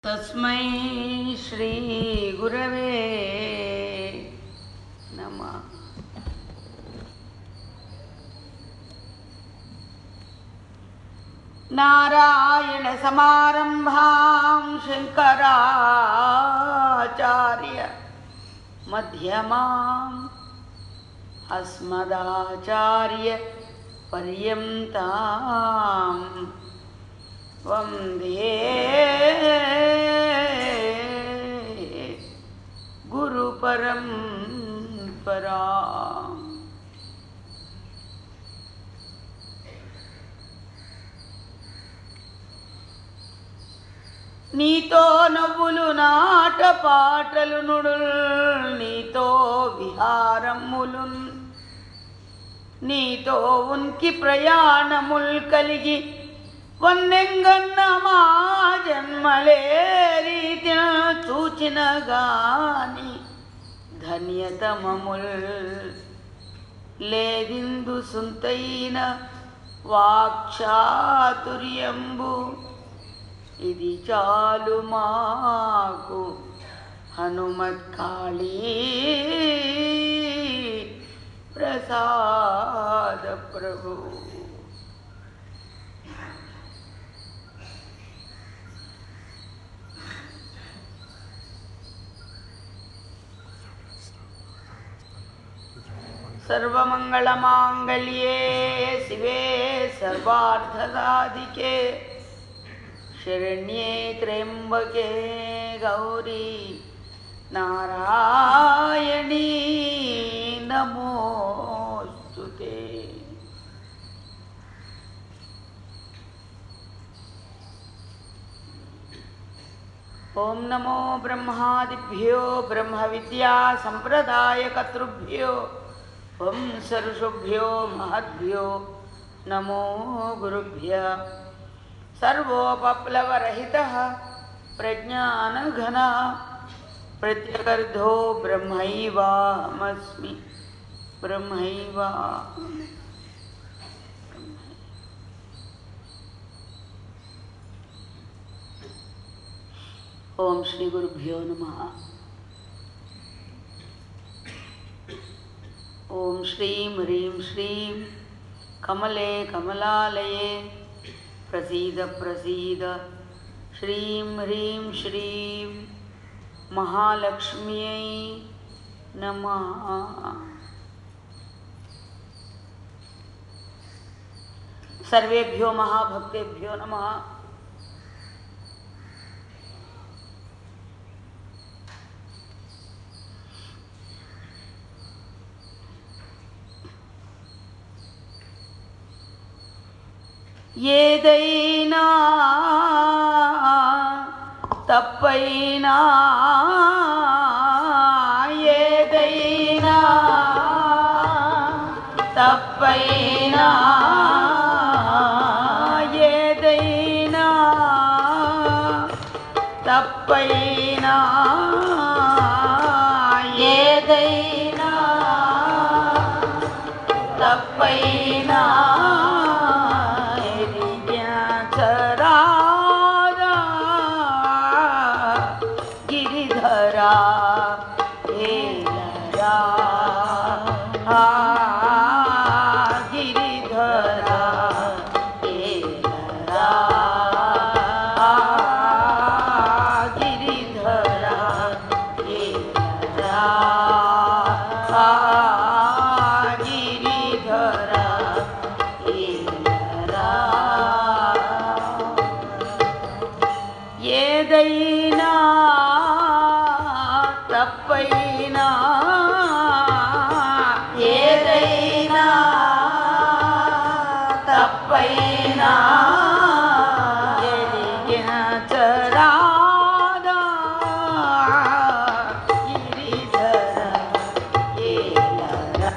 तस्मै श्री गुरवे नमः। नारायण समारंभां शंकराचार्य मध्यमाम् अस्मदाचार्य पर्यन्तां वंदे गुरुपरंपराम्। నీతో నవ్వులు నాట పాటలు నుడుల్ నీతో విహారములున్ నీతో ఉనికి ప్రయాణముల్ కలిగి వన్నెంగన్న మా జన్మలే రీతిన చూచిన గాని ధన్యతమముల్ లేదిందు సుంతైన వాక్చాతుర్యంబు ఇది చాలు మాకు హనుమత్ కాళీ ప్రసాద ప్రభు। सर्वमंगलमांगल्ये शिवे सर्वार्थसाधिके शरण्ये त्र्यंबके गौरी नारायणी नमोस्तुते। ओम नमो ब्रह्मादिभ्यो ब्रह्म विद्या संप्रदाय कर्तृभ्यो वंशऋषुभ्यो महद्भ्यो नमो गुरुभ्यः। सर्वोपप्लवरहितः प्रज्ञानघनः प्रत्यगर्धो ब्रह्मैवाहमस्मि ब्रह्मैवाहम्। ओम श्री गुरुभ्यो नमः। ओम श्रीं ह्रीं श्रीं कमले कमलालये प्रसीद प्रसीद श्रीं ह्रीं श्रीं महालक्ष्म्यै नमः। सर्वेभ्यो महाभक्तेभ्यो नमः। ఏదైనా తప్పైనా ఏదైనా తప్పైనా ఏదైనా తప్పైనా ఏదైనా తప్పైనా ఏదైనా తప్పైనా ఏదైనా తప్పైనా ఎరిగిన చరాదా గిరిధర ఏలరా।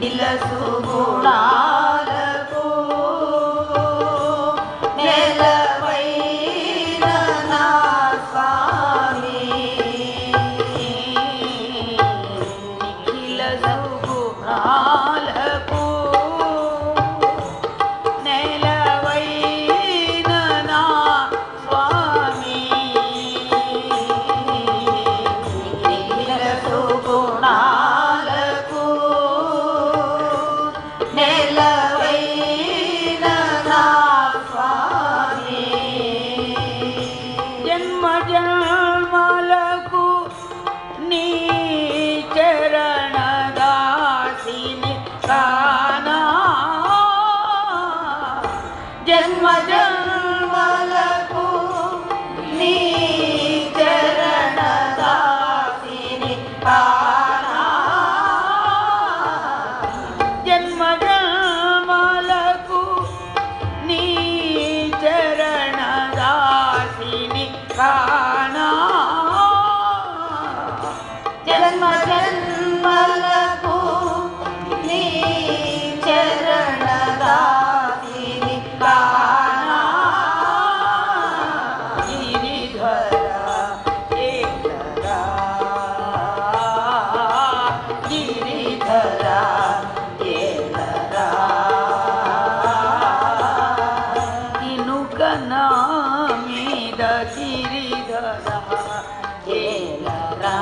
ఇలసు గుణాలకు నెలవైన నా స్వామి ఇలసు గుణాలకు నెలవైన నా స్వామి ఇలసు గుణాలకు నెలవైన నా స్వామి జన్మ జన్మలకు నీ చరణ దాసిని కానా జన్మ జన్మలకు నీ చరణ దాసిని కానా జన్మ జన్మలకు నీ చరణ దాసిని కానా జన్మ జన్మలకు నీ చరణ దాసిని కానా గిరిధర ఏలరా గిరిధర ఏలరా ఇనుక నా మీద గిరిధర ఏలరా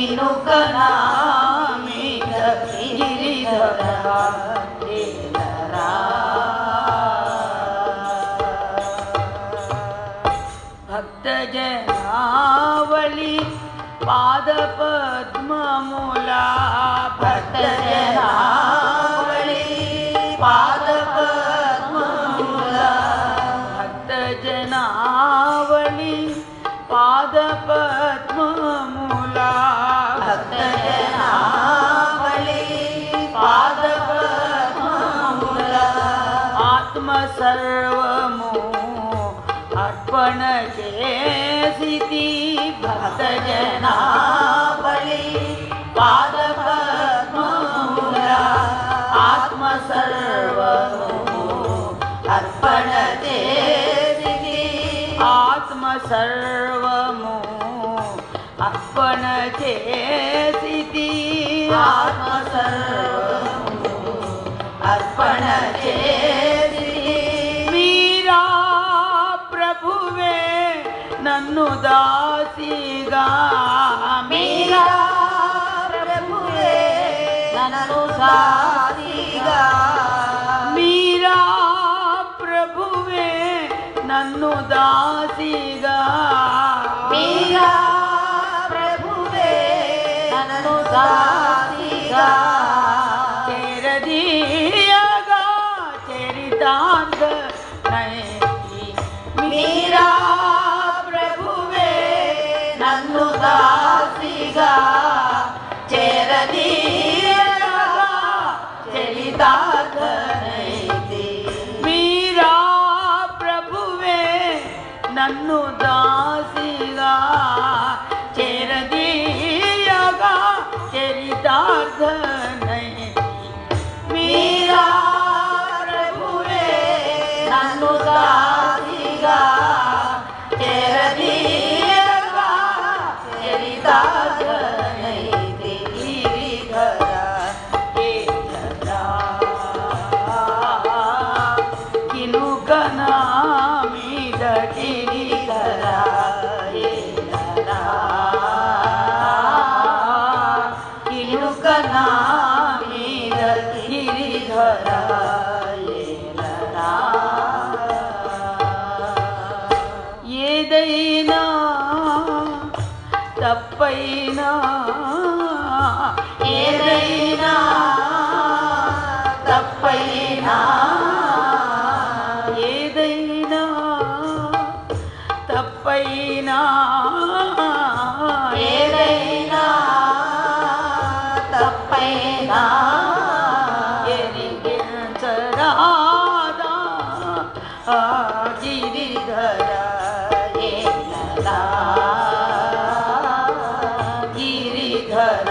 ఇనుక నా మీద గిరిధర ఏలరా భక్తజనావళి పాదపద్మములా భక్తజనావళి పాదపద్మములా భక్తజనావళి పాదపద్మములా భక్తజనావళి పాదపద్మములా ఆత్మ సర్వము అర్పణ చేసితి భక్తజనావళి పాదపద్మములా ఆత్మ సర్వము అర్పణ చేసితి ఆత్మ సర్వము అర్పణ చేసితి ఆత్మ సర్వము అర్పణ చేసితి మీరా ప్రభువే నన్ను దాసిగా మీరా ప్రభువే నన్ను దాసిగా మీరా ప్రభువే నన్ను దాసిగా మీరా ప్రభువే నన్ను దాసిగా చేరదీయగా చరితాంత నయకి మీరా ప్రభువే నన్ను దాసిగా చేరదీయగా చరితాంత నయకి మీరా ప్రభువే నన్ను దాసిగా చేరదీయగా చరితార్థనయతి మీరా ప్రభువే నన్ను దాసిగా చేరదీయగా చరితార్థనయతి గిరిధర ఏలరా కినుక నా మీద గిరిధర ఏలరా కినుక నా మీద గిరిధర ఏలరా ఏదైనా తప్పైనా ఏదైనా తప్పైనా ఏదైనా తప్పైనా ఏదైనా తప్పైనా ఎరిగించరాదా గిరిధర ఏలరా గిరిధర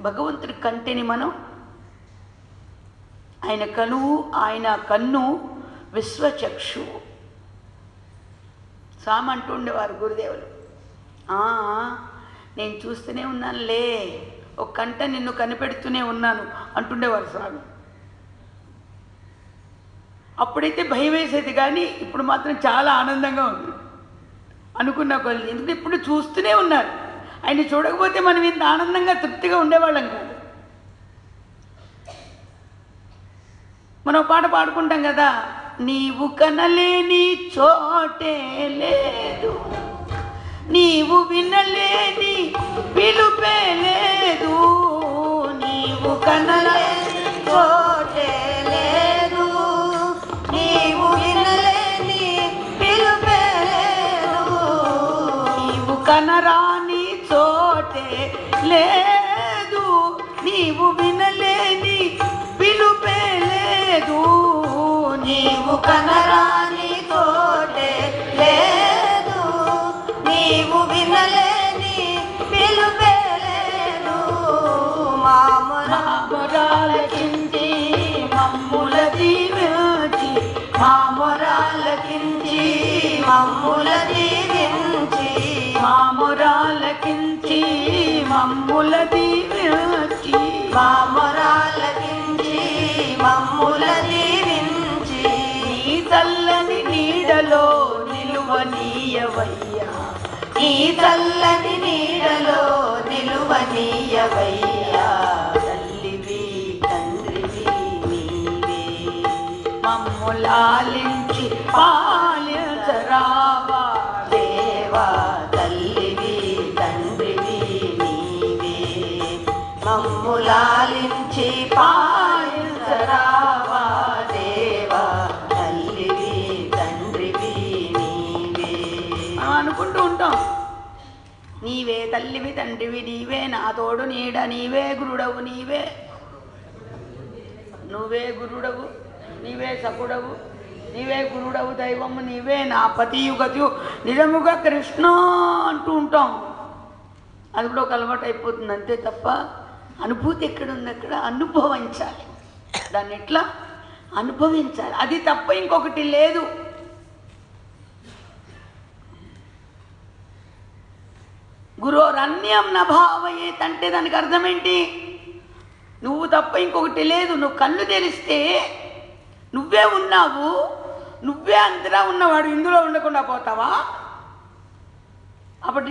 భగవంతుడి కంటిని మనం, ఆయన కనువు, ఆయన కన్ను విశ్వచక్షు. స్వామి అంటూ ఉండేవారు గురుదేవులు, నేను చూస్తూనే ఉన్నానులే, ఒక కంట నిన్ను కనిపెడుతూనే ఉన్నాను అంటుండేవారు స్వామి. అప్పుడైతే భయం వేసేది, కానీ ఇప్పుడు మాత్రం చాలా ఆనందంగా ఉంది అనుకున్న కొద్ది. ఎందుకంటే ఇప్పుడు చూస్తూనే ఉన్నారు. ఆయన చూడకపోతే మనం ఇంత ఆనందంగా తృప్తిగా ఉండేవాళ్ళం కాదు. మనం పాట పాడుకుంటాం కదా, నీవు కనలేని చోటే లేదు, నీవు వినలేని పిలుపే లేదు, నీవు కనలేని చోటే లేదు, నీవు వినలేని పిలుపే లేదు, నీవు కనరాని చోటే లేదు, నీవు వినలేని పిలుపే లేదు, నీవు కనరాని చోటే లేదు, నీవు వినలేని పిలుపే లేదు, మామరాలకించి మమ్ముల దీవించి, మామరాలకించి మమ్ముల దీవించి, మామరాలకించి మమ్ముల దీవించి, మామరాలకించి మమ్ముల దీవించి, నీ చల్లని నీడలో నిలువనీయవయ్యా, నీ చల్లని నీడలో నిలువనీయవయ్యా, తల్లివి తండ్రివి నీవే, మమ్ములాలించి పాలించరావా దేవా, తల్లివి తండ్రివి నీవే, మమ్ములాలించి పాలించరావా దేవా, తల్లివి తండ్రివి నీవే అనుకుంటూ ఉంటాం. నీవే తల్లివి తండ్రివి నీవే, నా తోడు నీడ నీవే, గురుడవు నీవే, నువ్వే గురుడవు, నీవే సకుడవు, నీవే గురుడవు, దైవము నీవే, నా పతియు గతియు నిజముగా కృష్ణ అంటూ ఉంటాం. అది కూడా ఒక అలవాటు అయిపోతుంది అంతే తప్ప అనుభూతి ఎక్కడుంది అక్కడ అనుభవించాలి. దాన్ని ఎట్లా అనుభవించాలి, అది తప్ప ఇంకొకటి లేదు. గురోరన్యం నభావయేత్ అంటే దానికి అర్థం ఏంటి? నువ్వు తప్ప ఇంకొకటి లేదు. నువ్వు కళ్ళు తెరిస్తే నువ్వే ఉన్నావు, నువ్వే అంతటా ఉన్నవాడు, ఇందులో ఉండకుండా పోతావా? అప్పుడు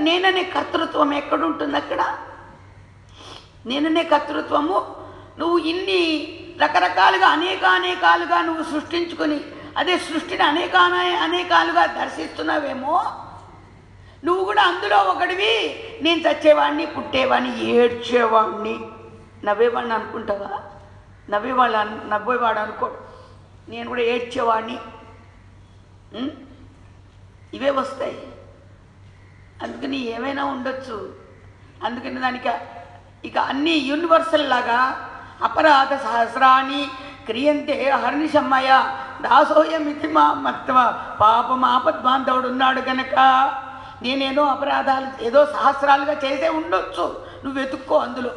నేననే కర్తృత్వం ఎక్కడుంటుంది అక్కడ? నేననే కర్తృత్వము నువ్వు ఇన్ని రకరకాలుగా అనేకాలుగా నువ్వు సృష్టించుకొని అదే సృష్టిని అనేకాలుగా దర్శిస్తున్నావేమో. నువ్వు కూడా అందులో ఒకటివి. నేను చచ్చేవాడిని, పుట్టేవాడిని, ఏడ్చేవాడిని, నవ్వేవాడిని అనుకుంటావా? నవ్వేవాడు అనుకోడు. నేను కూడా ఏడ్చేవాడిని, ఇవే వస్తాయి. అందుకని ఏమైనా ఉండొచ్చు. అందుకని దానికి ఇక అన్నీ యూనివర్సల్ లాగా అపరాధ సహస్రాన్ని క్రియంతే హర్నిశమ్మయ దాసోయమితి మా మత్వ పాపం ఆపద్బాంధవుడు ఉన్నాడు కనుక నేనేదో అపరాధాలు ఏదో సహస్రాలుగా చేసే ఉండొచ్చు. నువ్వు వెతుక్కో, అందులో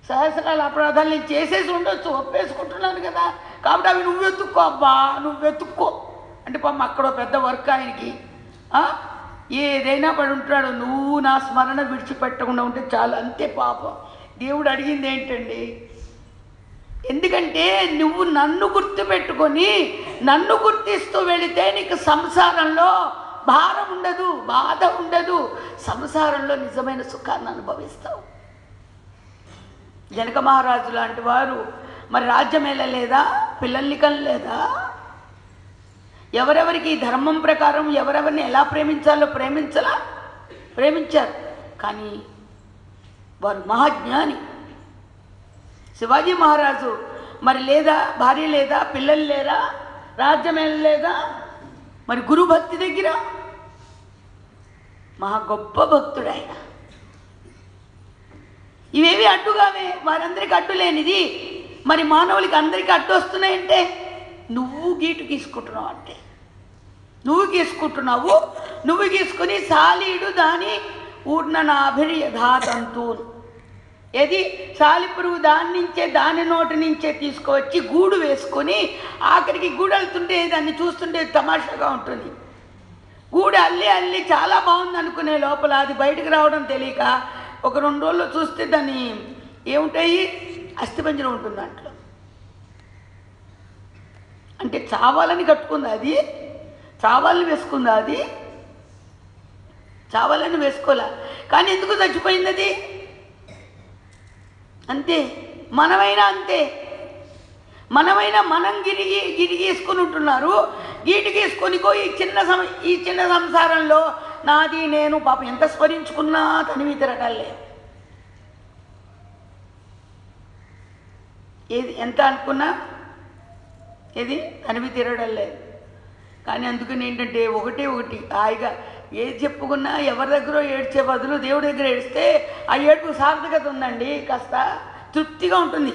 సహస్రాల అపరాధాలు నేను చేసేసి ఉండొచ్చు, ఒప్పేసుకుంటున్నాను కదా. కాబట్టి అవి నువ్వు వెతుక్కో, అబ్బా నువ్వు వెతుక్కో అంటే పాపం అక్కడో పెద్ద వర్క్ ఆయనకి. ఏదైనా పడి ఉంటాడు. నువ్వు నా స్మరణ విడిచిపెట్టకుండా ఉంటే చాలు, అంతే. పాపం దేవుడు అడిగింది ఏంటండి? ఎందుకంటే నువ్వు నన్ను గుర్తుపెట్టుకొని నన్ను గుర్తిస్తూ వెళితే నీకు సంసారంలో భారం ఉండదు, బాధ ఉండదు, సంసారంలో నిజమైన సుఖాన్ని అనుభవిస్తావు. జనక మహారాజు లాంటి వారు మరి రాజ్యం వెళ్ళలేదా? పిల్లల్ని కనలేదా? ఎవరెవరికి ధర్మం ప్రకారం ఎవరెవరిని ఎలా ప్రేమించాలో ప్రేమించారు. కానీ వారు మహాజ్ఞాని. శివాజీ మహారాజు మరి లేదా, భార్య లేదా, పిల్లలు లేరా, రాజ్యం వెళ్ళలేదా? మరి గురు భక్తి దగ్గర మహా గొప్ప భక్తుడు ఆయన. ఇవేవి అడ్డుగావే, వారందరికీ అడ్డు లేనిది మరి మానవులకి అందరికీ అడ్డు వస్తున్నాయంటే నువ్వు గీసుకుంటున్నావు. అంటే నువ్వు గీసుకుని సాలీడు దాని ఊర్ణనాభిర్యథాతంతూన్. ఏది సాలిపురుగు దాని నోటి నుంచే తీసుకువచ్చి గూడు వేసుకొని ఆఖరికి గూడు వెళ్తుంటే దాన్ని చూస్తుంటే తమాషాగా ఉంటుంది. గూడు అల్లి చాలా బాగుంది అనుకునే లోపల అది బయటకు రావడం తెలియక ఒక 2 రోజుల్లో చూస్తే దాన్ని ఏముంటాయి, అస్థిపంజరం ఉంటుంది దాంట్లో. అంటే చావాలని కట్టుకుందా అది, చావాలని వేసుకుందా అది, చావాలని వేసుకోలే. కానీ ఎందుకు చచ్చిపోయింది అది? అంతే. మనమైనా అంతే. మనం గిరిగేసుకొని ఉంటున్నారు. గీటుగేసుకొనికో ఈ చిన్న సంసారంలో నాది నేను పాపం ఎంత స్మరించుకున్నా తనివి తిరగలే. ఏది ఎంత అనుకున్నా ఏది తనివి తిరగడం లేదు. కానీ అందుకని ఏంటంటే ఒకటి హాయిగా ఏది చెప్పుకున్నా ఎవరి దగ్గర ఏడ్చే బదులు దేవుడి దగ్గర ఏడిస్తే ఆ ఏడుపు సార్థకత ఉందండి, కాస్త తృప్తిగా ఉంటుంది.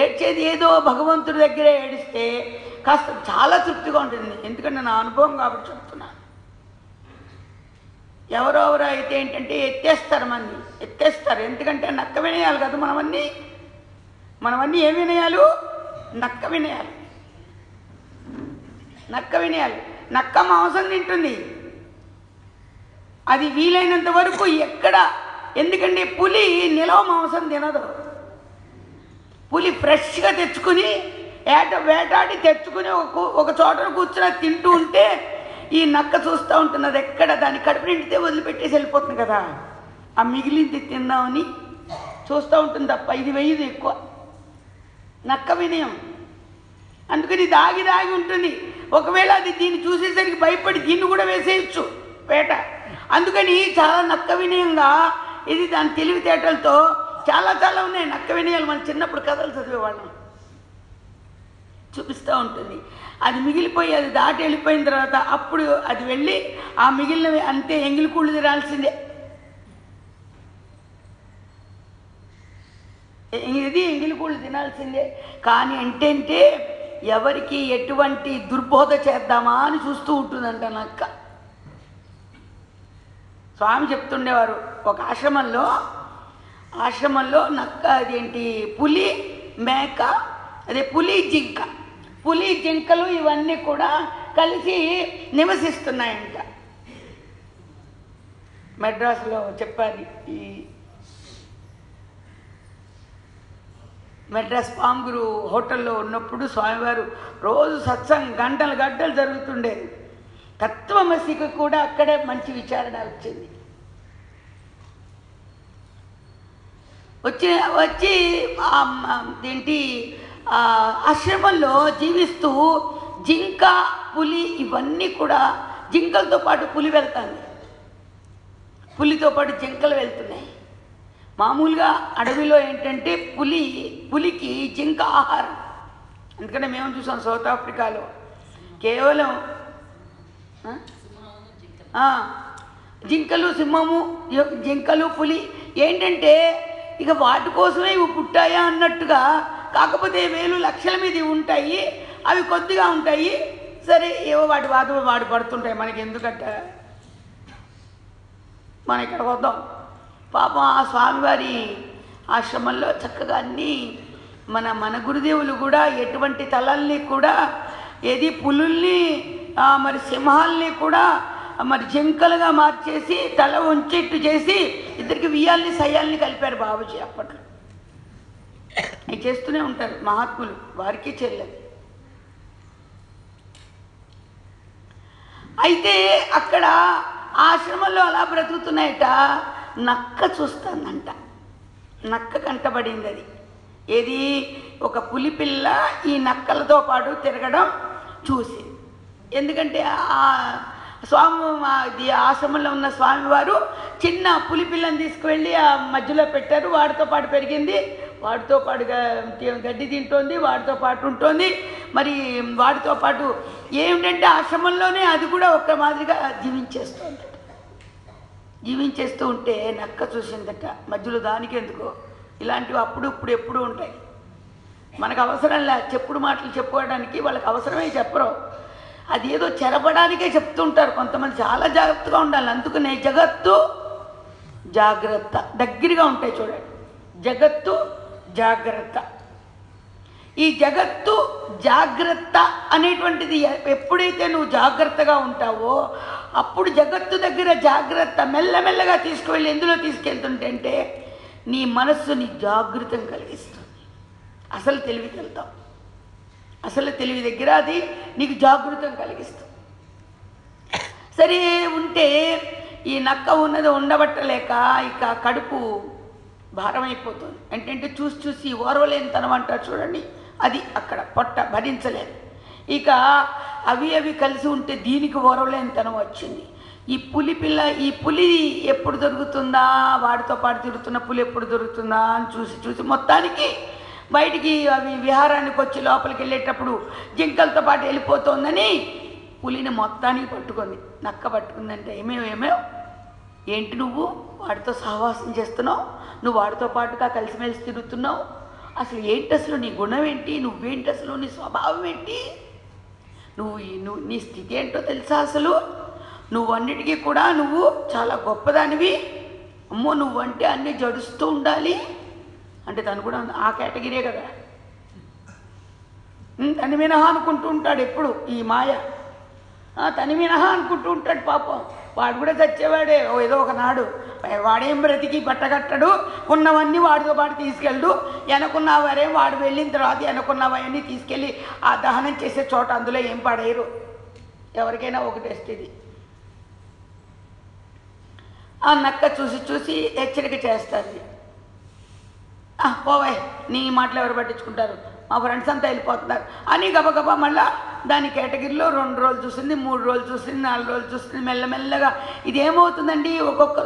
ఏడ్చేది ఏదో భగవంతుడి దగ్గర ఏడిస్తే కాస్త చాలా తృప్తిగా ఉంటుంది. ఎందుకంటే నా అనుభవం కాబట్టి చెప్తున్నాను. ఎవరెవరో అయితే ఏంటంటే ఎత్తేస్తారు. ఎందుకంటే నక్క వినయాలు కదా మనమన్నీ ఏం వినయాలు? నక్క వినయాలు. నక్క మాంసం తింటుంది. అది వీలైనంత వరకు ఎక్కడ, ఎందుకంటే పులి నిలవ మాంసం తినదు. పులి ఫ్రెష్గా తెచ్చుకుని వేటాడి తెచ్చుకుని ఒక చోటను కూర్చుని తింటూ ఉంటే ఈ నక్క చూస్తూ ఉంటుంది. అది ఎక్కడ దాని కడుపు నిండితే వదిలిపెట్టేసి వెళ్ళిపోతుంది కదా, ఆ మిగిలింది తిందామని చూస్తూ ఉంటుంది తప్ప ఇది వేయదు ఎక్కువ. నక్క వినయం. అందుకని దాగి ఉంటుంది. ఒకవేళ అది దీన్ని చూసేసరికి భయపడి దీన్ని కూడా వేసేయచ్చు వేట. అందుకని చాలా నక్క వినయంగా ఇది దాని తెలివితేటలతో చాలా ఉన్నాయి నక్క వినయాలు. మనం చిన్నప్పుడు కథలు చదివేవాళ్ళం, చూపిస్తూ ఉంటుంది. అది మిగిలిపోయి అది దాటి వెళ్ళిపోయిన తర్వాత అప్పుడు అది వెళ్ళి ఆ మిగిలినవి అంతే ఎంగిలి కూళ్ళు తినాల్సిందే. ఇది ఎంగిలి కూళ్ళు తినాల్సిందే. కానీ అంటే ఎవరికి ఎటువంటి దుర్బోధ చేద్దామా అని చూస్తూ ఉంటుందంట నక్క. స్వామి చెప్తుండేవారు ఒక ఆశ్రమంలో నక్క అదేంటి పులి మేక అదే పులి జింకలు ఇవన్నీ కూడా కలిసి నివసిస్తున్నాయంట. మెడ్రాస్లో చెప్పారు. ఈ మెడ్రాస్ పాంగురు హోటల్లో ఉన్నప్పుడు స్వామివారు రోజు సత్సంగం గంటలు జరుగుతుండేది. తత్వమసికి కూడా అక్కడే మంచి విచారణ వచ్చింది. వచ్చి ఏంటి ఆశ్రమంలో జీవిస్తూ జింక పులి ఇవన్నీ కూడా, జింకలతో పాటు పులి వెళ్తుంది, పులితో పాటు జింకలు వెళ్తున్నాయి. మామూలుగా అడవిలో ఏంటంటే పులికి జింక ఆహారం. ఎందుకంటే మేము చూసాం సౌత్ ఆఫ్రికాలో కేవలం జింకలు సింహము జింకలు పులి ఏంటంటే ఇక వాటి కోసమే ఇవి పుట్టాయా అన్నట్టుగా, కాకపోతే వేలు లక్షల మీద ఉంటాయి, అవి కొద్దిగా ఉంటాయి. సరే ఏవో వాటి వాడు పడుతుంటాయి, మనకి ఎందుకంటే మనం ఇక్కడికి వద్దాం. పాపం ఆ స్వామివారి ఆశ్రమంలో చక్కగా అన్నీ మన గురుదేవులు కూడా ఎటువంటి తలల్ని కూడా ఏది పులుల్ని మరి సింహాల్ని కూడా మరి జింకలుగా మార్చేసి తల ఉంచేట్టు చేసి ఇద్దరికి వియ్యాల్ని సయ్యాల్ని కలిపారు బాబుజీ. అప్పట్లో అవి చేస్తూనే ఉంటారు మహాత్ములు, వారికి చెల్లెది. అయితే అక్కడ ఆశ్రమంలో అలా బ్రతుకుతున్నాయట. నక్క చూస్తుందంట, నక్క కంటబడింది. అది ఏది ఒక పులి పిల్ల ఈ నక్కలతో పాటు తిరగడం చూసి, ఎందుకంటే ఆ స్వామి ఆశ్రమంలో ఉన్న స్వామివారు చిన్న పులి పిల్లని తీసుకువెళ్ళి ఆ మధ్యలో పెట్టారు. వాడితో పాటు పెరిగింది, వాడితో పాటుగా గడ్డి తింటోంది, వాడితో పాటు ఉంటుంది. మరి వాడితో పాటు ఏమిటంటే ఆశ్రమంలోనే అది కూడా ఒక మాదిరిగా జీవించేస్తూ ఉంటే నక్క చూసిందట. మధ్యలో దానికి ఎందుకో ఇలాంటివి అప్పుడు ఇప్పుడు ఎప్పుడు ఉంటాయి. మనకు అవసరం లే చెప్పుడు మాటలు చెప్పుకోవడానికి, వాళ్ళకి అవసరమే చెప్పరు. అది ఏదో చెరపడానికే చెప్తుంటారు కొంతమంది. చాలా జాగ్రత్తగా ఉండాలి. అందుకనే జగత్తు జాగ్రత్త దగ్గరగా ఉంటాయి చూడండి. జగత్తు జాగ్రత్త. ఈ జగత్తు జాగ్రత్త అనేటువంటిది ఎప్పుడైతే నువ్వు జాగ్రత్తగా ఉంటావో అప్పుడు జగత్తు దగ్గర జాగ్రత్త మెల్లమెల్లగా తీసుకువెళ్ళి ఎందులో తీసుకెళ్తుంటే నీ మనస్సుని జాగృతం కలిగిస్తుంది. అసలు తెలివికి వెళ్తావు. అసలు తెలివి దగ్గర అది నీకు జాగృతం కలిగిస్తుంది. సరే ఉంటే ఈ నక్క ఉన్నది ఉండబట్టలేక ఇక కడుపు భారమైపోతుంది. ఏంటంటే చూసి చూసి ఓర్వలేనితనం అంటారు చూడండి, అది అక్కడ పొట్ట భరించలేదు. ఇక అవి కలిసి ఉంటే దీనికి ఓర్వలేనితనం వచ్చింది. ఈ పులి ఎప్పుడు దొరుకుతుందా, వాడితో పాటు తిరుగుతున్న పులి ఎప్పుడు దొరుకుతుందా అని చూసి మొత్తానికి బయటికి అవి విహారానికి వచ్చి లోపలికి వెళ్ళేటప్పుడు జింకలతో పాటు వెళ్ళిపోతుందని పులిని మొత్తానికి పట్టుకుంది. నక్క పట్టుకుందంటే ఏమేమో ఏంటి నువ్వు వాడితో సహవాసం చేస్తున్నావు, నువ్వు వాడితో పాటుగా కలిసిమెలిసి తిరుగుతున్నావు, అసలు ఏంటి, అసలు నీ గుణం ఏంటి, నువ్వేంటి, అసలు నీ స్వభావం ఏంటి, నువ్వు నీ స్థితి ఏంటో తెలుసా, అసలు నువ్వన్నిటికీ కూడా నువ్వు చాలా గొప్పదానివి, అమ్మో నువ్వంటే అన్నీ జడుస్తూ ఉండాలి అంటే తను కూడా ఆ కేటగిరీ కదా. తని మినహా అనుకుంటూ ఉంటాడు ఎప్పుడు ఈ మాయ, తని మినహా అనుకుంటూ ఉంటాడు. పాపం వాడు కూడా చచ్చేవాడే ఏదో ఒకనాడు. వాడేం బ్రతికి బట్టగట్టడు, ఉన్నవన్నీ వాడితో పాటు తీసుకెళ్ళడు. వెనకున్నవారే వాడు వెళ్ళిన తర్వాత వెనకున్నవన్నీ తీసుకెళ్ళి ఆ దహనం చేసే చోట అందులో ఏం పడేయరు. ఎవరికైనా ఒక టెస్ట్ ఇది. ఆ నక్క చూసి హెచ్చరిక చేస్తుంది. పోవాయి, నీ మాటలు ఎవరు పట్టించుకుంటారు, మా ఫ్రెండ్స్ అంతా వెళ్ళిపోతున్నారు అని గబగబా మళ్ళా దాని కేటగిరీలో 2 రోజులు చూసింది, 3 రోజులు చూసింది, 4 రోజులు చూసింది. మెల్లమెల్లగా ఇది ఏమవుతుందండి, ఒక్కొక్క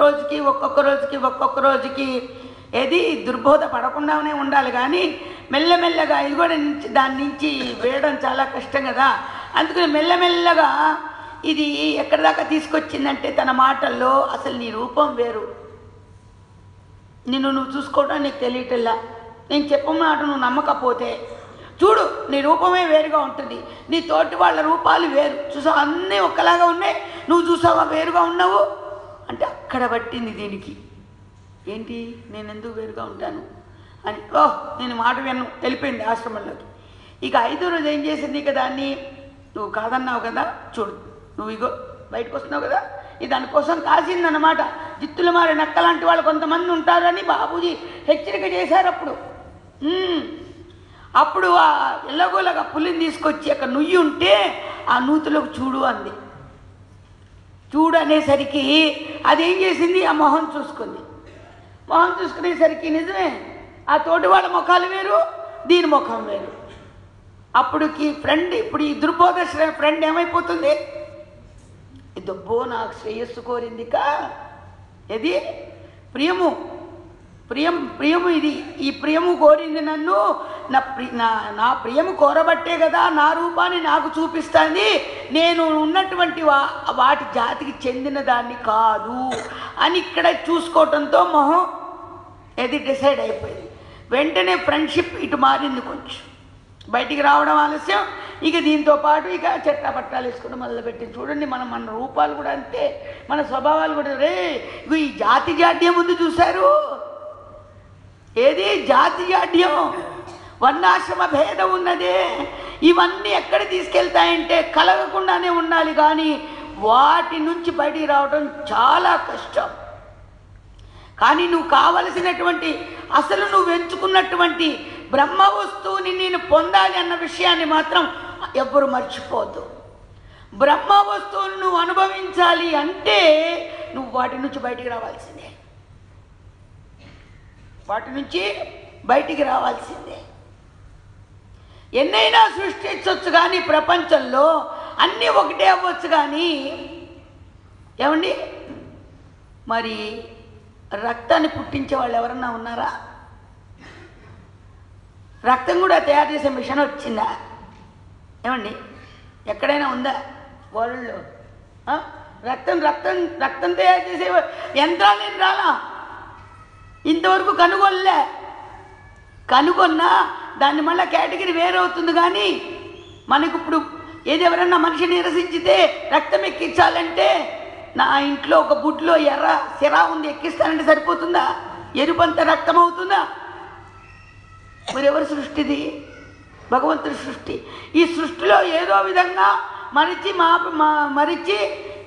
రోజుకి ఏది దుర్బోధ పడకుండానే ఉండాలి. కానీ మెల్లమెల్లగా ఇది కూడా దాని నుంచి వేయడం చాలా కష్టం కదా. అందుకని మెల్లమెల్లగా ఇది ఎక్కడి దాకా తీసుకొచ్చిందంటే తన మాటల్లో అసలు నీ రూపం వేరు, నువ్వు చూసుకోవడం నీకు తెలియటల్లా, నేను చెప్పమాట నువ్వు నమ్మకపోతే చూడు నీ రూపమే వేరుగా ఉంటుంది, నీ తోటి వాళ్ళ రూపాలు వేరు, చూసావు అన్నీ ఒక్కలాగా ఉన్నాయి, నువ్వు చూసావా వేరుగా ఉన్నావు అంటే అక్కడ పట్టింది దీనికి. ఏంటి నేను ఎందుకు వేరుగా ఉంటాను అని నేను మాట విన్ను వెళ్ళిపోయింది ఆశ్రమంలోకి. ఇక 5వ రోజు ఏం చేసింది, ఇక దాన్ని నువ్వు కాదన్నావు కదా, చూడు నువ్వు ఇగో బయటకు వస్తున్నావు కదా, ఇది దానికోసం కాసిందన్నమాట. జిత్తులు మారి నక్కలాంటి వాళ్ళు కొంతమంది ఉంటారని బాబూజీ హెచ్చరిక చేశారు. అప్పుడు ఆ ఎల్లగోలగా పులిని తీసుకొచ్చి అక్కడ నుయ్యి ఉంటే ఆ నూతులోకి చూడు అంది. చూడు అనేసరికి అదేం చేసింది, ఆ మొహం చూసుకుంది. మొహం చూసుకునేసరికి నిజమే ఆ తోటి వాళ్ళ ముఖాలు వేరు, దీని ముఖం వేరు. అప్పుడుకి ఫ్రెండ్, ఇప్పుడు ఈ దుర్బోధ ఫ్రెండ్ ఏమైపోతుంది, ఇదబ్బో నాకు శ్రేయస్సు కోరిందిక, ఇది ప్రియము ఇది, ఈ ప్రియము కోరింది నన్ను, నా ప్రియము కోరబట్టే కదా నా రూపాన్ని నాకు చూపిస్తుంది, నేను ఉన్నటువంటి వాటి జాతికి చెందిన దాన్ని కాదు అని ఇక్కడ చూసుకోవటంతో మొహం ఇది డిసైడ్ అయిపోయింది. వెంటనే ఫ్రెండ్షిప్ ఇటు మారింది, కొంచెం బయటికి రావడం ఆలస్యం. ఇక దీంతో పాటు ఇక చెట్ట పట్టాలు వేసుకుని మొదలుపెట్టి చూడండి, మన రూపాలు కూడా అంతే, మన స్వభావాలు కూడా. ఈ జాతి జాడ్యం ముందు చూశారు, ఏది జాతి జాడ్యం, వర్ణాశ్రమ భేదం ఉన్నదే, ఇవన్నీ ఎక్కడ తీసుకెళ్తాయంటే కలగకుండానే ఉండాలి, కానీ వాటి నుంచి బయటికి రావడం చాలా కష్టం. కానీ నువ్వు కావలసినటువంటి అసలు నువ్వు ఎంచుకున్నటువంటి బ్రహ్మ వస్తువుని నేను పొందాలి అన్న విషయాన్ని మాత్రం ఎవ్వరు మర్చిపోద్దు. బ్రహ్మ వస్తువును నువ్వు అనుభవించాలి అంటే నువ్వు వాటి నుంచి బయటికి రావాల్సిందే, వాటి నుంచి బయటికి రావాల్సిందే. ఎన్నైనా సృష్టించవచ్చు కానీ ప్రపంచంలో అన్నీ ఒకటే అవ్వచ్చు, కానీ ఏమండి మరి రక్తాన్ని పుట్టించే వాళ్ళు ఎవరన్నా ఉన్నారా? రక్తం కూడా తయారు చేసే మిషన్ వచ్చిందా? ఏమండి ఎక్కడైనా ఉందా వరల్డ్లో? రక్తం తయారు చేసే యంత్రాలు ఏం రాలా, ఇంతవరకు కనుగొన్నా దాన్ని మళ్ళీ కేటగిరీ వేరవుతుంది. కానీ మనకు ఇప్పుడు ఏది ఎవరన్నా మనిషి నిరసించితే రక్తం ఎక్కించాలంటే నా ఇంట్లో ఒక బుడ్లో ఎర్ర సిరా ఉంది, ఎక్కిస్తానంటే సరిపోతుందా? ఎరుపంత రక్తం అవుతుందా? మరి ఎవరి సృష్టిది? భగవంతుడి సృష్టి. ఈ సృష్టిలో ఏదో విధంగా మరిచి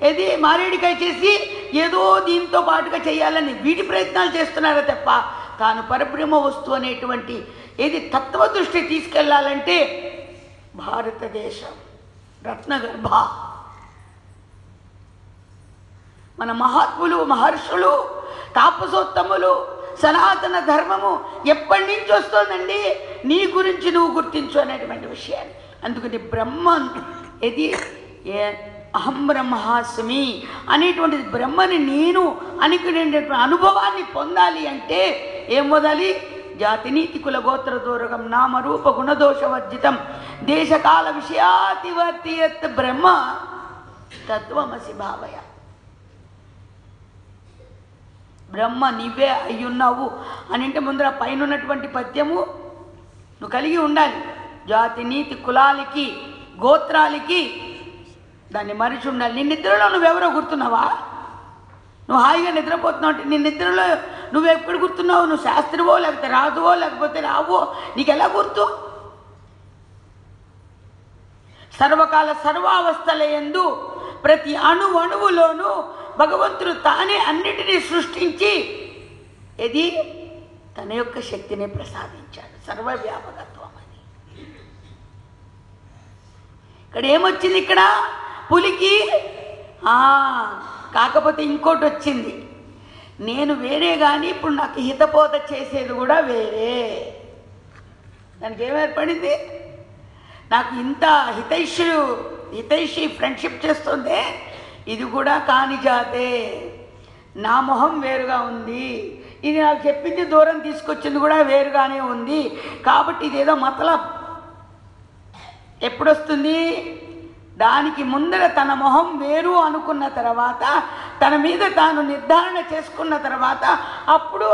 ఏది మారేడికాయ చేసి ఏదో దీంతో పాటుగా చేయాలని వీటి ప్రయత్నాలు చేస్తున్నారా తప్ప తాను పరబ్రహ్మ వస్తువు అనేటువంటి ఏది తత్వ దృష్టి తీసుకెళ్లాలంటే భారతదేశం రత్నగర్భ. మన మహాత్ములు, మహర్షులు, తాపసోత్తములు, సనాతన ధర్మము ఎప్పటి నుంచి వస్తుందండి? నీ గురించి నువ్వు గుర్తించు అనేటువంటి విషయాన్ని. అందుకని బ్రహ్మ ఇది అహం బ్రహ్మాస్మి అనేటువంటిది, బ్రహ్మని నేను అనుకునేటువంటి అనుభవాన్ని పొందాలి అంటే ఏం పొందాలి? జాతినీతి కుల గోత్ర దూరగం నామరూప గుణదోషవర్జితం దేశకాల విషయాతివర్తియత్ బ్రహ్మ తత్వమసి భావయ. బ్రహ్మ నీవే అయ్యున్నావు అని అంటే ముందర పైన ఉన్నటువంటి పద్యము నువ్వు కలిగి ఉండాలి. జాతి నీతి కులాలకి గోత్రాలకి దాన్ని మరిచి ఉండాలి. నీ నిద్రలో నువ్వెవరో గుర్తున్నావా? నువ్వు హాయిగా నిద్రపోతున్నావు అంటే నీ నిద్రలో నువ్వు ఎప్పుడు గుర్తున్నావు? నువ్వు శాస్త్రివో లేకపోతే రాజువో లేకపోతే రావో నీకు ఎలా గుర్తు? సర్వకాల సర్వావస్థల యందు ప్రతి అణువులోనూ భగవంతుడు తానే అన్నిటినీ సృష్టించి ఇది తన యొక్క శక్తిని ప్రసాదించాడు. సర్వవ్యాపకత్వం అని. ఇక్కడ ఏమొచ్చింది? ఇక్కడ పులికి కాకపోతే ఇంకోటి వచ్చింది. నేను వేరే కానీ ఇప్పుడు నాకు హితబోధ చేసేది కూడా వేరే. దానికి ఏమేర్పడింది? నాకు ఇంత హితైషి ఫ్రెండ్షిప్ చేస్తుంది, ఇది కూడా కాని జాతే. నా మొహం వేరుగా ఉంది, ఇది నాకు చెప్పింది దూరం తీసుకొచ్చింది కూడా వేరుగానే ఉంది. కాబట్టి ఇదేదో మతలబ్. ఎప్పుడొస్తుంది? దానికి ముందర తన మొహం వేరు అనుకున్న తర్వాత, తన మీద తాను నిర్ధారణ చేసుకున్న తర్వాత అప్పుడు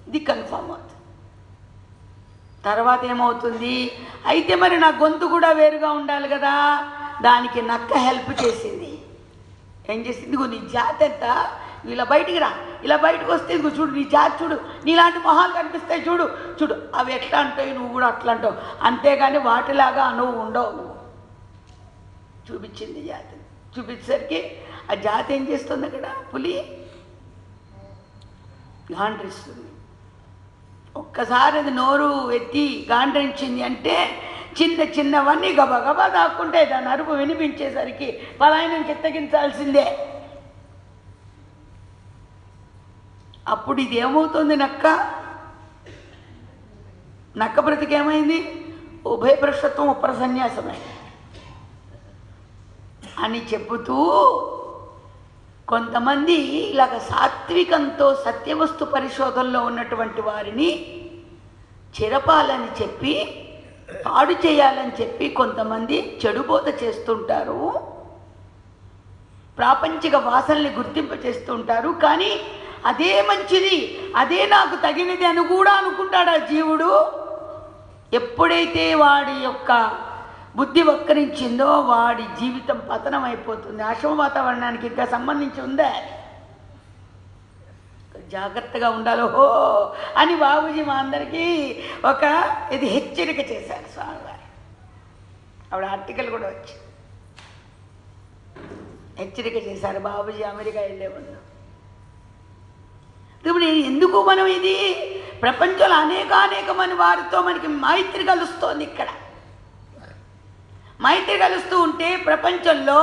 ఇది కన్ఫర్మ్ అవుతుంది. తర్వాత ఏమవుతుంది? అయితే మరి నా గొంతు కూడా వేరుగా ఉండాలి కదా. దానికి నక్క హెల్ప్ చేసింది. ఏం చేసింది? నీ జాతి ఎంత, ఇలా బయటికి రా, ఇలా బయటకు వస్తే చూడు నీ జాతి, చూడు నీలాంటి మొహాలు కనిపిస్తాయి, చూడు చూడు అవి ఎట్లా అంటాయి, నువ్వు కూడా అట్లా అంటావు. అంతేగాని వాటిలాగా నువ్వు ఉండవు. నువ్వు చూపించింది జాతిని. చూపించేసరికి ఆ జాతి ఏం చేస్తుంది? అక్కడ పులి గాండ్రిస్తుంది. ఒక్కసారి అది నోరు ఎత్తి గాండ్రించింది అంటే చిన్నవన్నీ గబగబా దాక్కుంటే దాని అరుపు వినిపించేసరికి పలాయనం చిత్తగించాల్సిందే. అప్పుడు ఇది ఏమవుతుంది? నక్క బ్రతికేమైంది? ఉభయభ్రష్టత్వం ఉపరసన్యాసమే అని చెబుతూ కొంతమంది ఇలాగ సాత్వికంతో సత్యవస్తు పరిశోధనలో ఉన్నటువంటి వారిని చెరపాలని చెప్పి, పాడు చేయాలని చెప్పి కొంతమంది చెడుబోధ చేస్తుంటారు. ప్రాపంచిక వాసనల్ని గుర్తింప చేస్తుంటారు. కానీ అదే మంచిది, అదే నాకు తగినది అని కూడా అనుకుంటాడు ఆ జీవుడు. ఎప్పుడైతే వాడి యొక్క బుద్ధి వక్రించిందో వాడి జీవితం పతనం అయిపోతుంది. ఆశ్రమ వాతావరణానికి ఇంకా సంబంధించి ఉందా? జాగ్రత్తగా ఉండాలో హో అని బాబూజీ మా అందరికీ ఇది హెచ్చరిక చేశారు స్వామివారు. ఆవిడ ఆర్టికల్ కూడా వచ్చి హెచ్చరిక చేశారు బాబూజీ అమెరికా వెళ్ళే ముందు. ఇప్పుడు ఎందుకు మనం ఇది ప్రపంచంలో అనేకమైన వారితో మనకి మైత్రి కలుస్తోంది. ఇక్కడ మైత్రి కలుస్తూ ఉంటే ప్రపంచంలో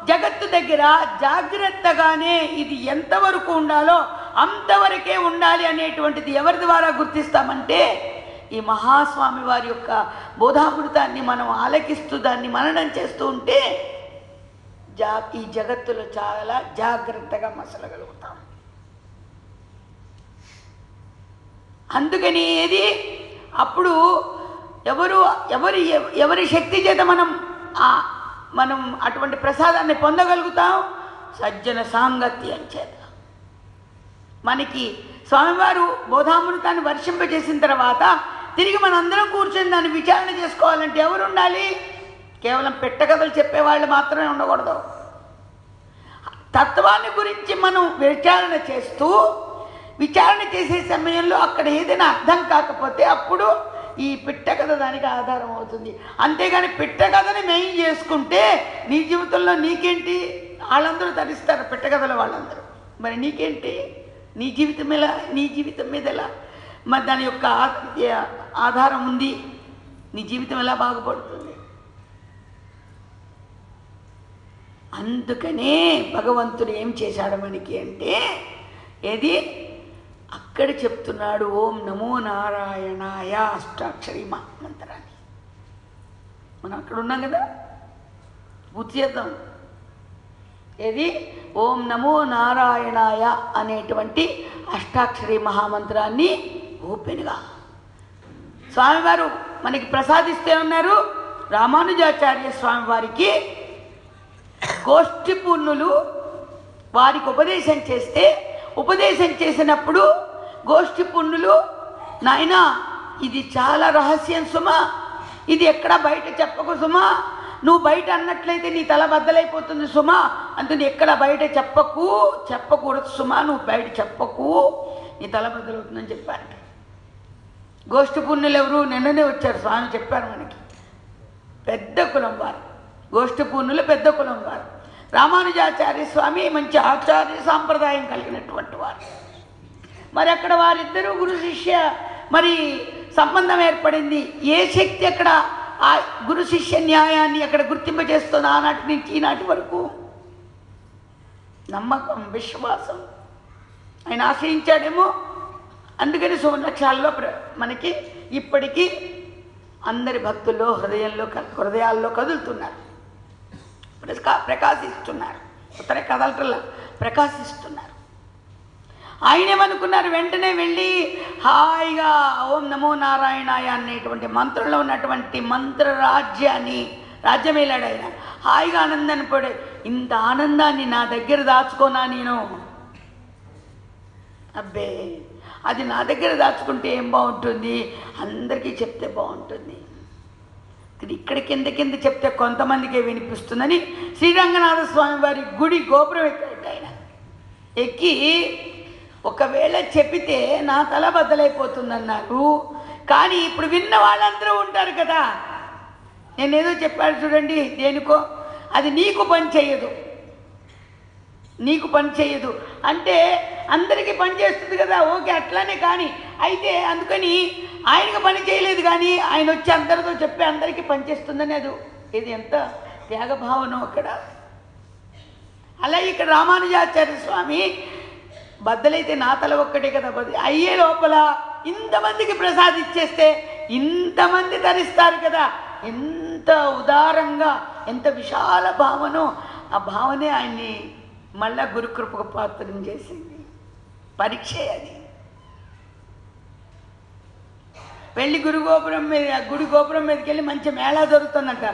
జగత్తు దగ్గర జాగ్రత్తగానే ఇది ఎంతవరకు ఉండాలో అంతవరకే ఉండాలి అనేటువంటిది ఎవరి ద్వారా గుర్తిస్తామంటే ఈ మహాస్వామి వారి యొక్క బోధామృతాన్ని మనం ఆలకిస్తూ దాన్ని మననం చేస్తూ ఉంటే ఈ జగత్తులో చాలా జాగ్రత్తగా మసలగలుగుతాం. అందుకని ఏది అప్పుడు ఎవరి శక్తి చేత మనం అటువంటి ప్రసాదాన్ని పొందగలుగుతాం? సజ్జన సాంగత్యం చేత. మనకి స్వామివారు బోధామృతాన్ని వర్షింపజేసిన తర్వాత తిరిగి మనందరం కూర్చొని దాన్ని విచారణ చేసుకోవాలంటే ఎవరు ఉండాలి? కేవలం పెట్టకథలు చెప్పేవాళ్ళు మాత్రమే ఉండకూడదు. తత్వాన్ని గురించి మనం విచారణ చేసే సమయంలో అక్కడ ఏదైనా అర్థం కాకపోతే అప్పుడు ఈ పిట్ట కథ దానికి ఆధారం అవుతుంది. అంతేగాని పిట్ట కథని మెయిన్ చేసుకుంటే నీ జీవితంలో నీకేంటి? వాళ్ళందరూ తరిస్తారు పిట్ట కథల వాళ్ళందరూ. మరి నీకేంటి? నీ జీవితం మీద ఎలా మరి దాని యొక్క ఆధారం ఉంది? నీ జీవితం ఎలా బాగుపడుతుంది? అందుకనే భగవంతుడు ఏం చేశాడు మనకి అంటే, ఏది అక్కడ చెప్తున్నాడు, ఓం నమో నారాయణాయ అష్టాక్షరి మంత్రాన్ని. మనం అక్కడ ఉన్నాం కదా, పూర్తి చేద్దాం. ఏది ఓం నమో నారాయణాయ అనేటువంటి అష్టాక్షరి మహామంత్రాన్ని ఓపెన్గా స్వామివారు మనకి ప్రసాదిస్తే ఉన్నారు. రామానుజాచార్య స్వామివారికి గోష్ఠి పూర్ణులు వారికి ఉపదేశం చేసినప్పుడు గోష్ఠి పుణ్యులు, నాయనా ఇది చాలా రహస్యం సుమా, ఇది ఎక్కడ బయట చెప్పకు సుమా, నువ్వు బయట అన్నట్లయితే నీ తల బద్దలైపోతుంది సుమా, అందుని ఎక్కడ బయట చెప్పకూడదు సుమా, నువ్వు బయట చెప్పకు, నీ తల బద్దలవుతుందని చెప్పారట. గోష్ఠి పుణ్యులు ఎవరు? నిన్ననే వచ్చారు స్వామి చెప్పారు మనకి. పెద్ద కులం వారు గోష్ఠి పుణ్యులు, పెద్ద కులం వారు. రామానుజాచార్య స్వామి మంచి ఆచార్య సాంప్రదాయం కలిగినటువంటి వారు. మరి అక్కడ వారిద్దరూ గురు శిష్య మరి సంబంధం ఏర్పడింది. ఏ శక్తి అక్కడ ఆ గురు శిష్య న్యాయాన్ని అక్కడ గుర్తింపజేస్తుంది? ఆనాటి నుంచి ఈనాటి వరకు నమ్మకం, విశ్వాసం. ఆయన ఆశ్రయించాడేమో, అందుకని సువర్ణక్షాల్లో మనకి ఇప్పటికీ అందరి భక్తుల్లో హృదయాల్లో కదులుతున్నారు, ప్రకాశిస్తున్నారు. ఉత్తర కదలటల్లా ప్రకాశిస్తున్నారు. ఆయనేమనుకున్నారు? వెంటనే వెళ్ళి హాయిగా ఓం నమో నారాయణాయ అనేటువంటి మంత్రంలో ఉన్నటువంటి రాజ్యం వెళ్ళాడు ఆయన. హాయిగా ఆనందాన్ని పడే, ఇంత ఆనందాన్ని నా దగ్గర దాచుకోనా నేను? అబ్బే, అది నా దగ్గర దాచుకుంటే ఏం బాగుంటుంది? అందరికీ చెప్తే బాగుంటుంది. ఇక్కడ కింద చెప్తే కొంతమందికే వినిపిస్తుందని శ్రీరంగనాథ స్వామి వారి గుడి గోపురం ఎక్కాడు ఆయన. ఎక్కి ఒకవేళ చెప్పితే నా తల బద్దలైపోతుందన్నారు. కానీ ఇప్పుడు విన్న వాళ్ళందరూ ఉంటారు కదా, నేనేదో చెప్పాడు చూడండి, దేనికో అది నీకు పని చేయదు అంటే అందరికీ పని చేస్తుంది కదా, ఓకే అట్లానే. కానీ అయితే అందుకని ఆయనకు పని చేయలేదు, కానీ ఆయన వచ్చి అందరితో చెప్పి అందరికీ పనిచేస్తుందని అది ఇది ఎంత త్యాగభావనో అక్కడ. అలా ఇక్కడ రామానుజాచార్య స్వామి బద్దలైతే నా తల ఒక్కటే కదా అయ్యే లోపల ఇంతమందికి ప్రసాదిచ్చేస్తే ఇంతమంది ధరిస్తారు కదా, ఎంత ఉదారంగా, ఎంత విశాల భావనో. ఆ భావనే ఆయన్ని మళ్ళా గురుకృపకు పాత్రం చేసింది. పరీక్షే అది. వెళ్ళి గుడి గోపురం మీదకి వెళ్ళి మంచి మేళా జరుగుతుందంట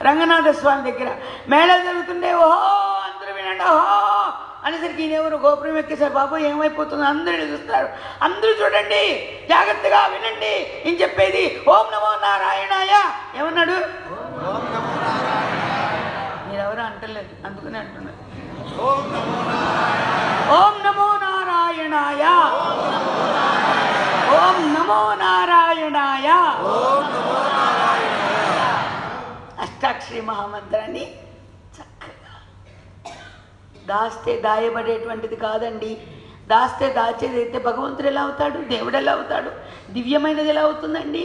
రంగనాథ స్వామి దగ్గర. మేళా జరుగుతుంటే ఓహో అందరూ వినండి ఓహో అనేసరికి ఈయనెవరు గోపురం ఎక్కేసారు. బాబు ఏమైపోతుంది? అందరూ చూస్తారు. అందరూ చూడండి, జాగ్రత్తగా వినండి నేను చెప్పేది. ఓం నమో నారాయణాయ. ఏమన్నాడు? మీరెవరూ అంటలేదు, అందుకనే అంటున్నారు. ఓం నమో నారాయణాయ, ఓం నమో నారాయణాయ. అష్టాక్షరి మహామంత్రాన్ని చక్కగా దాస్తే దాయబడేటువంటిది కాదండి. దాస్తే దాచేదైతే భగవంతుడు ఎలా అవుతాడు? దేవుడు ఎలా అవుతాడు? దివ్యమైనది ఎలా అవుతుందండి?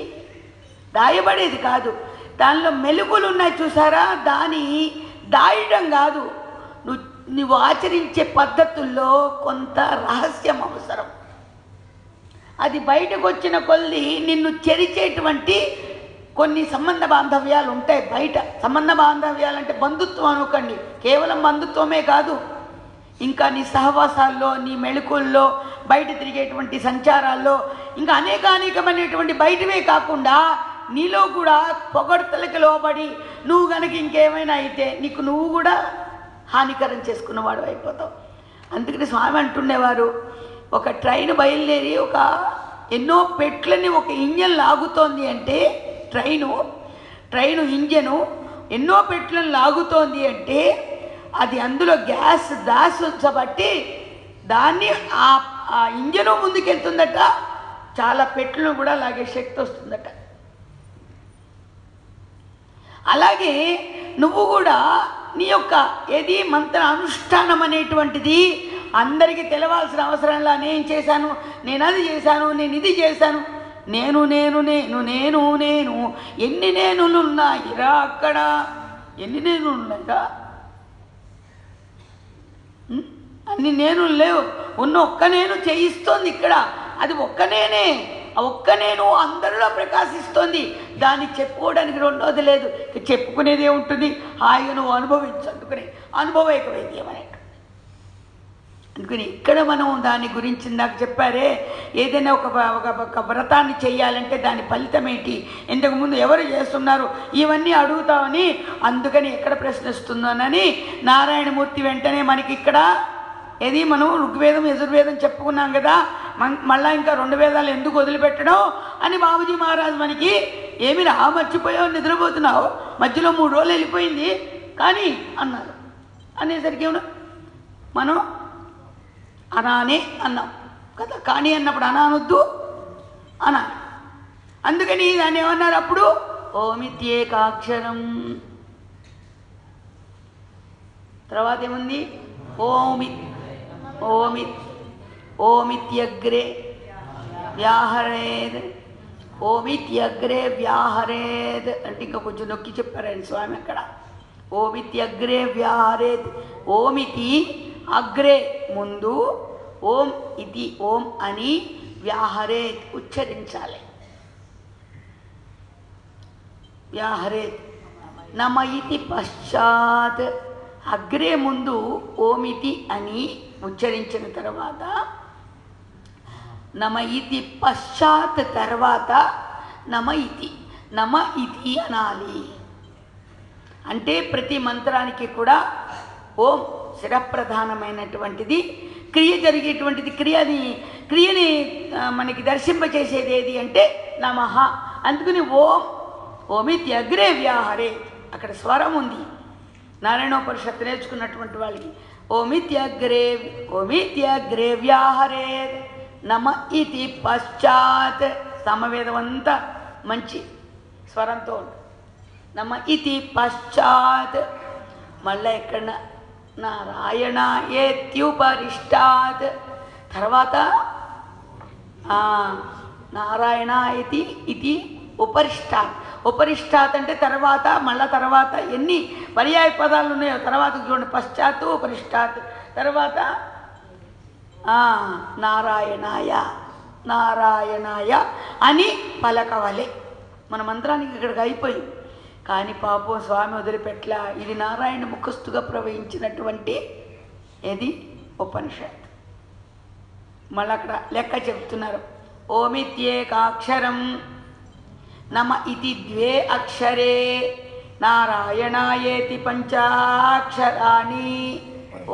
దాయబడేది కాదు, దానిలో మెలుగులు ఉన్నాయి చూసారా, దాని దాయడం కాదు. నువ్వు ఆచరించే పద్ధతుల్లో కొంత రహస్యం అవసరం. అది బయటకు వచ్చిన కొద్ది నిన్ను చెరిచేటువంటి కొన్ని సంబంధ బాంధవ్యాలు ఉంటాయి. బయట సంబంధ బాంధవ్యాలు అంటే బంధుత్వం అనుకోండి, కేవలం బంధుత్వమే కాదు, ఇంకా నీ సహవాసాల్లో, నీ మెళుకుల్లో, బయట తిరిగేటువంటి సంచారాల్లో, ఇంకా అనేకమైనటువంటి బయటవే కాకుండా నీలో కూడా పొగడ్తలకి లోబడి నువ్వు కనుక ఇంకేమైనా అయితే నీకు నువ్వు కూడా హానికరం చేసుకున్నవాడు అయిపోతావు. అందుకని స్వామి అంటుండేవారు, ఒక ట్రైన్ బయలుదేరి ఎన్నో పెట్లని ఒక ఇంజన్ లాగుతోంది అంటే, ట్రైను ఇంజను ఎన్నో పెట్లను లాగుతోంది అంటే అది అందులో గ్యాస్ దాసి ఉంచబట్టి దాన్ని ఆ ఇంజను ముందుకెళ్తుందట, చాలా పెట్లను కూడా లాగే శక్తి వస్తుందట. అలాగే నువ్వు కూడా నీ యొక్క ఏది మంత్ర అనుష్ఠానం అనేటువంటిది అందరికీ తెలవాల్సిన అవసరంలా నేను చేశాను, నేను అది చేశాను, నేను ఇది చేశాను, నేను నేను నేను నేను నేను ఎన్ని నేనులు ఉన్నాయిరా అక్కడ, ఎన్ని నేనులు ఉన్నాయిరా, అన్ని నేను లేవు, ఉన్న ఒక్క నేను చేయిస్తోంది ఇక్కడ, అది ఒక్క నేనే, ఆ ఒక్క నేను అందరిలో ప్రకాశిస్తోంది. దాన్ని చెప్పుకోవడానికి రెండోది లేదు, చెప్పుకునేదే ఉంటుంది, హాయిగా నువ్వు అనుభవించు. అందుకని అనుభవైక వైద్యం అనేటువంటి అందుకని ఇక్కడ మనం దాని గురించి నాకు చెప్పారే, ఏదైనా ఒక వ్రతాన్ని చేయాలంటే దాని ఫలితం ఏంటి, ఇంతకుముందు ఎవరు చేస్తున్నారు, ఇవన్నీ అడుగుతామని అందుకని ఎక్కడ ప్రశ్నిస్తుందోనని నారాయణమూర్తి వెంటనే మనకి ఇక్కడ ఏది మనం ఋగ్వేదం యజుర్వేదం చెప్పుకున్నాం కదా, మళ్ళీ ఇంకా 2 వేదాలు ఎందుకు వదిలిపెట్టడం అని బాబుజీ మహారాజు మనకి ఏమి రా మర్చిపోయావు, నిద్రపోతున్నావు, మధ్యలో 3 రోజులు వెళ్ళిపోయింది కానీ అన్నారు. అనేసరికి మనం అనానే అన్నాం కదా, కానీ అన్నప్పుడు అనానొద్దు అనాలి. అందుకని దాన్ని ఏమన్నారు అప్పుడు, ఓమిత్యేకాక్షరం. తర్వాత ఏముంది, ఓమిత్యగ్రే వ్యాహరేద్, ఓమిత్యగ్రే వ్యాహరేద్ అంటే ఇంకా కొంచెం నొక్కి చెప్పారండి స్వామి అక్కడ. ఓమిత్యగ్రే వ్యాహరేద్, ఓమితి అగ్రే ముందు, ఓం ఇది ఓం అని వ్యాహరేత్ ఉచ్చరించాలి. వ్యాహరేత్. నమ ఇతి పశ్చాత్, అగ్రే ముందు ఓమితి అని ఉచ్చరించిన తర్వాత నమ ఇతి పశ్చాత్ తర్వాత నమ ఇతి అనాలి. అంటే ప్రతి మంత్రానికి కూడా ఓం శిరప్రధానమైనటువంటిది, క్రియ జరిగేటువంటిది, క్రియని మనకి దర్శింపచేసేది ఏది అంటే నమః. అందుకని ఓమిత్యగ్రే వ్యాహరే, అక్కడ స్వరం ఉంది. నారాయణోపనిషత్తు నేర్చుకున్నటువంటి వాళ్ళకి ఓమిత్యగ్రే వ్యాహరే నమ ఇతి పశ్చాత్, సమవేదం అంతా మంచి స్వరంతో ఉంటుంది. నమ ఇతి పశ్చాత్, మళ్ళీ ఎక్కడ నారాయణాయేత్యుపరిష్టాత్, తర్వాత నారాయణాయతి ఇది ఉపరిష్టాత్. ఉపరిష్టాత్ అంటే తర్వాత, మళ్ళా తర్వాత ఎన్ని పర్యాయ పదాలు ఉన్నాయో తర్వాత చూడండి, పశ్చాత్తు ఉపరిష్టాత్, తర్వాత నారాయణాయ అని పలకవలే. మన మంత్రానికి ఇక్కడికి అయిపోయింది. కానీ పాపం స్వామి వదిలిపెట్ల, ఇది నారాయణ ముఖస్థుగా ప్రవహించినటువంటి ఏది ఉపనిషత్. మళ్ళీ అక్కడ లెక్క చెప్తున్నారు, ఓమిత్యేకాక్షరం నమ ఇతి 2 అక్షరే నారాయణాయేతి 5 అక్షరాణి.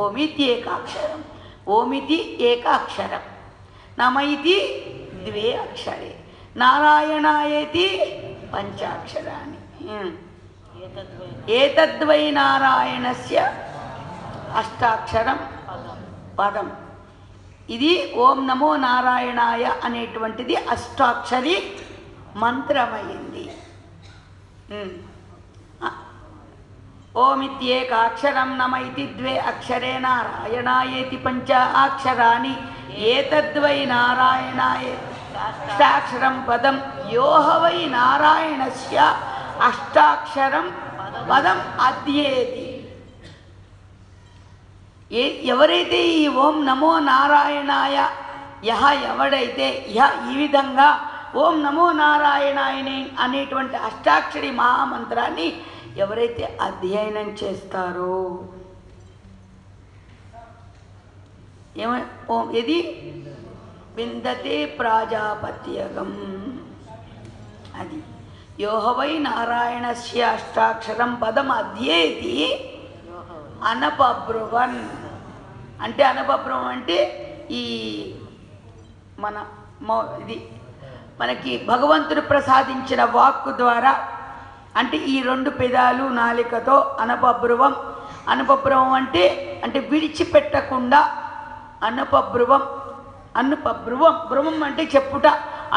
ఓమిత్యేకాక్షరం, ఓమితి ఏక అక్షరం, నమ ఇతి 2 అక్షరే నారాయణాయేతి 5 అక్షరాణి. ఏతద్వై నారాయణస్య అష్టాక్షరం పదం. ఇది ఓం నమో నారాయణాయ అనేటువంటిది అష్టాక్షరి మంత్రమైంది. ఓమిత్యేకాక్షరం నమ ఇతి 2 అక్షరే నారాయణాయేతి 5 అక్షరాణి. ఏతద్వై నారాయణాయ అష్టాక్షరం పదం. యోహ వై నారాయణస్య అష్టాక్షరం పదం అధ్యేతి. ఎవరైతే ఈ ఓం నమో నారాయణాయ ఎవడైతే ఈ విధంగా ఓం నమో నారాయణాయనే అనేటువంటి అష్టాక్షరి మహామంత్రాన్ని ఎవరైతే అధ్యయనం చేస్తారో, ఓం ఇది విందతే ప్రాజాపత్యగం. అది యోహవై నారాయణస్య అష్టాక్షరం పదం అధ్యేతి అనపబ్రువన్. అంటే అనపబ్రువం అంటే ఈ ఇది మనకి భగవంతుడు ప్రసాదించిన వాక్కు ద్వారా, అంటే ఈ 2 పెదాలు నాలికతో అనపబ్రువం అనుపబ్రవం అంటే అంటే విడిచిపెట్టకుండా, అనుపబ్రువం, అనుపబ్రువం, బ్రువం అంటే చెప్పుట,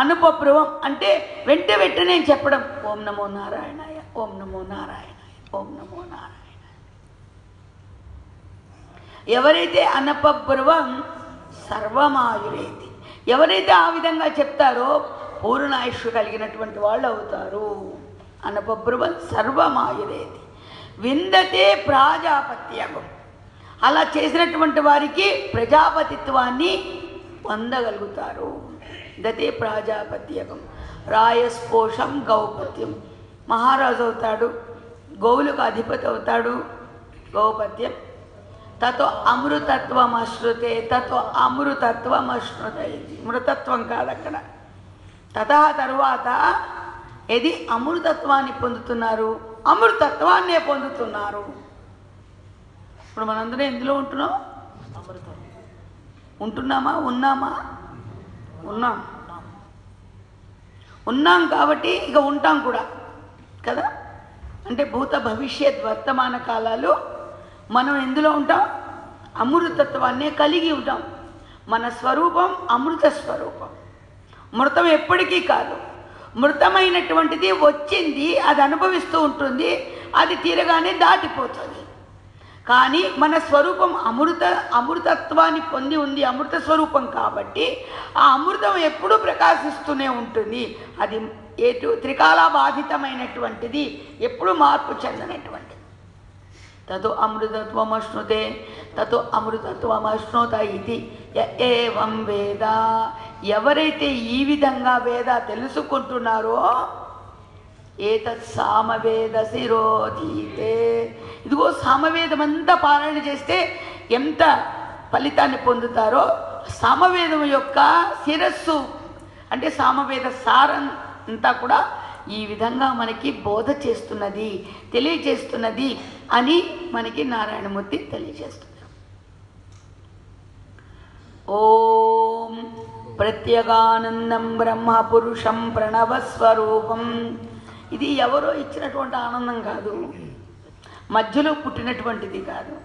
అనుపబ్రువం అంటే వెంటనే చెప్పడం. ఓం నమో నారాయణాయ, ఓం నమో నారాయణాయ, ఓం నమో నారాయణ. ఎవరైతే అనపబ్రువం సర్వమాయురేతి, ఎవరైతే ఆ విధంగా చెప్తారో పూర్ణాయుష్ కలిగినటువంటి వాళ్ళు అవుతారు. అనపబ్రువం సర్వమాయురేతి విందతే ప్రాజాపత్యగం. అలా చేసినటువంటి వారికి ప్రజాపతిత్వాన్ని పొందగలుగుతారు. దతే ప్రాజాపత్యగం. రాయస్పోషం గౌపత్యం, మహారాజు అవుతాడు, గోవులకు అధిపతి అవుతాడు. గౌపత్యం తతో అమృతత్వమశ్నుతే, తతో అమృతత్వమశ్నుతే. మృతత్వం కాదు అక్కడ. తథా తరువాత ఏది అమృతత్వాన్ని పొందుతున్నారు, అమృతత్వాన్నే పొందుతున్నారు. ఇప్పుడు మనందరం ఎందులో ఉంటున్నాం? అమృతం ఉంటున్నామా? ఉన్నాం కాబట్టి ఇక ఉంటాం కూడా కదా. అంటే భూత భవిష్యత్ వర్తమాన కాలాలు మనం ఎందులో ఉంటాం? అమృతత్వాన్నే కలిగి ఉంటాం. మన స్వరూపం అమృత స్వరూపం. మృతం ఎప్పటికీ కాదు. మృతమైనటువంటిది వచ్చింది, అది అనుభవిస్తూ ఉంటుంది, అది తీరగానే దాటిపోతుంది. కానీ మన స్వరూపం అమృతత్వాన్ని పొంది ఉంది, అమృత స్వరూపం కాబట్టి ఆ అమృతం ఎప్పుడూ ప్రకాశిస్తూనే ఉంటుంది. అది త్రికాలబాధితమైనటువంటిది, ఎప్పుడు మార్పు చెందనటువంటిది. తతో అమృతత్వమశ్నుతే, తతో అమృతత్వమశ్నుత ఇది ఏవం వేద. ఎవరైతే ఈ విధంగా వేద తెలుసుకుంటున్నారో ఏతత్ సామవేద శిరోధీతే. ఇదిగో సామవేదం అంతా పారాయణ చేస్తే ఎంత ఫలితాన్ని పొందుతారో, సామవేదం యొక్క శిరస్సు అంటే సామవేద సారం అంతా కూడా ఈ విధంగా మనకి బోధ చేస్తున్నది, తెలియజేస్తున్నది అని మనకి నారాయణమూర్తి తెలియజేస్తున్నారు. ఓం ప్రత్యేగానందం బ్రహ్మ పురుషం ప్రణవస్వరూపం. ఇది ఎవరో ఇచ్చినటువంటి ఆనందం కాదు, మధ్యలో పుట్టినటువంటిది కాదు.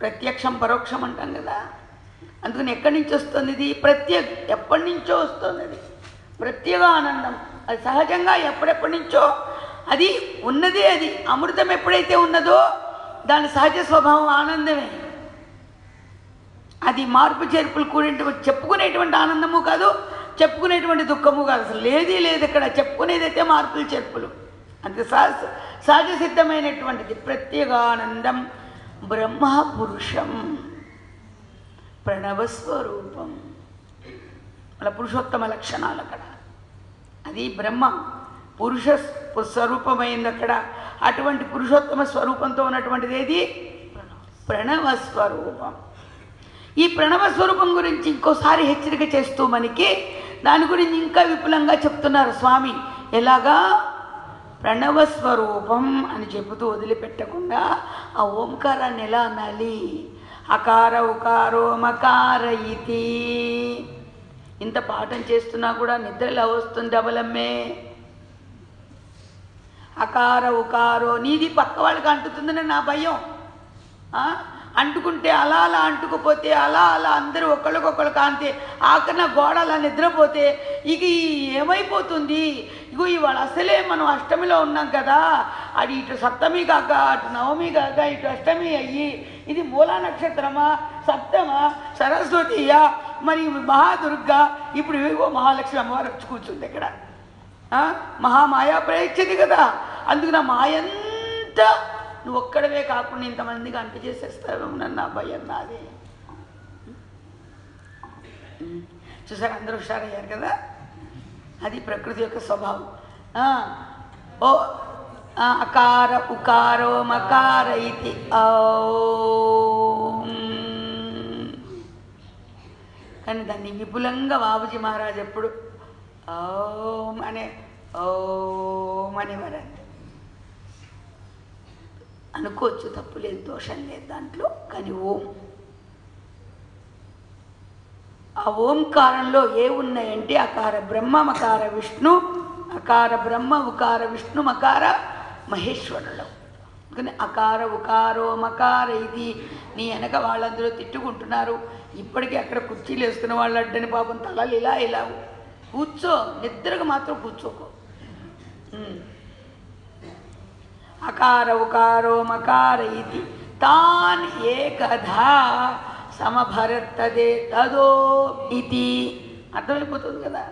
ప్రత్యక్షం పరోక్షం అంటాం కదా, అందుకని ఎక్కడి నుంచి వస్తుంది ఇది? ఎప్పటి నుంచో వస్తుంది అది. ప్రత్యేక ఆనందం అది సహజంగా ఎప్పటి నుంచో అది ఉన్నదే. అది అమృతం ఎప్పుడైతే ఉన్నదో దాని సహజ స్వభావం ఆనందమే. అది మార్పు చేర్పులు కూడినటువంటి చెప్పుకునేటువంటి ఆనందము కాదు, చెప్పుకునేటువంటి దుఃఖము కాదు, అసలు లేదు ఇక్కడ. చెప్పుకునేదైతే మార్పులు చేర్పులు, అంతే సహజ సిద్ధమైనటువంటిది. ప్రత్యేగానందం బ్రహ్మ పురుషం ప్రణవస్వరూపం. అలా పురుషోత్తమ లక్షణాలు అక్కడ. అది బ్రహ్మ పురుష స్వరూపమైంది అక్కడ. అటువంటి పురుషోత్తమ స్వరూపంతో ఉన్నటువంటిది ఏది? ప్రణవస్వరూపం. ఈ ప్రణవస్వరూపం గురించి ఇంకోసారి హెచ్చరిక చేస్తూ మనకి దాని గురించి ఇంకా విపులంగా చెప్తున్నారు స్వామి. ఎలాగా? ప్రణవస్వరూపం అని చెబుతూ వదిలిపెట్టకుండా ఆ ఓంకారాన్ని ఎలా అనాలి? అకార ఉకారో మకార ఇతి. ఇంత పాఠం చేస్తున్నా కూడా నిద్రలా వస్తుంది అబలమ్మే. అకార ఉకారో నీది పక్క వాళ్ళకి అంటుతుందని నా భయం. అంటుకుంటే అలా అంటుకుపోతే అలా అందరూ ఒకళ్ళకొకళ్ళు కాంతే ఆఖరిన గోడ అలా నిద్రపోతే ఇక ఏమైపోతుంది? ఇగో ఇవాళ అసలే మనం అష్టమిలో ఉన్నాం కదా, అది ఇటు సప్తమి కాక అటు నవమి కాక ఇటు అష్టమి అయ్యి ఇది మూలా నక్షత్రమా, సప్తమా, సరస్వతియా, మరి మహాదుర్గా, ఇప్పుడు ఇవో మహాలక్ష్మి అమ్మవారు వచ్చి కూర్చుంది ఇక్కడ. మహామాయా ప్రయచ్ఛది కదా. అందుకు నా మాయంతా నువ్వు ఒక్కడవే కాకుండా ఇంతమందికి అంట చేసేస్తావు నన్ను భయం నాది. చూసారు అందరూ హుషారయ్యారు కదా. అది ప్రకృతి యొక్క స్వభావం. ఓ అకార ఉకారో మకార ఇది. కానీ దాన్ని విపులంగా బాబుజీ మహారాజ్ ఎప్పుడు ఓం అనేవారండి. అనుకోవచ్చు, తప్పు లేదు, దోషం లేదు దాంట్లో. కానీ ఆ ఓంకారంలో ఏ ఉన్నాయంటే అకార బ్రహ్మ మకార విష్ణు, అకార బ్రహ్మ ఉకార విష్ణు మకార మహేశ్వరులు. కానీ అకార ఉకారో మకార ఇది నీ వెనక వాళ్ళందరూ తిట్టుకుంటున్నారు. ఇప్పటికీ అక్కడ కుర్చీలు వేసుకున్న వాళ్ళు అడ్డని పాపం తలలు ఇలా ఇలా కూర్చో, నిద్రకు మాత్రం కూర్చోకో. అకార ఉకారో మకార ఇది తాన్ ఏకధా సమభరత్తదే తదో ఇది. అర్థమైపోతుంది కదా.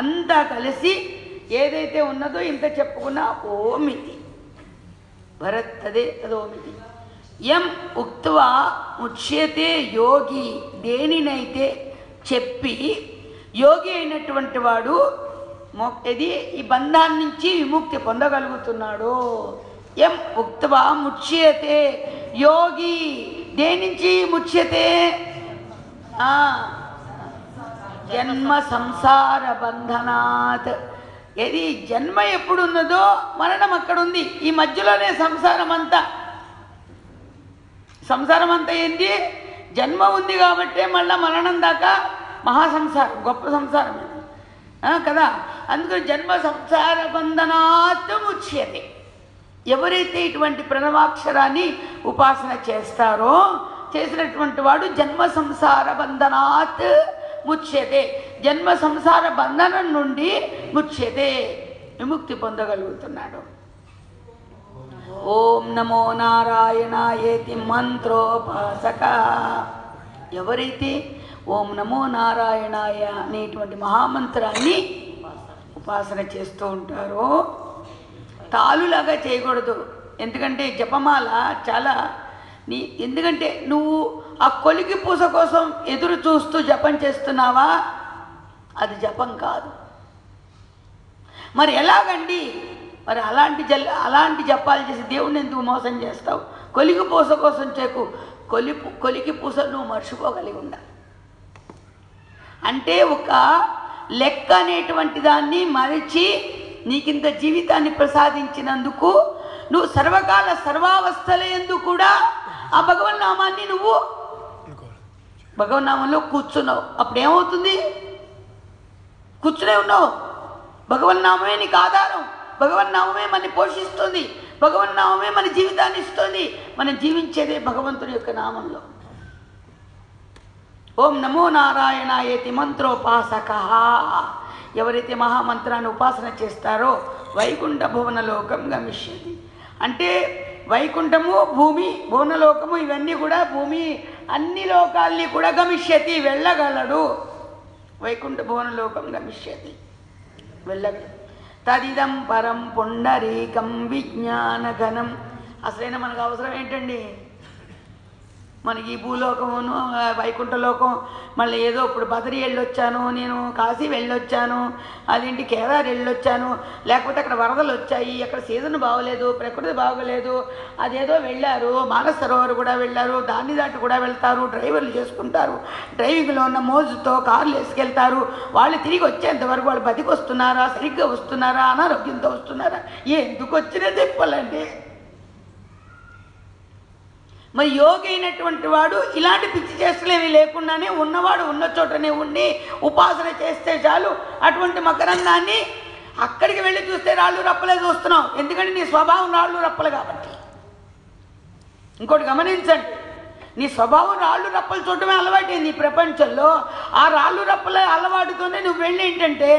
అంతా కలిసి ఏదైతే ఉన్నదో ఇంత చెప్పుకున్నా ఓమితి భరత్తదే తదోమితి. యం ఉక్త్వా ముచ్యతే యోగి, దేనినైతే చెప్పి యోగి అయినటువంటి వాడు ఇది ఈ బంధాన్ని నుంచి విముక్తి పొందగలుగుతున్నాడు. యం ఉక్త్వా ముచ్యతే యోగి, దేని నుంచి ముచ్యతే? జన్మ సంసార బంధనాత్. ఏది జన్మ ఎప్పుడు ఉన్నదో మరణం అక్కడ ఉంది. ఈ మధ్యలోనే సంసారం అంతా. సంసారం అంతా ఏంటి? జన్మ ఉంది కాబట్టే మళ్ళీ మరణం దాకా మహాసంసారం, గొప్ప సంసారం కదా. అందుకని జన్మ సంసార బంధనాత్ ముచ్యతే. ఎవరైతే ఇటువంటి ప్రణవాక్షరాన్ని ఉపాసన చేస్తారో చేసినటువంటి వాడు జన్మ సంసార బంధనాత్ ముచ్యతే, జన్మ సంసార బంధనం నుండి ముచ్యతే, విముక్తి పొందగలుగుతున్నాడు. ఓం నమో నారాయణాయేతి మంత్రోపాసక. ఎవరైతే ఓం నమో నారాయణాయ అనేటువంటి మహామంత్రాన్ని ఉపాసన చేస్తూ ఉంటారో, తాలులాగా చేయకూడదు. ఎందుకంటే జపమాల చాలా ఎందుకంటే నువ్వు ఆ కొలికి పూస కోసం ఎదురు చూస్తూ జపం చేస్తున్నావా? అది జపం కాదు. మరి ఎలాగండి? మరి అలాంటి జపాలు చేసి దేవుణ్ణి ఎందుకు మోసం చేస్తావు? కొలికి పూస కోసం చేకు. కొలికి పూస నువ్వు మర్చిపోగలిగి ఉండాలి. అంటే ఒక లెక్క అనేటువంటి దాన్ని మరిచి నీకింత జీవితాన్ని ప్రసాదించినందుకు నువ్వు సర్వకాల సర్వావస్థలందు కూడా ఆ భగవన్నామాన్ని నువ్వు భగవన్నామంలో కూర్చున్నావు. అప్పుడు ఏమవుతుంది? కూర్చునే ఉన్నావు. భగవన్నామమే నీకు ఆధారం. భగవన్నామమే మనని పోషిస్తుంది. భగవన్నామమే మన జీవితాన్ని ఇస్తుంది. మనం జీవించేదే భగవంతుడి యొక్క నామంలో. ఓం నమో నారాయణాయేతి మంత్రోపాసక. ఎవరైతే మహామంత్రాన్ని ఉపాసన చేస్తారో వైకుంఠ భువనలోకం గమిష్యతి. అంటే వైకుంఠము, భూమి, భువనలోకము ఇవన్నీ కూడా భూమి అన్ని లోకాల్ని కూడా గమిష్యతి, వెళ్ళగలడు. వైకుంఠ భువనలోకం గమిష్యతి, వెళ్ళగలడు. తదిదం పరం పుండరీకం విజ్ఞానఘనం. అసలైన మనకు అవసరం ఏంటండి? మనకి భూలోకమును వైకుంఠలోకం, మళ్ళీ ఏదో ఇప్పుడు బదరి వెళ్ళొచ్చాను, నేను కాశీ వెళ్ళొచ్చాను, అదేంటి కేదార్ వెళ్ళొచ్చాను, లేకపోతే అక్కడ వరదలు వచ్చాయి, అక్కడ సీజన్ బాగోలేదు, ప్రకృతి బాగోలేదు, అదేదో వెళ్ళారు, మానస సరోవర్ కూడా వెళ్ళారు, దాన్ని దాటి కూడా వెళ్తారు, డ్రైవర్లు చేసుకుంటారు, డ్రైవింగ్లో ఉన్న మోజుతో కార్లు వేసుకెళ్తారు. వాళ్ళు తిరిగి వచ్చేంతవరకు వాళ్ళు బతికి వస్తున్నారా, సరిగ్గా వస్తున్నారా, అనారోగ్యంతో వస్తున్నారా, ఎందుకు వచ్చినా తిప్పాలండి. మరి యోగి అయినటువంటి వాడు ఇలాంటి పిచ్చి చేష్టలేవి లేకుండానే ఉన్నవాడు ఉన్న చోటనే ఉండి ఉపాసన చేస్తే చాలు. అటువంటి మకరందాన్ని అక్కడికి వెళ్ళి చూస్తే రాళ్ళు రప్పలే చూస్తున్నావు. ఎందుకంటే నీ స్వభావం రాళ్ళు రప్పలు కాబట్టి. ఇంకోటి గమనించండి, నీ స్వభావం రాళ్ళు రప్పలు చూడటమే అలవాటైంది ఈ ప్రపంచంలో. ఆ రాళ్ళు రప్పల అలవాటుతోనే నువ్వు వెళ్ళి ఏంటంటే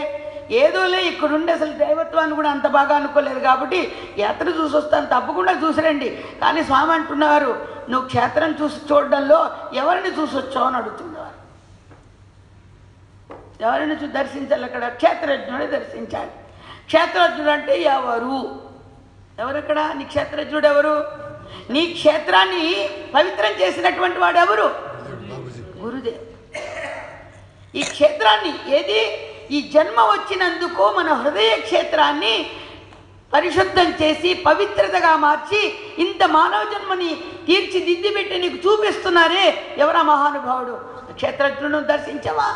ఏదోలే ఇక్కడుండి అసలు దైవత్వాన్ని కూడా అంత బాగా అనుకోలేదు కాబట్టి యాత్ర చూసి వస్తాను, తప్పకుండా చూసిరండి. కానీ స్వామి అంటున్నారు, నువ్వు క్షేత్రం చూడడంలో ఎవరిని చూసి వచ్చావు అని అడుగుతున్నారు. ఎవరిని దర్శించాలి? అక్కడ క్షేత్రజ్ఞుడే దర్శించాలి. క్షేత్రజ్ఞుడు అంటే ఎవరక్కడ? నీ క్షేత్రజ్ఞుడు ఎవరు? నీ క్షేత్రాన్ని పవిత్రం చేసినటువంటి వాడు ఎవరు? గురుదేవ్. ఈ క్షేత్రాన్ని ఈ జన్మ వచ్చినందుకు మన హృదయ క్షేత్రాన్ని పరిశుద్ధం చేసి పవిత్రతగా మార్చి ఇంత మానవ జన్మని తీర్చిదిద్దిపెట్టి నీకు చూపిస్తున్నారే ఎవరా మహానుభావుడు? క్షేత్రజ్ఞులను దర్శించవా?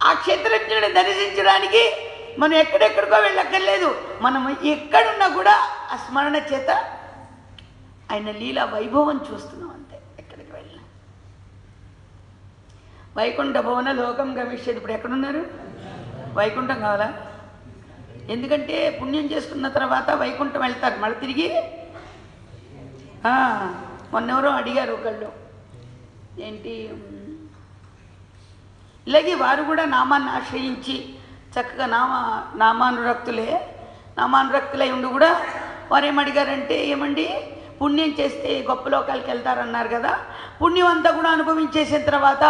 ఆ క్షేత్రజ్ఞుడిని దర్శించడానికి మనం ఎక్కడెక్కడికో వెళ్ళక్కర్లేదు. మనం ఎక్కడున్నా కూడా ఆ స్మరణ చేత ఆయన లీలా వైభవం చూస్తున్నాం అంతే. ఎక్కడికి వెళ్ళినా వైకుంఠ భవన లోకం గమిష్యతి. ఇప్పుడు ఎక్కడున్నారు? వైకుంఠం కావాలా? ఎందుకంటే పుణ్యం చేసుకున్న తర్వాత వైకుంఠం వెళ్తారు మళ్ళీ తిరిగి. మొన్నెవరో అడిగారు ఒకళ్ళు, ఏంటి ఇలాగే వారు కూడా నామాన్ని ఆశ్రయించి చక్కగా నామానురక్తులై ఉండి కూడా వారు ఏమడిగారంటే, ఏమండి పుణ్యం చేస్తే గొప్ప లోకాలకి వెళ్తారన్నారు కదా, పుణ్యం అంతా కూడా అనుభవించేసిన తర్వాత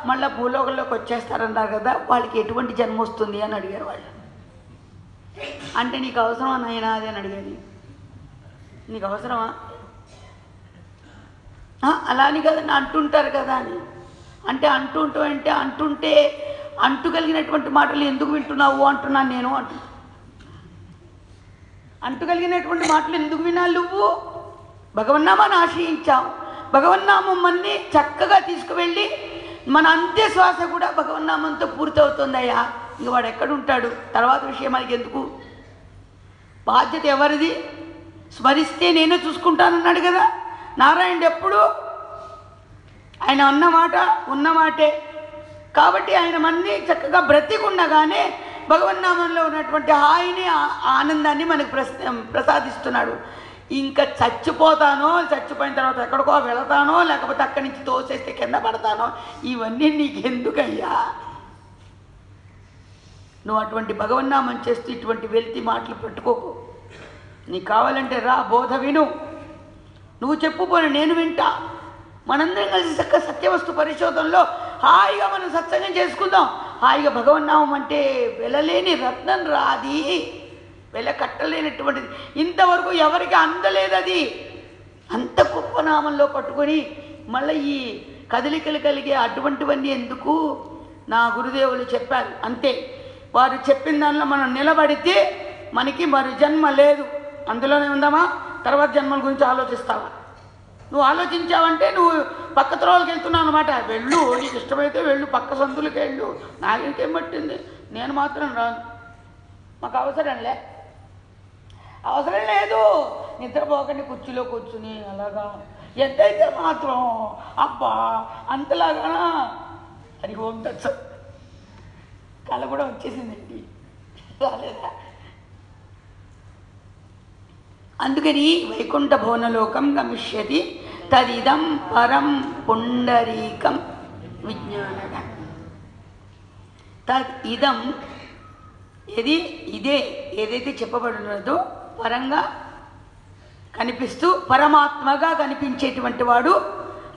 మళ్ళీ భూలోకంలోకి వచ్చేస్తారన్నారు కదా, వాళ్ళకి ఎటువంటి జన్మ వస్తుంది అని అడిగారు వాళ్ళు. అంటే నీకు అవసరమా నాయనా అది అని అడిగారు. నీకు అవసరమా? అలా అని కదండి అంటుంటారు కదా అని. అంటే అంటుంటే అంటుకలిగినటువంటి మాటలు ఎందుకు వింటున్నావు అంటున్నాను నేను. అంటుకలిగినటువంటి మాటలు ఎందుకు వినాలి నువ్వు? భగవన్నామాన్ని ఆశ్రయించావు, భగవన్నామం అన్ని చక్కగా తీసుకువెళ్ళి మన అంత్యశ్వాస కూడా భగవన్నామంతో పూర్తవుతుందయ్యా. ఇంక వాడు ఎక్కడుంటాడు, తర్వాత విషయం మనకి ఎందుకు? బాధ్యత ఎవరిది? స్మరిస్తే నేనే చూసుకుంటానన్నాడు కదా నారాయణుడు. ఎప్పుడు ఆయన ఉన్నమాటే కాబట్టి ఆయన మన్ని చక్కగా బ్రతికుండగానే భగవన్నామంలో ఉన్నటువంటి హాయిని ఆనందాన్ని మనకు ప్రసాదిస్తున్నాడు. ఇంకా చచ్చిపోయిన తర్వాత ఎక్కడికో వెళతానో లేకపోతే అక్కడి నుంచి తోసేస్తే కింద పడతానో ఇవన్నీ నీకెందుకయ్యా? నువ్వు అటువంటి భగవన్నామం చేస్తూ ఇటువంటి వెళ్తి మాటలు పెట్టుకోకు. నీకు కావాలంటే రా, బోధ విను, నువ్వు చెప్పుపోని నేను వింటా. మనందరం కలిసి చక్కగా సత్యవస్తు పరిశోధనలో హాయిగా మనం సత్సంగం చేసుకుందాం. హాయిగా భగవన్నామం అంటే వెలలేని రత్నం రాది, వెల కట్టలేనటువంటిది. ఇంతవరకు ఎవరికి అందలేదు అది. అంత గొప్ప నామంలో పట్టుకొని మళ్ళీ ఈ కదలికలు కలిగే అటువంటివన్నీ ఎందుకు? నా గురుదేవులు చెప్పారు అంతే. వారు చెప్పిన దానిలో మనం నిలబడితే మనకి మరు జన్మ లేదు. అందులోనే ఉందామా? తర్వాత జన్మల గురించి ఆలోచిస్తావా? నువ్వు ఆలోచించావంటే నువ్వు పక్క త్రోవలకి వెళ్తున్నావు అనమాట. వెళ్ళు, నీకు ఇష్టమైతే వెళ్ళు, పక్క సందులకి వెళ్ళు. నాకేం పట్టింది, నేను మాత్రం రాను. మాకు అవసరం లేదు. నిద్రపోకండి కుర్చీలో కూర్చుని అలాగా ఎంతైతే మాత్రం అబ్బా అంతలాగా అది ఓం తత్స కళ కూడా వచ్చేసిందండి, రాలేదా? అందుకని వైకుంఠ భువనలోకం గమిష్యతి తదిదం పరం పుండరీకం విజ్ఞానగం. తదిదం ఏదైతే చెప్పబడినదో పరంగా కనిపిస్తూ పరమాత్మగా కనిపించేటువంటి వాడు.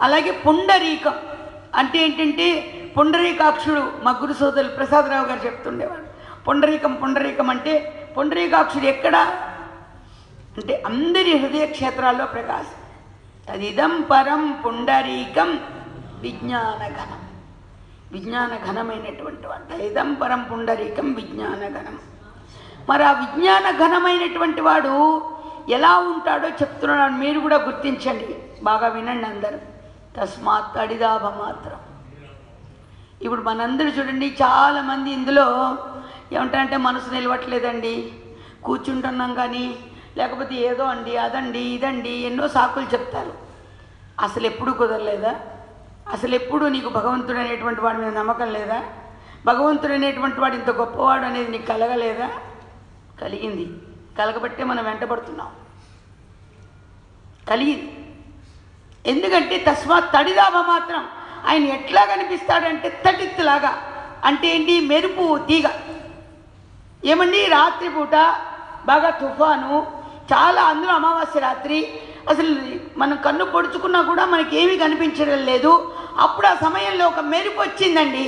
అలాగే పుండరీకం అంటే ఏంటంటే పుండరీకాక్షుడు. మా గురు సోదరులు ప్రసాదరావు గారు చెప్తుండేవాడు. పుండరీకం అంటే పుండరీకాక్షుడు ఎక్కడ అంటే అందరి హృదయ క్షేత్రాల్లో ప్రకాశం. తదిదం పరం పుండరీకం విజ్ఞానఘనం. విజ్ఞానఘనమైనటువంటి వాడు. తదిదం పరం పుండరీకం విజ్ఞానఘనం. మరి ఆ విజ్ఞానఘనమైనటువంటి వాడు ఎలా ఉంటాడో చెప్తున్నాడు. మీరు కూడా గుర్తించండి, బాగా వినండి అందరూ. తస్మాత్ తడిదాభ మాత్రం. ఇప్పుడు మనందరూ చూడండి, చాలామంది ఇందులో ఏమంటారంటే మనసు నిలవట్లేదండి, కూర్చుంటున్నాం కానీ, లేకపోతే ఏదో అండి అదండి ఇదండి ఎన్నో సాకులు చెప్తారు. అసలు ఎప్పుడు కుదరలేదా? అసలు ఎప్పుడు నీకు భగవంతుడు అనేటువంటి వాడి మీద నమ్మకం లేదా? భగవంతుడు అనేటువంటి వాడు ఇంత గొప్పవాడు అనేది నీకు కలగలేదా? కలిగింది. కలగబట్టే మనం వెంటబడుతున్నాం. కలిగింది. ఎందుకంటే తస్మాత్ తడిదాభ మాత్రం. ఆయన ఎట్లా కనిపిస్తాడంటే తటిత్తులాగా. అంటే ఏంటి? మెరుపు తీగ. ఏమండి రాత్రిపూట బాగా తుఫాను, చాలా, అందులో అమావాస్య రాత్రి, అసలు మనం కన్ను పొడుచుకున్నా కూడా మనకి ఏమీ కనిపించడం లేదు. అప్పుడు ఆ సమయంలో ఒక మెరుపు వచ్చిందండి.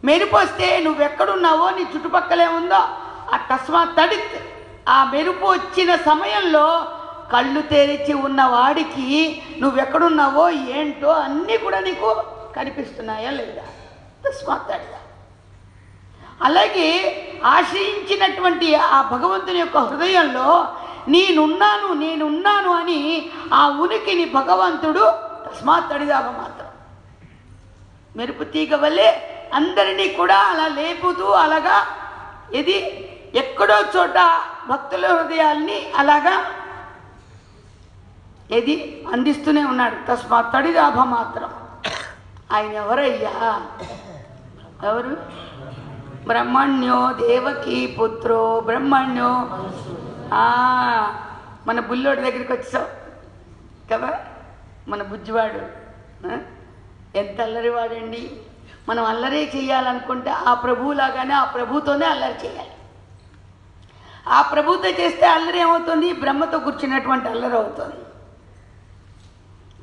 మెరుపు వస్తే నువ్వెక్కడున్నావో, నీ చుట్టుపక్కలే ఉందో ఆ తస్మాత్ తడిత్. ఆ మెరుపు వచ్చిన సమయంలో కళ్ళు తెరిచి ఉన్న వాడికి నువ్వెక్కడున్నావో ఏంటో అన్నీ కూడా నీకు కనిపిస్తున్నాయా లేదా? తస్మాత్ తడిత. అలాగే ఆశ్రయించినటువంటి ఆ భగవంతుని యొక్క హృదయంలో నేనున్నాను అని ఆ ఉనికిని భగవంతుడు తస్మాత్ తడిదాభ మాత్రం మెరుపు తీగ వల్లే అందరినీ కూడా అలా లేపుతూ అలాగా ఎక్కడో చోట భక్తుల హృదయాల్ని అలాగా అందిస్తూనే ఉన్నాడు. తస్మాత్ తడిదాభ మాత్రం. ఆయన ఎవరయ్యా? ఎవరు? బ్రహ్మణ్యో దేవకీ పుత్రో బ్రహ్మణ్యో. మన బుల్లోడి దగ్గరికి వచ్చావు కదా, మన బుజ్జివాడు ఎంత అల్లరివాడండి. మనం అల్లరే చేయాలనుకుంటే ఆ ప్రభువులాగానే ఆ ప్రభుతోనే అల్లరి చేయాలి. ఆ ప్రభుతో చేస్తే అల్లరి ఏమవుతుంది? బ్రహ్మతో కూర్చున్నటువంటి అల్లరి అవుతుంది.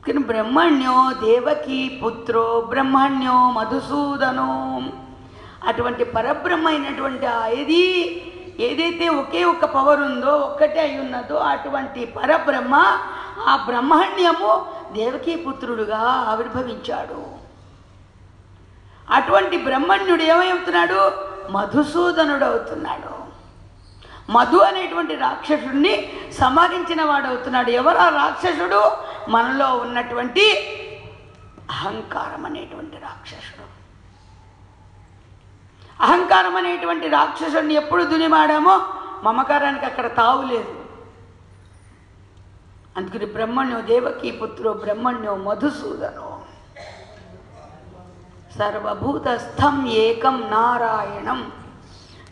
కానీ బ్రహ్మణ్యో దేవకీ పుత్రో బ్రహ్మణ్యో మధుసూదనో, అటువంటి పరబ్రహ్మ అయినటువంటి ఏదైతే ఒకే ఒక పవర్ ఉందో, ఒక్కటే అయి ఉన్నదో అటువంటి పరబ్రహ్మ, ఆ బ్రహ్మణ్యము దేవకీ పుత్రుడుగా ఆవిర్భవించాడు. అటువంటి బ్రహ్మణ్యుడు ఏమవుతున్నాడు? మధుసూదనుడు అవుతున్నాడు. మధు అనేటువంటి రాక్షసుడిని సంహరించిన వాడు అవుతున్నాడు. ఎవరు ఆ రాక్షసుడు? మనలో ఉన్నటువంటి అహంకారం అనేటువంటి రాక్షసుడు. అహంకారం అనేటువంటి రాక్షసుడిని ఎప్పుడు దునిమాడామో మమకారానికి అక్కడ తావులేదు. అందుకని బ్రహ్మణ్యో దేవకీ పుత్రో బ్రహ్మణ్యో మధుసూదనో. సర్వభూతస్థం ఏకం నారాయణం,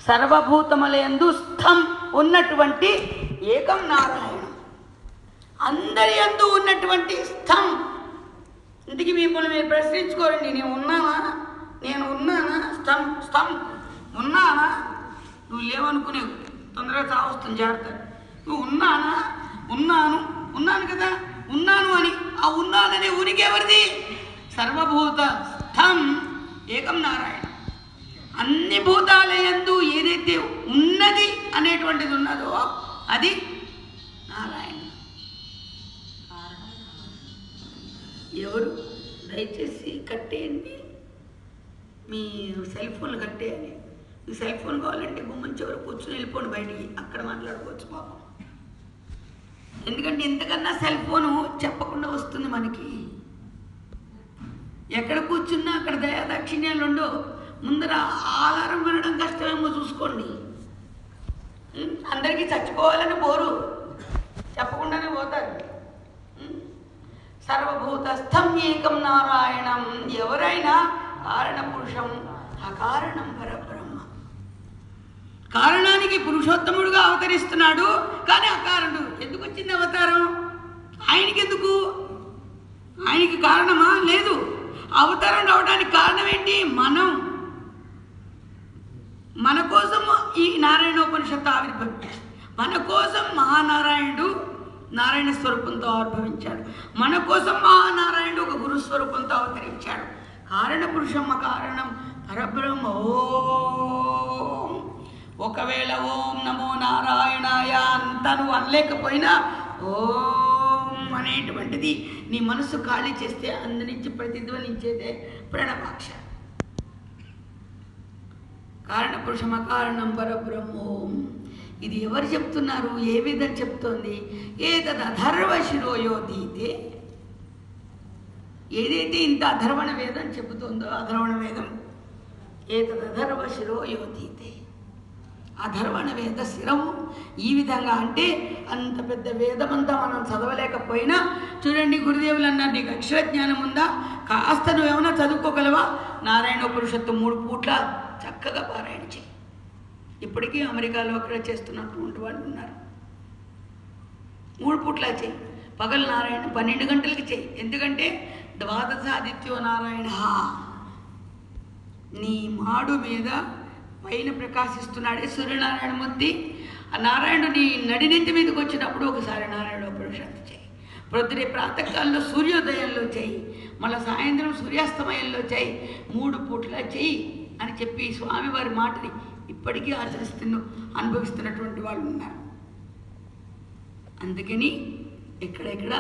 సర్వభూతములందు స్థం ఉన్నటువంటి ఏకం నారాయణం, అందరి యందు ఉన్నటువంటి స్థం. ఇంటికి మిమ్మల్ని మీరు ప్రశ్నించుకోరండి, నేను ఉన్నానా, నేను ఉన్నానా, స్థం స్థం ఉన్నానా? నువ్వు లేవనుకునేవు, తొందరగా చావస్తుంది, జాగ్రత్త. నువ్వు ఉన్నానా? ఉన్నాను, ఉన్నాను కదా, ఉన్నాను అని ఆ ఉన్నాననే ఉనికి ఎవరిది? సర్వభూత స్థం ఏకం నారాయణ. అన్ని భూతాలయందు ఏదైతే ఉన్నది అనేటువంటిది ఉన్నదో అది నారాయణ. ఎవరు దయచేసి కట్టేయండి, మీ సెల్ ఫోన్లు కట్టేయాలి. మీ సెల్ ఫోన్ కావాలంటే గుమ్మం చివరి కూర్చొని వెళ్ళిపోండి బయటికి, అక్కడ మాట్లాడుకోవచ్చు పాపం. ఎందుకంటే ఇంతకన్నా సెల్ ఫోను చెప్పకుండా వస్తుంది మనకి. ఎక్కడ కూర్చున్నా అక్కడ దయాదాక్షిణ్యాలు ఉండవు. ముందర ఆధారం వినడం కష్టమేమో చూసుకోండి. అందరికీ చచ్చిపోవాలని పోరు, చెప్పకుండానే పోతారు. సర్వభూతస్థం ఏకం నారాయణం. ఎవరైనా కారణ పురుషం అకారణం పరబ్రహ్మ. కారణానికి పురుషోత్తముడుగా అవతరిస్తున్నాడు, కానీ అకారణుడు. ఎందుకు వచ్చింది అవతారం? ఆయనకెందుకు? ఆయనకి కారణమా? లేదు. అవతారం రావడానికి కారణం ఏంటి? మన కోసం ఈ నారాయణోపనిషత్తు ఆవిర్భవించాడు. మన కోసం మహానారాయణుడు నారాయణ స్వరూపంతో ఆవిర్భవించాడు. మన కోసం మహానారాయణుడు ఒక గురుస్వరూపంతో అవతరించాడు. కారణ పురుషం అకారణం పరబ్రహ్మ. ఓం. ఒకవేళ ఓం నమో నారాయణాయ అంతా నువ్వు అనలేకపోయినా ఓం అనేటువంటిది నీ మనసు ఖాళీ చేస్తే అందునుంచి ప్రతిధ్వనించేదే ప్రణవాక్ష. కారణ పురుషం అకారణం పరబ్రహ్మోం. ఇది ఎవరు చెప్తున్నారు? ఏ విధంగా చెప్తోంది? ఏతద్ అధర్వ శిరోయోధీతే. ఏదైతే ఇంత అధర్వణ వేదం చెబుతుందో, అధర్వణ వేదం ఏతద్ అధర్వ శిరోయోధీతే. అధర్వణ వేద శిరము ఈ విధంగా అంటే అంత పెద్ద వేదమంతా మనం చదవలేకపోయినా చూడండి, గురుదేవులు అన్నారు, నీకు అక్షరజ్ఞానం ఉందా? కాస్త నువ్వేమైనా చదువుకోగలవా? నారాయణోపనిషత్తు 3 పూట్ల చక్కగా పారాయణ చేయి. ఇప్పటికీ అమెరికాలో అక్కడ చేస్తున్నటువంటి వాళ్ళు ఉన్నారు. 3 పూట్ల చేయి. పగలు నారాయణ 12 గంటలకి చేయి. ఎందుకంటే ద్వాదశాదిత్యో నారాయణ. నీ మాడు మీద పైన ప్రకాశిస్తున్నాడే సూర్యనారాయణమూర్తి. ఆ నారాయణుడు నీ నడినెత్తి మీదకి వచ్చినప్పుడు ఒకసారి నారాయణోపనిషత్తు చేయి. ప్రొద్దునే ప్రాతకాలంలో సూర్యోదయంలో చేయి, మళ్ళీ సాయంత్రం సూర్యాస్తమయంలో చేయి. 3 పూట్ల చేయి అని చెప్పి స్వామివారి మాటని ఇప్పటికీ అనుభవిస్తున్నటువంటి వాళ్ళు ఉన్నారు. అందుకని ఎక్కడెక్కడ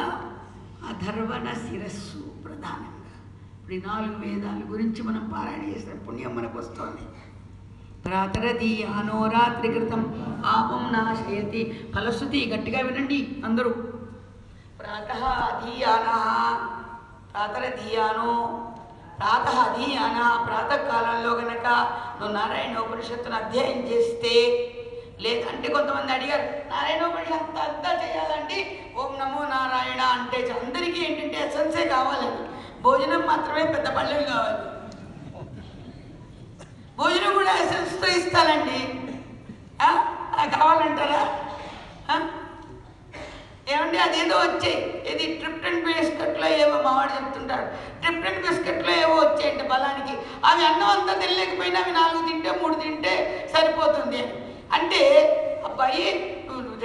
అధర్వణ శిరస్సు ప్రధానంగా. ఇప్పుడు 4 వేదాల గురించి మనం పారాయణ చేసిన పుణ్యం మనకు వస్తుంది. ప్రాతరధీయానో రాత్రి కృతం పాపం నాశయతి. ఫలశ్రుతి గట్టిగా వినండి అందరూ. ప్రాతకాలంలో గనక నువ్వు నారాయణోపనిషత్తును అధ్యయనం చేస్తే, లేదంటే కొంతమంది అడిగారు నారాయణోపనిషత్తు అంతా చేయాలంటే ఓం నమో నారాయణ అంటే అందరికీ ఏంటంటే ఎసెన్సే కావాలని, భోజనం మాత్రమే పెద్ద పళ్ళెలు కావాలి. భోజనం కూడా ఎసెన్స్తో చెప్తుంటాడు. ట్రిప్లిన్ బిస్కెట్లో ఏవో వచ్చాయంటే బలానికి, అవి అన్నం అంతా తినలేకపోయినా అవి 4 తింటే 3 తింటే సరిపోతుంది అని. అంటే అబ్బాయి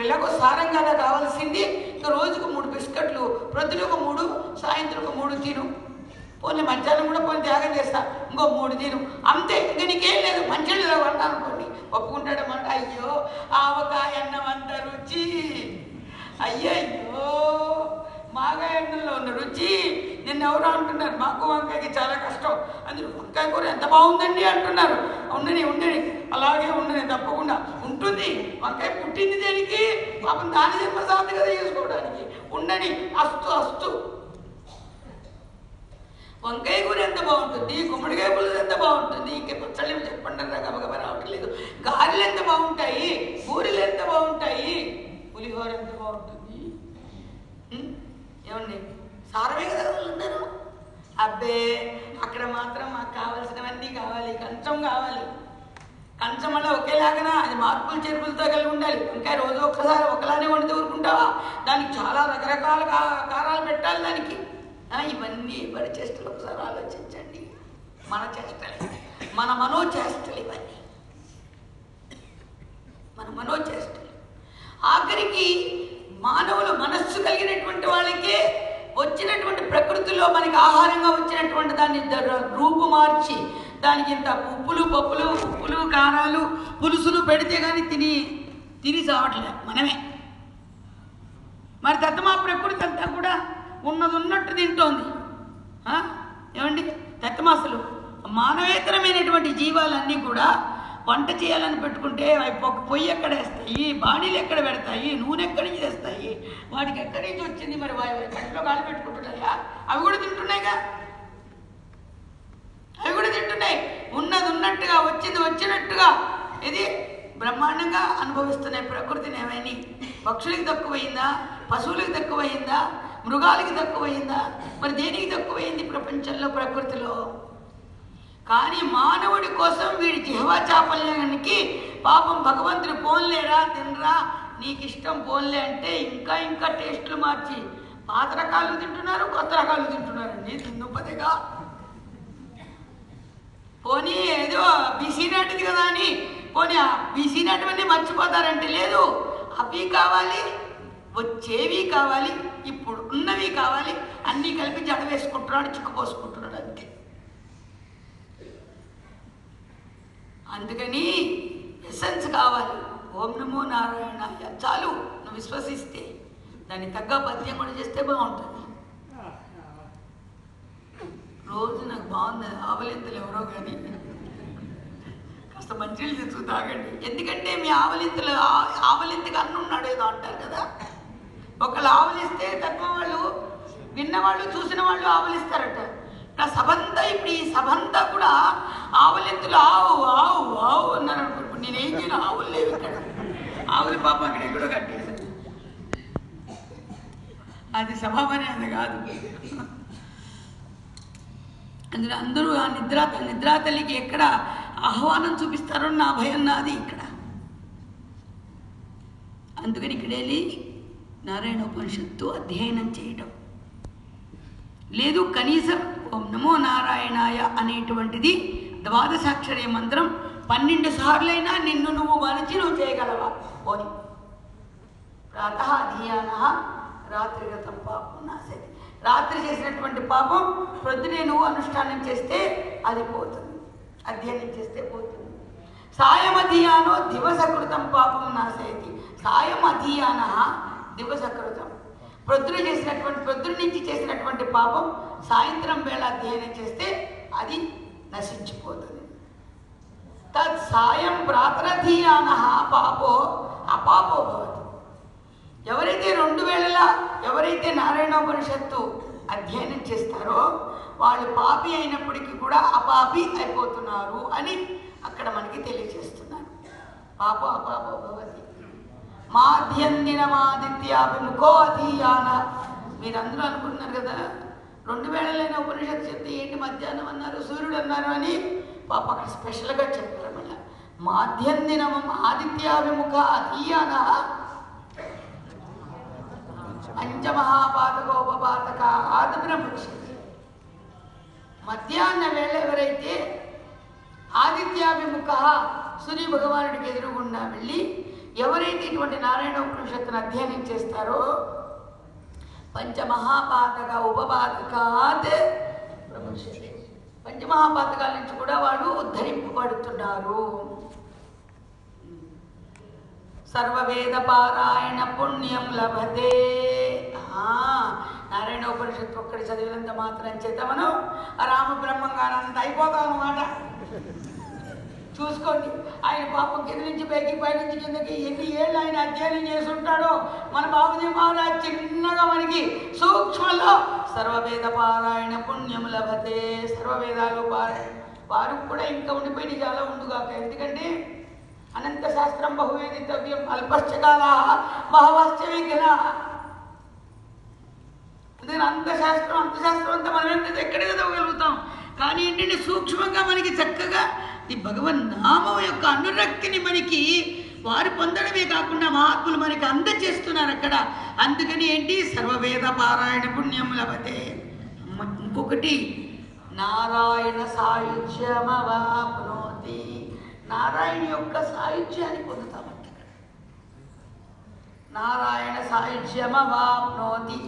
ఎలాగో సారం కదా కావాల్సింది, ఇంకా రోజుకు 3 బిస్కెట్లు, ప్రొద్దున ఒక 3, సాయంత్రం ఒక 3 తిను, పోనీ మధ్యాహ్నం కూడా పోనీ త్యాగం చేస్తా, ఇంకో 3 తిను, అంతే, ఇంకా నీకేం లేదు, మంచిగా వంట అనుకోండి, ఒప్పుకుంటాడన్నమాట. అయ్యో ఆవకాయ అన్నం అంత రుచి, అయ్యయ్యో మాగాయ అన్నంలో ఉన్న రుచి, నిన్నెవరో అంటున్నారు మాకు వంకాయకి చాలా కష్టం, అందులో వంకాయ కూర ఎంత బాగుందండి అంటున్నారు. ఉండని అలాగే ఉండని, తప్పకుండా ఉంటుంది. వంకాయ పుట్టింది దేనికి? పాపం దాని జన్మ సాధనగా చేసుకోవడానికి. ఉండని, అస్తు వంకాయ కూర ఎంత బాగుంటుంది, గుమ్మడికాయ పులుసు ఎంత బాగుంటుంది, ఇంకే పచ్చళ్ళు చెప్పండి రా గబగబ రావట్లేదు. గారెలు ఎంత బాగుంటాయి, పూరీలు ఎంత బాగుంటాయి, పులిహోర ఎంత బాగుంటుంది. ఏమండి సారమే కదా వాళ్ళందరూ. అబ్బే అక్కడ మాత్రం మాకు కావాల్సినవన్నీ కావాలి, కంచం కావాలి. కంచం వల్ల ఒకేలాగా అది మార్పులు చేర్పులతో కలిగి ఉండాలి. ఇంకా రోజు ఒక్కసారి ఒకలానే వండి ఊరుకుంటావా? దానికి చాలా రకరకాల కారాలు పెట్టాలి దానికి. ఇవన్నీ ఎవరి చేష్టలు ఒకసారి ఆలోచించండి. మన చేష్టలే, మన మనోచేష్టలు ఇవన్నీ, మన మనోచేష్టలు. ఆఖరికి మానవులు మనస్సు కలిగినటువంటి వాళ్ళకే వచ్చినటువంటి ప్రకృతిలో మనకి ఆహారంగా వచ్చినటువంటి దాన్ని రూపు మార్చి దానికి ఇంత ఉప్పులు కారాలు పులుసులు పెడితే కానీ తిని చావట్లే మనమే. మరి తత్మా ప్రకృతి అంతా కూడా ఉన్నట్టు తింటోంది. ఏమండి తత్మాసలు మానవేతరమైనటువంటి జీవాలన్నీ కూడా వంట చేయాలని పెట్టుకుంటే పొయ్యి ఎక్కడ వేస్తాయి, బాణీలు ఎక్కడ పెడతాయి, నూనె ఎక్కడి నుంచి తెస్తాయి, వాటికి ఎక్కడి నుంచి వచ్చింది, మరి కట్లో గాలి పెట్టుకుంటున్నాయా? అవి కూడా తింటున్నాయిగా, అవి కూడా తింటున్నాయి. ఉన్నది ఉన్నట్టుగా, వచ్చింది వచ్చినట్టుగా ఇది బ్రహ్మాండంగా అనుభవిస్తున్నాయి ప్రకృతిని. ఏమైనా పక్షులకి తక్కువైందా, పశువులకి తక్కువైందా, మృగాలకి తక్కువైందా? మరి దేనికి తక్కువైంది ప్రపంచంలో, ప్రకృతిలో? కానీ మానవుడి కోసం వీడి జిహ్వా చాపల్యానికి పాపం భగవంతుడు పోన్లేరా తినరా, నీకు ఇష్టం పోన్లే అంటే ఇంకా టేస్టులు మార్చి పాత రకాలు తింటున్నారు, కొత్త రకాలు తింటున్నారండి. తిన్నుపదిగా పోనీ ఏదో బీసీ నాటిది కదా అని పోనీ బీసీ నాటివన్నీ మర్చిపోతారంటే లేదు. అవి కావాలి, వచ్చేవి కావాలి, ఇప్పుడు ఉన్నవి కావాలి, అన్నీ కలిపి జడ వేసుకుంటున్నాడు, చిక్కుపోసుకుంటున్నాడు అంతే. అందుకని ఎసెన్స్ కావాలి. ఓం నమో నారాయణాయ చాలు, నువ్వు విశ్వసిస్తే దాన్ని తగ్గ పద్యం కూడా చేస్తే బాగుంటుంది. రోజు నాకు బాగుంది ఆవలింతలు ఎవరో కానీ కాస్త మంచిలు తెచ్చు తాగండి. ఎందుకంటే మీ ఆవలింతకి అన్నున్నాడు ఏదో అంటారు కదా. ఒకళ్ళు ఆవలిస్తే తక్కువ వాళ్ళు, విన్నవాళ్ళు చూసిన వాళ్ళు ఆవలిస్తారట. నా సభంతా ఇప్పుడు ఈ సభంతా కూడా ఆవులెత్తులు ఆవు ఆవు ఆవు అన్నారు అనుకో. నేనేం చేయను, ఆవులు లేవు ఇక్కడ. ఆవులు పాపం అక్కడ ఎక్కడో కట్టేశారు. అది సభమనే అది కాదు. అందులో అందరూ ఆ నిద్రా తల్లికి ఎక్కడ ఆహ్వానం చూపిస్తారో నా భయం నాది ఇక్కడ. అందుకని ఇక్కడ వెళ్ళి నారాయణ ఉపనిషత్తు అధ్యయనం చేయటం లేదు. కనీసం ఓం నమో నారాయణాయ అనేటువంటిది ద్వాదశాక్షరి మంత్రం 12 సార్లైనా నిన్ను నువ్వు మలిచి నువ్వు చేయగలవా? పోని ప్రాతః ధియాన రాత్రిగతం పాపం నాశతి. రాత్రి చేసినటువంటి పాపం ప్రొద్దునే నువ్వు అనుష్ఠానం చేస్తే అది పోతుంది, అధ్యయనం చేస్తే పోతుంది. సాయమధీయానో దివసకృతం పాపం నాశయతి. సాయం అధీయాన దివసకృతం. ప్రొద్దున నుంచి చేసినటువంటి పాపం సాయంత్రం వేళ అధ్యయనం చేస్తే అది నశించిపోతుంది. తత్ సాయం ప్రాతరధీయాన పాపో అపాపో భవతి. ఎవరైతే 2 వేళలా ఎవరైతే నారాయణోపనిషత్తు అధ్యయనం చేస్తారో వాళ్ళు పాపి అయినప్పటికీ కూడా అపాపి అయిపోతున్నారు అని అక్కడ మనకి తెలియజేస్తున్నారు. పాపో అపాపో భవతి. మాధ్యందినమాదిత్యాభిముఖో అధీయాన. మీరందరూ అనుకుంటున్నారు కదా 2 వేళలైనా ఉపనిషత్తు చెప్తే ఏంటి మధ్యాహ్నం అన్నారు, సూర్యుడు అన్నారు అని. పాప అక్కడ స్పెషల్గా చెప్పారు. మళ్ళీ మాధ్యందినమం ఆదిత్యాభిముఖ అధీయాన పంచమహాపాతకోపపాతక ఆది బ్రహ్మక్షి. మధ్యాహ్న వేళ ఎవరైతే ఆదిత్యాభిముఖ సూర్య భగవానుడికి ఎదురుగుండా వెళ్ళి ఎవరైతే ఇటువంటి నారాయణ ఉపనిషత్తును అధ్యయనం చేస్తారో పంచమహాపాతక ఉపపాతకాత్ ప్రముచ్యతే, పంచమహాపాతకాల నుంచి కూడా వాడు ఉద్ధరింపబడుతున్నారు. సర్వవేద పారాయణ పుణ్యం లభతే. నారాయణ ఉపనిషత్తు ఒక్కడి చదివినంత మాత్రం చేత మనం రామ బ్రహ్మంగారంత అయిపోతాం అన్నమాట. చూసుకోండి, ఆయన పాపం కింద నుంచి పైకి, పైనుంచి కిందకి ఎన్ని ఏళ్ళు ఆయన అధ్యయనం చేసి ఉంటాడో. మన బాబుజీ మహారాజ్ చిన్నగా మనకి సూక్ష్మంలో సర్వవేద పారాయణ పుణ్యం లభతే, సర్వవేదాలు పారాయణ వారు కూడా ఇంకా ఉండిపోయి చాలా ఉండుగాక. ఎందుకంటే అనంత శాస్త్రం బహువేదితవ్యం అల్పశ్చకాలా బహవశ్చ విఘ్నాః. అందుకని అంత శాస్త్రం అంతా మనం ఏంటంటే ఎక్కడే చదవగలుగుతాం. కానీ ఏంటంటే సూక్ష్మంగా మనకి చక్కగా ఈ భగవన్ నామం యొక్క అనురక్తిని మనకి వారు పొందడమే కాకుండా మహాత్ములు మనకి అందచేస్తున్నారు అక్కడ. అందుకని ఏంటి సర్వవేద పారాయణ పుణ్యం లభతే. ఇంకొకటి నారాయణ సాయుధ్యమవాప్నోతి, నారాయణ యొక్క సాయుధ్యాన్ని పొందుతామంట. నారాయణ సాయుధ్యమవాప్నోతి.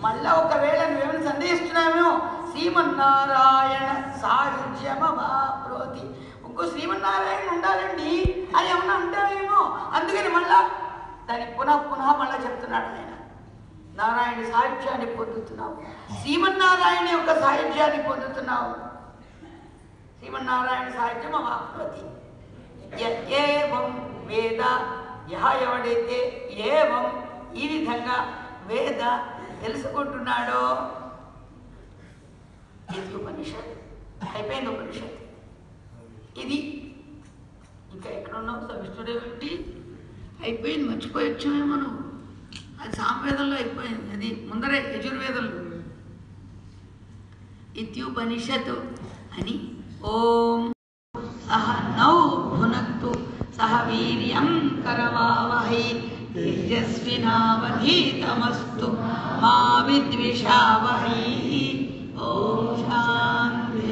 మళ్ళా ఒకవేళ నువ్వేమైనా సందేహిస్తున్నావేమో, శ్రీమన్నారాయణ సాయుధ్యమవాప్నోతి, ఇంకో శ్రీమన్నారాయణ ఉండాలండి అని ఏమన్నా అంటావేమో. అందుకని మళ్ళా దాన్ని పునః మళ్ళా చెప్తున్నాడు ఆయన. నారాయణ సాయుధ్యాన్ని పొందుతున్నావు, శ్రీమన్నారాయణ యొక్క సాయుధ్యాన్ని పొందుతున్నావు. శ్రీమన్నారాయణ సాయుధ్యం అవాప్నోతి. ఏవం వేద, ఎవడైతే ఏవం ఈ విధంగా వేద తెలుసుకుంటున్నాడో, ఇది ఉపనిషత్ అయిపోయింది. ఉపనిషత్ ఇది ఇంకా ఎక్కడున్నావు సవిష్ణుడే పెట్టి అయిపోయింది, మర్చిపోయొచ్చు మనం. అది సామవేదంలో అయిపోయింది, అది ముందరే యజుర్వేదంలో. ఇత్యుపనిషత్ అని ఓం సహ నౌ భునక్తు సహ వీర్యం కరవావహై తేజస్వినావధీతమస్తు మా విద్విషావహై. ఓం శాంతి.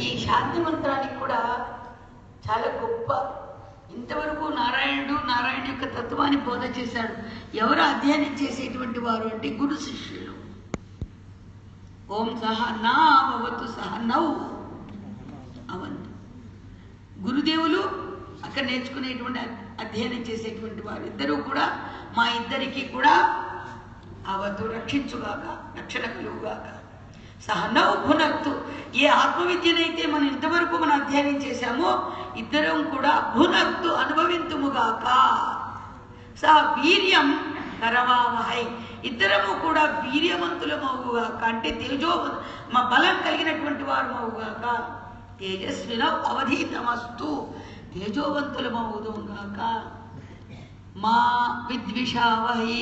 ఈ శాంతి మంత్రానికి కూడా చాలా గొప్ప, ఇంతవరకు నారాయణ యొక్క తత్వాన్ని బోధ చేశాడు. ఎవరు అధ్యయనం చేసేటువంటి వారు అంటే గురు శిష్యులు. ఓం సహ నా అవతు సహ నౌ అవంతు. గురుదేవులు అక్కడ నేర్చుకునేటువంటి అధ్యయనం చేసేటువంటి వారు ఇద్దరూ కూడా మా ఇద్దరికి కూడా అవతు రక్షించుగాక, రక్షణ కలుగుగాక. సహనౌ భునక్తు. ఏ ఆత్మవిద్యనైతే మనం ఇంతవరకు మనం అధ్యయనం చేశామో ఇద్దరం కూడా భునక్తు అనుభవింతుముగాక. సహ వీర్యం కరవావహై. ఇద్దరము కూడా వీర్యవంతులమవుగాక, అంటే మా బలం కలిగినటువంటి వారు మవుగాక. తేజస్వినౌ అవధీతమస్తు. తేజోవంతులమవుదుగాక. మా విద్విషావహై.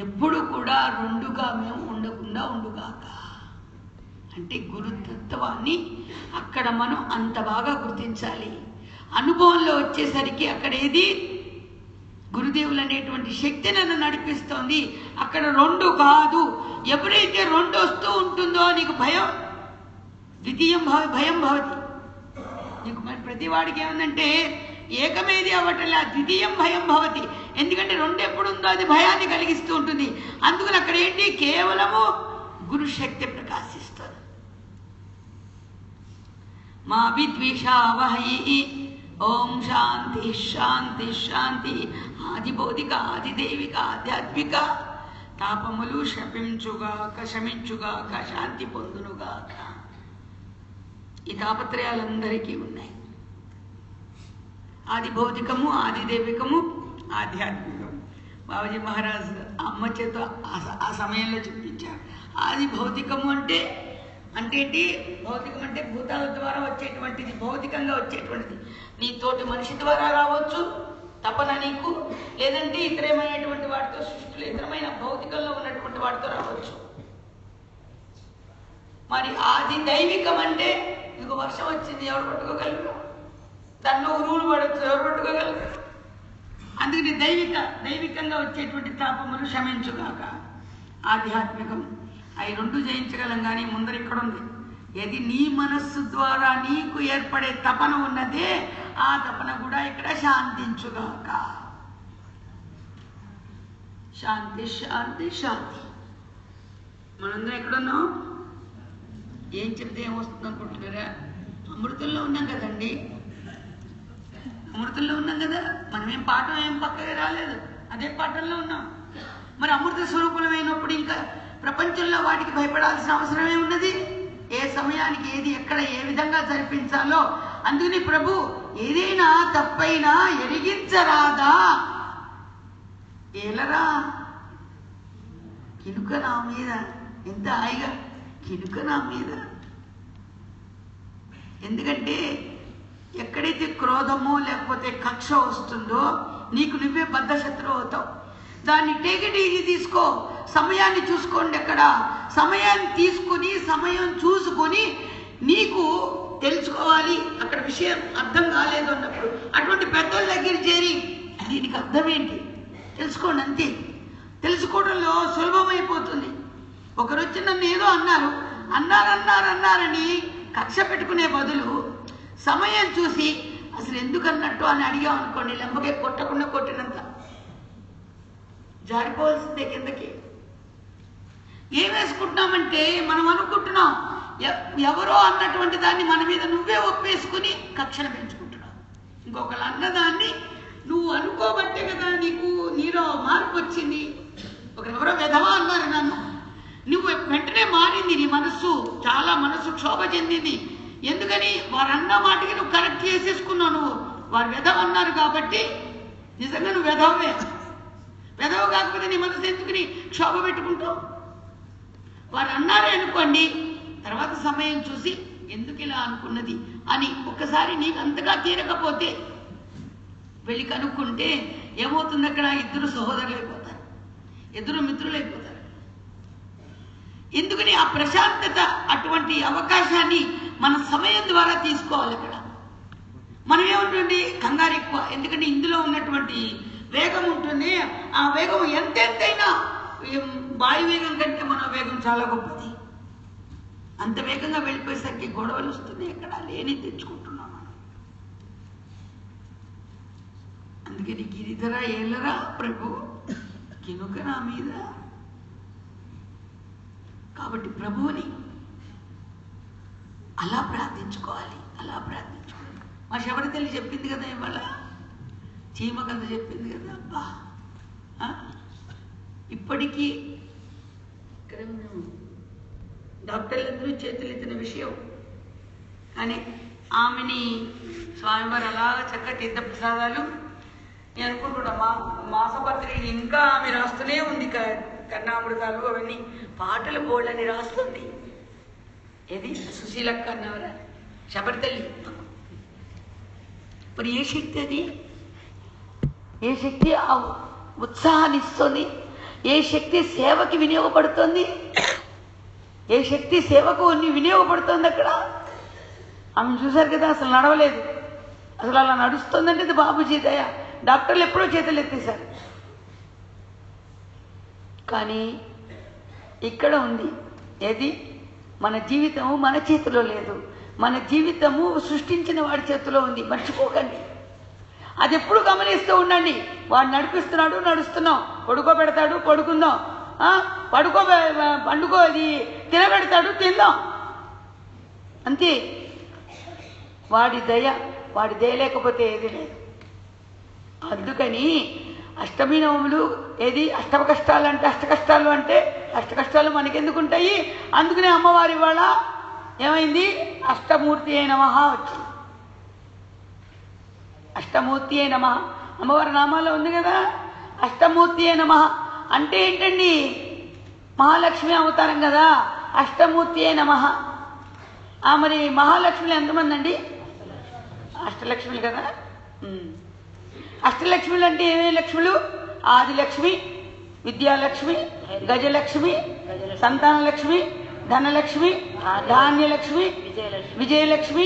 ఎప్పుడు కూడా రెండుగా మేము ఉండకుండా ఉండుగాక. అంటే గురుతత్వాన్ని అక్కడ మనం అంత బాగా గుర్తించాలి. అనుభవంలో వచ్చేసరికి అక్కడ ఏది గురుదేవులు అనేటువంటి శక్తి నన్ను నడిపిస్తోంది, అక్కడ రెండు కాదు. ఎప్పుడైతే రెండు వస్తూ ఉంటుందో నీకు భయం, ద్వితీయం భయం భవతి. నీకు మరి ప్రతి వాడికి ఏముందంటే ఏకమేది అవ్వటంలా, ద్వితీయం భయం భవతి. ఎందుకంటే రెండు ఎప్పుడు ఉందో అది భయాన్ని కలిగిస్తూ ఉంటుంది. అందుకని అక్కడ ఏంటి, కేవలము గురుశక్తి ప్రకాశిస్తుంది. మా విద్విషావహై. ఓం శాంతి శాంతి శాంతి. ఆదిబౌధిక ఆదిదైవిక ఆధ్యాత్మిక తాపములు శమించుగాక, శమించుగాక, శాంతి పొందునుగాక. ఈ తాపత్రయాలందరికీ ఉన్నాయి. ఆది భౌతికము, ఆది దైవికము, ఆధ్యాత్మికము. బాబాజీ మహారాజ్ అమ్మ చేత ఆ సమయంలో చెప్పించారు. ఆది భౌతికము అంటే ఏంటి? భౌతికం అంటే భూతాల ద్వారా వచ్చేటువంటిది, భౌతికంగా వచ్చేటువంటిది. నీ తోటి మనిషి ద్వారా రావచ్చు తపన నీకు, లేదంటే ఇతరమైనటువంటి వాటితో, సృష్టిలో ఇతరమైన భౌతికంలో ఉన్నటువంటి వాటితో రావచ్చు. మరి ఆది దైవికం అంటే నీకు వర్షం వచ్చింది, ఎవరు పట్టుకోగలరు? దానిలో ఉరువులు పడవచ్చు, ఎవరు పట్టుకోగలరు? అందుకని దైవికంగా వచ్చేటువంటి తాపములు శమించుగాక. ఆధ్యాత్మికం అవి రెండు జయించగలం. కానీ ముందర ఇక్కడ ఉంది, ఏది నీ మనస్సు ద్వారా నీకు ఏర్పడే తపన ఉన్నదే ఆ తపన కూడా ఇక్కడ శాంతించుగాక. శాంతి శాంతి శాంతి. మనందరం ఎక్కడున్నాం? ఏం చెప్తే ఏమొస్తుంది అనుకుంటున్నారా? అమృతంలో ఉన్నాం కదండి, అమృతంలో ఉన్నాం కదా. మనమేం పాఠం ఏం పక్కగా రాలేదు, అదే పాఠంలో ఉన్నాం. మరి అమృత స్వరూపమైనప్పుడు ఇంకా ప్రపంచంలో వాటికి భయపడాల్సిన అవసరం ఏమున్నది? ఏ సమయానికి ఏది ఎక్కడ ఏ విధంగా జరిపించాలో. అందుకని ప్రభు ఏదైనా తప్పైనా ఎరిగించరాదా? ఏలరా కినుక నా మీద, ఎంత హాయిగా కినుక నా మీద. ఎందుకంటే ఎక్కడైతే క్రోధమో లేకపోతే కక్ష వస్తుందో నీకు నువ్వే బద్ధశత్రువు అవుతావు. దాన్ని టేకిట్ ఈజీ తీసుకో. సమయాన్ని చూసుకోండి. అక్కడ సమయాన్ని తీసుకుని సమయం చూసుకొని నీకు తెలుసుకోవాలి. అక్కడ విషయం అర్థం కాలేదు అన్నప్పుడు అటువంటి పెద్దల దగ్గర చేరి దీనికి అర్థం ఏంటి తెలుసుకోండి, అంతే. తెలుసుకోవడంలో సులభమైపోతుంది. ఒకరు వచ్చి నన్ను ఏదో అన్నారని కక్ష పెట్టుకునే బదులు సమయం చూసి అసలు ఎందుకు అన్నట్టు అని అడిగాం అనుకోండి, లెంబకే కొట్టకుండా కొట్టినంత జారిపోవాల్సిందే కిందకి. ఏం వేసుకుంటున్నామంటే మనం అనుకుంటున్నాం ఎవరో అన్నటువంటి దాన్ని మన మీద నువ్వే ఒప్పేసుకుని కక్షను పెంచుకుంటున్నావు. ఇంకొకరు అన్నదాన్ని నువ్వు అనుకోబట్టే కదా నీలో మార్పు వచ్చింది. ఒకరెవరో విధవా అన్నారు నన్ను, నువ్వు వెంటనే మారింది. నీ మనస్సు చాలా క్షోభ చెందింది. ఎందుకని? వారు అన్న మాటకి నువ్వు కరెక్ట్ చేసేసుకున్నావు. నువ్వు వారు విధవ అన్నారు కాబట్టి నిజంగా నువ్వు విధవే. విధవ కాకపోతే నీ మనసు ఎందుకుని క్షోభ పెట్టుకుంటావు? వారు అన్నారే అనుకోండి, తర్వాత సమయం చూసి ఎందుకు ఇలా అనుకున్నది అని ఒక్కసారి నీకు అంతగా తీరకపోతే వెళ్ళి కనుక్కుంటే ఏమవుతుంది? అక్కడ ఇద్దరు సహోదరులు అయిపోతారు, ఇద్దరు మిత్రులు అయిపోతారు. ఎందుకని? ఆ ప్రశాంతత అటువంటి అవకాశాన్ని మన సమయం ద్వారా తీసుకోవాలి. అక్కడ మనం ఏముంటుంది? కంగారు ఎక్కువ. ఎందుకంటే ఇందులో ఉన్నటువంటి వేగం ఉంటుంది. ఆ వేగం ఎంతైనా వాయువేగం కంటే మన వేగం చాలా గొప్పది. అంత వేగంగా వెళ్ళిపోయేసరికి గొడవలు వస్తున్నాయి. ఎక్కడ లేని తెచ్చుకుంటున్నాం మనం. అందుకని గిరిధర ఏలరా ప్రభు కినుక నా మీద. కాబట్టి ప్రభువుని అలా ప్రార్థించుకోవాలి, అలా ప్రార్థించుకోవాలి. మా శబరి తల్లి చెప్పింది కదా, ఇవాళ చీమ కథ చెప్పింది కదా. అబ్బా ఇప్పటికీ ఇక్కడ డాక్టర్లందరూ చేతులు ఎత్తిన విషయం. కానీ ఆమెని స్వామివారు అలా చక్కగా తీర్థ ప్రసాదాలు నేను అనుకుంటున్నా. మాసపత్రికలు ఇంకా ఆమె రాస్తూనే ఉంది. కర్ణామృతాలు అవన్నీ పాటలు బోళ్ళని రాస్తుంది. ఏది సుశీలక్క అన్నవరా శబరి తల్లి. మరి ఏ శక్తి అది? ఏ శక్తి ఆ ఉత్సాహాన్ని ఇస్తుంది? ఏ శక్తి సేవకి వినియోగపడుతుంది? ఏ శక్తి సేవకు వినియోగపడుతుంది? అక్కడ ఆమె చూశారు కదా, అసలు నడవలేదు. అసలు అలా నడుస్తుందంటే ఇది బాబుజీ దయ. డాక్టర్లు ఎప్పుడో చేతులు ఎత్తేశారు. కానీ ఇక్కడ ఉంది ఏది? మన జీవితము మన చేతిలో లేదు. మన జీవితము సృష్టించిన వాడి చేతిలో ఉంది. మర్చిపోకండి. అది ఎప్పుడు గమనిస్తూ ఉండండి. వాడు నడిపిస్తున్నాడు, నడుస్తున్నాం. పడుకోబెడతాడు, పడుకుందాం. పండుకో అది తినబెడతాడు, తిందాం. అంతే. వాడి దయ లేకపోతే ఏది లేదు. అందుకని అష్టమి నవములు ఏది? అష్ట కష్టాలు అంటే అష్ట కష్టాలు మనకెందుకుంటాయి? అందుకనే అమ్మవారి వాళ్ళ ఏమైంది? అష్టమూర్తి అయిన నమః వచ్చింది. అష్టమూర్తి అయిన నమః అమ్మవారి నామాల్లో ఉంది కదా. అష్టమూర్తి అయిన నమః అంటే ఏంటండి? మహాలక్ష్మి అవతారం కదా. అష్టమూర్తి అయిన నమః. మరి మహాలక్ష్మిలు ఎంతమంది అండి? అష్టలక్ష్మిలు కదా. అష్టలక్ష్మిలు అంటే ఏమేమి లక్ష్ములు? ఆదిలక్ష్మి, విద్యాలక్ష్మి, గజలక్ష్మి, సంతానలక్ష్మి, ధనలక్ష్మి, ధాన్యలక్ష్మి, విజయలక్ష్మి,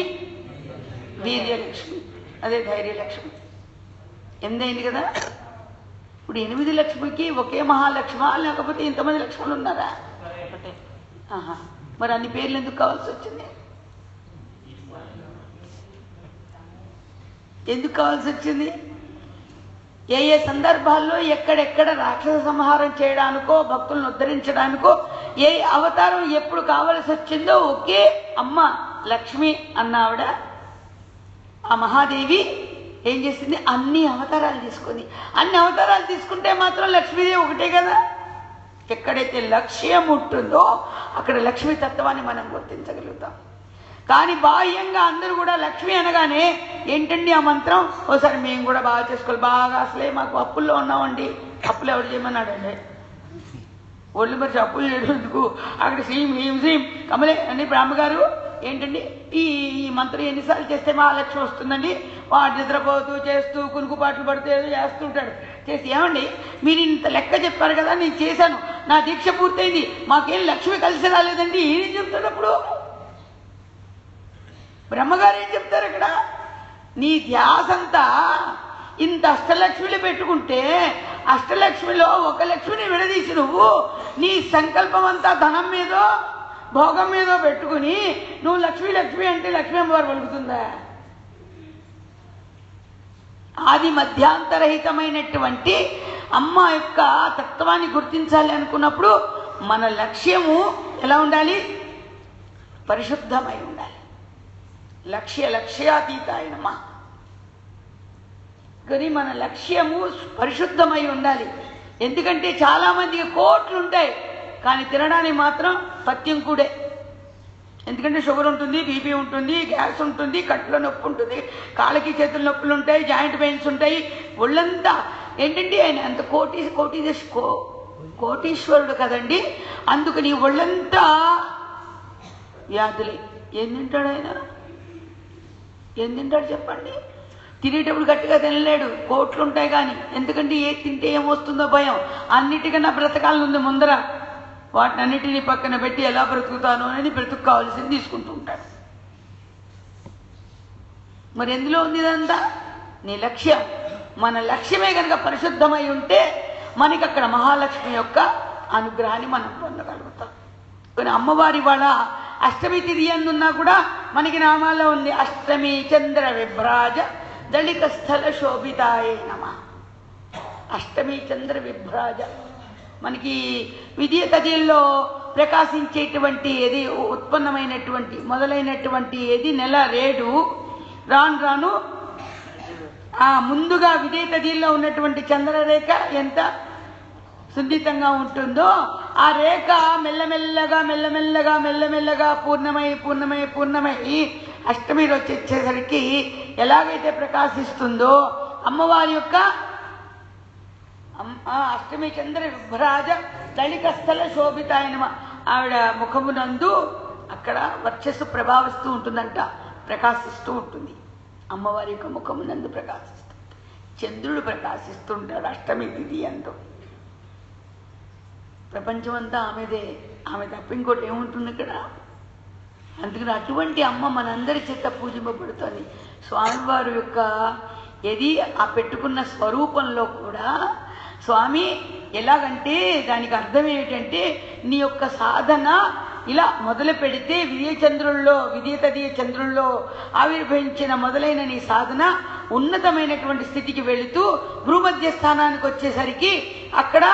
వీర్యలక్ష్మి, అదే ధైర్యలక్ష్మి. ఎందైంది కదా. ఇప్పుడు 8 లక్ష్మికి ఒకే మహాలక్ష్మ, లేకపోతే ఇంతమంది లక్ష్ములు ఉన్నారా? మరి అన్ని పేర్లు ఎందుకు కావాల్సి వచ్చింది? ఎందుకు కావాల్సి వచ్చింది? ఏ ఏ సందర్భాల్లో ఎక్కడెక్కడ రాక్షస సంహారం చేయడానికో భక్తులను ఉద్ధరించడానికో ఏ అవతారం ఎప్పుడు కావలసి వచ్చిందో ఒకే అమ్మ లక్ష్మి అన్నావిడ ఆ మహాదేవి ఏం చేసింది? అన్ని అవతారాలు తీసుకుంది. అన్ని అవతారాలు తీసుకుంటే మాత్రం లక్ష్మీదేవి ఒకటే కదా. ఎక్కడైతే లక్ష్యం ఉంటుందో అక్కడ లక్ష్మీ తత్వాన్ని మనం గుర్తించగలుగుతాం. కానీ బాహ్యంగా అందరూ కూడా లక్ష్మి అనగానే ఏంటండి ఆ మంత్రం? ఓసారి మేము కూడా బాగా చేసుకోవాలి, బాగా అసలే మాకు అప్పుల్లో ఉన్నామండి. అప్పులు ఎవరు చేయమన్నాడండి? ఒళ్ళు మరిచి అప్పులు చేయడానికి అక్కడ సీం హీం సీం కమలే అని బ్రహ్మగారు ఏంటండి ఈ మంత్రం ఎన్నిసార్లు చేస్తే మా లక్ష్మి వస్తుందండి? వాడు నిద్రపోతూ చేస్తూ కునుకుపాట్లు పడుతూ ఏదో చేస్తుంటాడు. చేసి ఏమండి మీరు ఇంత లెక్క చెప్పారు కదా, నేను చేశాను, నా దీక్ష పూర్తయింది, మాకేం లక్ష్మి కలిసి రాలేదండి, ఏం చెప్తున్నప్పుడు? బ్రహ్మగారు ఏం చెప్తారు అక్కడ? నీ ధ్యాసంతా ఇంత అష్టలక్ష్మిలు పెట్టుకుంటే అష్టలక్ష్మిలో ఒక లక్ష్మిని విడదీసి నువ్వు నీ సంకల్పం అంతా ధనం మీదో భోగం మీదో పెట్టుకుని నువ్వు లక్ష్మి లక్ష్మి అంటే లక్ష్మీ అమ్మవారు పలుకుతుందా? ఆది మధ్యాంతరహితమైనటువంటి అమ్మ యొక్క తత్వాన్ని గుర్తించాలి అనుకున్నప్పుడు మన లక్ష్యము ఎలా ఉండాలి? పరిశుద్ధమై ఉండాలి. లక్ష్యాతీతాయ నమః. కానీ మన లక్ష్యము పరిశుద్ధమై ఉండాలి. ఎందుకంటే చాలా మందికి కోట్లు ఉంటాయి కానీ తినడానికి మాత్రం పత్యం కూడే. ఎందుకంటే షుగర్ ఉంటుంది, బీపీ ఉంటుంది, గ్యాస్ ఉంటుంది, కట్టులో నొప్పి ఉంటుంది, కాళ్ళకి చేతుల నొప్పులు ఉంటాయి, జాయింట్ పెయిన్స్ ఉంటాయి, ఒళ్ళంతా ఏంటంటే ఆయన అంత కోటీశ్వరుడు కదండి. అందుకని ఒళ్ళంతా వ్యాధులే. ఏం తింటాడు ఆయన? ఏం తింటాడు చెప్పండి? తినేటప్పుడు గట్టిగా తినలేడు, కోట్లు ఉంటాయి కానీ. ఎందుకంటే ఏ తింటే ఏమొస్తుందో భయం. అన్నిటికన్నా బ్రతకాలని ఉంది ముందర. వాటిని అన్నిటినీ పక్కన పెట్టి ఎలా బ్రతుకుతాను అనేది బ్రతుకు కావాల్సింది తీసుకుంటూ ఉంటాడు. మరి ఎందులో ఉంది ఇదంతా? నీ లక్ష్యం. మన లక్ష్యమే కనుక పరిశుద్ధమై ఉంటే మనకి అక్కడ మహాలక్ష్మి యొక్క అనుగ్రహాన్ని మనం పొందగలుగుతాం. కానీ అమ్మవారి వాళ్ళ అష్టమి తిథి అందున్నా కూడా మనకి నామాల్లో ఉంది అష్టమి చంద్ర విభ్రాజ దళిక స్థల శోభితాయ నమః. అష్టమి చంద్ర విభ్రాజ మనకి విద్య తదిలో ప్రకాశించేటువంటి ఏది ఉత్పన్నమైనటువంటి మొదలైనటువంటి ఏది నెల రేడు రాను రాను ముందుగా విజయ తదిలో ఉన్నటువంటి చంద్రరేఖ ఎంత సున్నితంగా ఉంటుందో ఆ రేఖ మెల్లమెల్లగా మెల్లమెల్లగా మెల్లమెల్లగా పూర్ణమై అష్టమి రోజు వచ్చేసరికి ఎలాగైతే ప్రకాశిస్తుందో అమ్మవారి యొక్క అష్టమి చంద్ర విభ్రాజ దళిక స్థల శోభితాయ నమః. ఆవిడ ముఖమునందు అక్కడ వర్చస్సు ప్రభావిస్తూ ఉంటుందంట, ప్రకాశిస్తూ ఉంటుంది. అమ్మవారి యొక్క ముఖమునందు ప్రకాశిస్తూ చంద్రుడు ప్రకాశిస్తుంటాడు అష్టమి తిథి అంటూ. ప్రపంచమంతా ఆమెదే, ఆమె తప్ప ఇంకోటి ఏముంటుంది ఇక్కడ? అందుకని అటువంటి అమ్మ మనందరి చేత పూజింపబడుతుంది. స్వామివారి యొక్క ఏది ఆ పెట్టుకున్న స్వరూపంలో కూడా స్వామి ఎలాగంటే దానికి అర్థం ఏమిటంటే నీ యొక్క సాధన ఇలా మొదలు పెడితే విద్య చంద్రుల్లో ఆవిర్భవించిన మొదలైన నీ సాధన ఉన్నతమైనటువంటి స్థితికి వెళుతూ భూమధ్య స్థానానికి వచ్చేసరికి అక్కడ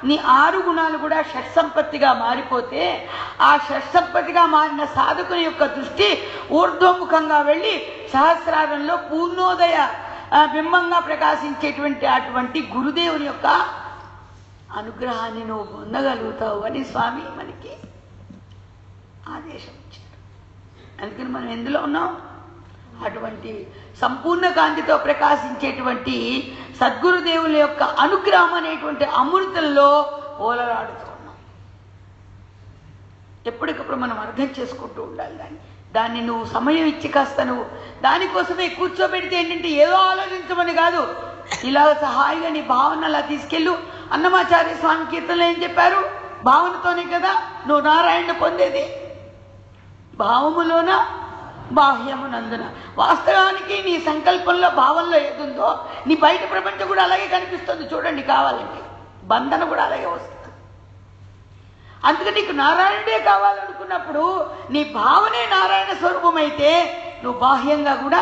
నీ 6 గుణాలు కూడా షట్సంపత్తిగా మారిపోతే ఆ షట్సంపత్తిగా మారిన సాధకుని యొక్క దృష్టి ఊర్ధ్వముఖంగా వెళ్ళి సహస్రారంలో పూర్ణోదయ బింబంగా ప్రకాశించేటువంటి అటువంటి గురుదేవుని యొక్క అనుగ్రహాన్ని నువ్వు పొందగలుగుతావు అని స్వామి మనకి ఆదేశం ఇచ్చారు. అందుకని మనం ఎందులో ఉన్నాం? అటువంటి సంపూర్ణ కాంతితో ప్రకాశించేటువంటి సద్గురుదేవుల యొక్క అనుగ్రహం అనేటువంటి అమృతంలో ఓలలాడుతూ ఉన్నాం. ఎప్పటికప్పుడు మనం అర్థం చేసుకుంటూ ఉండాలి దాన్ని నువ్వు సమయం ఇచ్చి కాస్త నువ్వు దానికోసమే కూర్చోబెడితే ఏంటంటే ఏదో ఆలోచించమని కాదు, ఇలా సహాయిగా నీ భావన అలా తీసుకెళ్ళు. అన్నమాచార్య స్వామి కీర్తనలు ఏం చెప్పారు? భావనతోనే కదా నువ్వు నారాయణ పొందేది. భావములోన బాహ్యమునందున. వాస్తవానికి నీ సంకల్పంలో భావంలో ఏదుందో నీ బయట ప్రపంచం కూడా అలాగే కనిపిస్తుంది. చూడండి, కావాలంటే బంధన కూడా అలాగే వస్తుంది. అందుకని నీకు నారాయణుడే కావాలనుకున్నప్పుడు నీ భావనే నారాయణ స్వరూపం అయితే నువ్వు బాహ్యంగా కూడా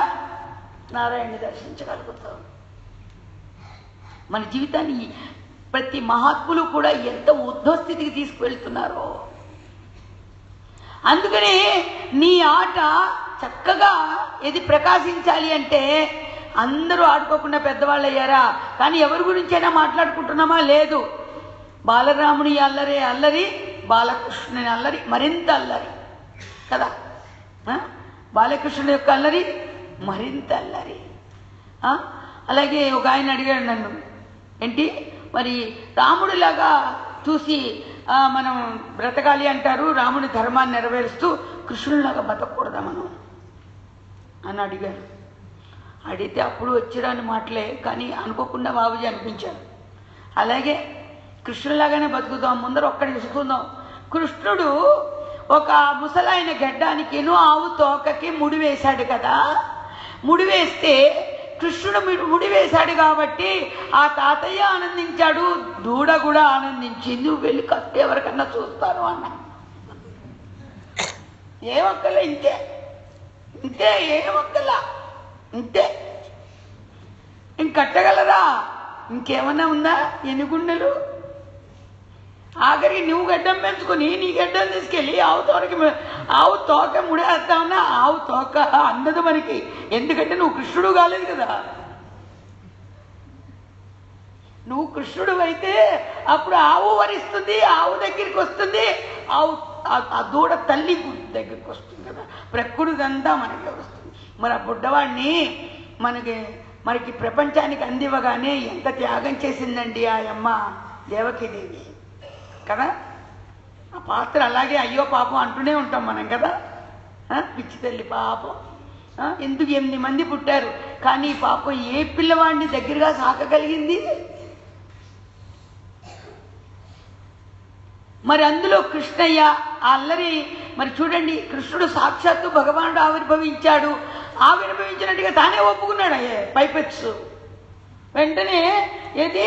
నారాయణని దర్శించగలుగుతావు. మన జీవితాన్ని ప్రతి మహాత్ములు కూడా ఎంత ఉద్ధస్థితికి తీసుకువెళ్తున్నారో. అందుకని నీ ఆట చక్కగా ఏది ప్రకాశించాలి అంటే అందరూ ఆడుకోకుండా పెద్దవాళ్ళు అయ్యారా, కానీ ఎవరి గురించైనా మాట్లాడుకుంటున్నామా? లేదు. బాలరాముని అల్లరి అల్లరి, బాలకృష్ణుని అల్లరి మరింత అల్లరి కదా. బాలకృష్ణుని యొక్క అల్లరి మరింత అల్లరి. అలాగే ఒక ఆయన అడిగాడు నన్ను, ఏంటి మరి రాముడిలాగా చూసి మనం బ్రతకాలి అంటారు, రాముని ధర్మాన్ని నెరవేరుస్తూ కృష్ణుడిలాగా బతకూడదా మనం అని అడిగారు. అడిగితే అప్పుడు వచ్చిరాని మాటలే, కానీ అనుకోకుండా బాబుజీ అనిపించారు. అలాగే కృష్ణులాగానే బతుకుతాం. ముందర ఒక్కడి చూసుకుందాం. కృష్ణుడు ఒక ముసలాయన గడ్డానికిను ఆవు తోకకి ముడి వేశాడు కదా. ముడి వేస్తే కృష్ణుడు ముడి వేశాడు కాబట్టి ఆ తాతయ్య ఆనందించాడు, దూడ కూడా ఆనందించింది. నువ్వు వెళ్ళి కత్తి ఎవరికన్నా చూస్తాను అన్న. ఏమక్కలే, ఇంతే ఇంతే, ఏమక్కలా ఇంతే. ఇంకట్టగలరా? ఇంకేమన్నా ఉందా? ఎన్ని గుండెలు? ఆఖరికి నువ్వు గడ్డం పెంచుకొని నీ గడ్డం తీసుకెళ్ళి ఆవు తోక ముడేస్తామన్నా ఆవు తోక అందదు మనకి. ఎందుకంటే నువ్వు కృష్ణుడు కాలేదు కదా. నువ్వు కృష్ణుడు అయితే అప్పుడు ఆవు వరిస్తుంది, ఆవు దగ్గరికి వస్తుంది, ఆవు ఆ దూడ తల్లి దగ్గరికి వస్తుంది కదా. ప్రకృతిదంతా మనకి వస్తుంది. మరి ఆ బుడ్డవాడిని మనకి ప్రపంచానికి అందివ్వగానే ఎంత త్యాగం చేసిందండి ఆ అమ్మ దేవకీదేవి కదా. ఆ పాత్ర అలాగే అయ్యో పాపం అంటూనే ఉంటాం మనం కదా. పిచ్చి తల్లి పాపం. ఎందుకు 8 మంది పుట్టారు, కానీ పాపం ఏ పిల్లవాడిని దగ్గరగా సాకగలిగింది? మరి అందులో కృష్ణయ్య అల్లరి. మరి చూడండి, కృష్ణుడు సాక్షాత్తు భగవానుడు ఆవిర్భవించాడు. ఆవిర్భవించినట్టుగా తానే ఒప్పుకున్నాడు పైపెక్స్. వెంటనే ఏది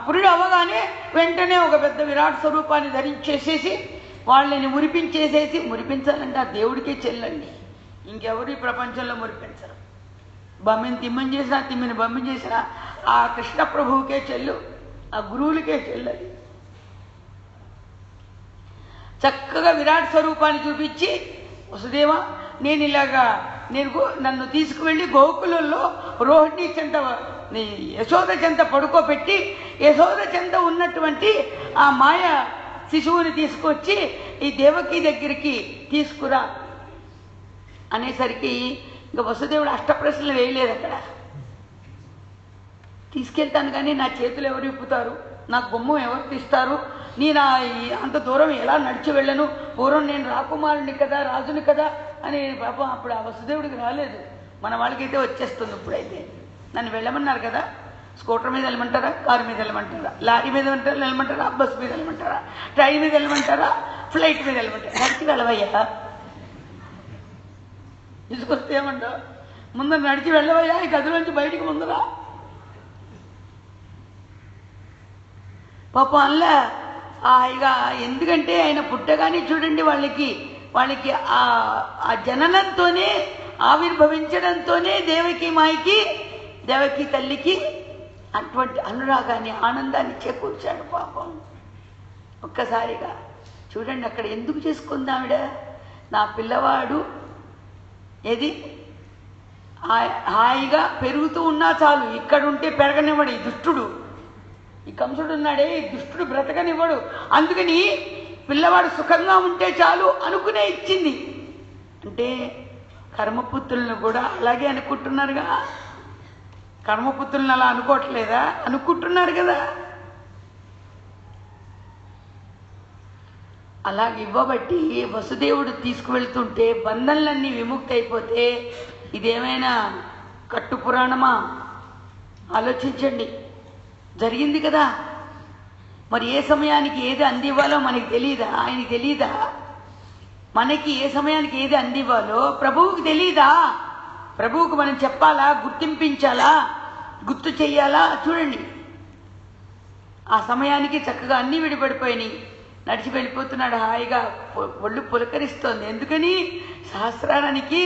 పురుడు అవ్వగానే వెంటనే ఒక పెద్ద విరాట్ స్వరూపాన్ని ధరించేసేసి వాళ్ళని మురిపించేసేసి, మురిపించాలంటే ఆ దేవుడికే చెల్లండి, ఇంకెవరు ఈ ప్రపంచంలో మురిపించరు. బమ్మిని తిమ్మని చేసినా, తిమ్మిని బమ్మిని చేసినా ఆ కృష్ణ ప్రభువుకే చెల్లు, ఆ గురువులకే చెల్లది. చక్కగా విరాట్ స్వరూపాన్ని చూపించి, వసుదేవా నేను ఇలాగా నన్ను తీసుకువెళ్ళి గోకులంలో రోహిణి చెంత యశోద చెంత పడుకోబెట్టి యశోద చెంత ఉన్నటువంటి ఆ మాయ శిశువుని తీసుకొచ్చి ఈ దేవకి దగ్గరికి తీసుకురా అనేసరికి ఇంకా వసుదేవుడు అష్టప్రశ్నలు వేయలేదు. అక్కడ తీసుకెళ్తాను కానీ నా చేతులు ఎవరు ఇప్పుతారు, నా గుమ్మం ఎవరు తీస్తారు, నేను అంత దూరం ఎలా నడిచి వెళ్ళను, పూర్వం నేను రాకుమారుని కదా, రాజుని కదా అని పాపం అప్పుడు ఆ వసుదేవుడికి రాలేదు. మన వాళ్ళకైతే వచ్చేస్తుంది. ఇప్పుడైతే నన్ను వెళ్ళమన్నారు కదా, స్కూటర్ మీద వెళ్ళమంటారా, కారు మీద వెళ్ళమంటారా, లారీ మీద వెళ్ళమంటారా, బస్సు మీద వెళ్ళమంటారా, ట్రైన్ మీద వెళ్ళమంటారా, ఫ్లైట్ మీద వెళ్ళమంటారా, నడిచి వెళ్ళవయ్యా. తీసుకొస్తే ఏమంటావు? ముందర నడిచి వెళ్ళవయ్యా, ఈ గదిలోంచి బయటికి ముందరా. పాపం అల్లా ఇక ఎందుకంటే ఆయన పుట్టగానే చూడండి వాళ్ళకి ఆ జననంతోనే ఆవిర్భవించడంతోనే దేవకి తల్లికి అటువంటి అనురాగాన్ని, ఆనందాన్ని చేకూర్చాడు పాపం. ఒక్కసారిగా చూడండి అక్కడ ఎందుకు చేసుకుంది ఆవిడ, నా పిల్లవాడు ఏది హాయిగా పెరుగుతూ ఉన్నా చాలు, ఇక్కడుంటే పెరగనివ్వడు ఈ దుష్టుడు, ఈ కంసుడు ఉన్నాడే ఈ దుష్టుడు బ్రతకనివ్వడు, అందుకని పిల్లవాడు సుఖంగా ఉంటే చాలు అనుకునే ఇచ్చింది. అంటే కర్మపుత్రులను కూడా అలాగే అనుకుంటున్నారుగా. కర్మపుత్రులను అలా అనుకోవట్లేదా? అనుకుంటున్నారు కదా. అలాగే ఇవ్వబట్టి వసుదేవుడు తీసుకువెళ్తుంటే బంధనలన్నీ విముక్తి అయిపోతే ఇదేమైనా కట్టు పురాణమా? ఆలోచించండి. జరిగింది కదా. మరి ఏ సమయానికి ఏది అందివ్వాలో మనకి తెలియదా? ఆయనకి తెలియదా? మనకి ఏ సమయానికి ఏది అందివ్వాలో ప్రభువుకి తెలియదా? ప్రభువుకు మనం చెప్పాలా, గుర్తింపించాలా, గుర్తు చెయ్యాలా? చూడండి ఆ సమయానికి చక్కగా అన్నీ విడిపడిపోయినాయి. నడిచి వెళ్ళిపోతున్నాడు హాయిగా. ఒళ్ళు పులకరిస్తోంది. ఎందుకని? సహస్రారానికి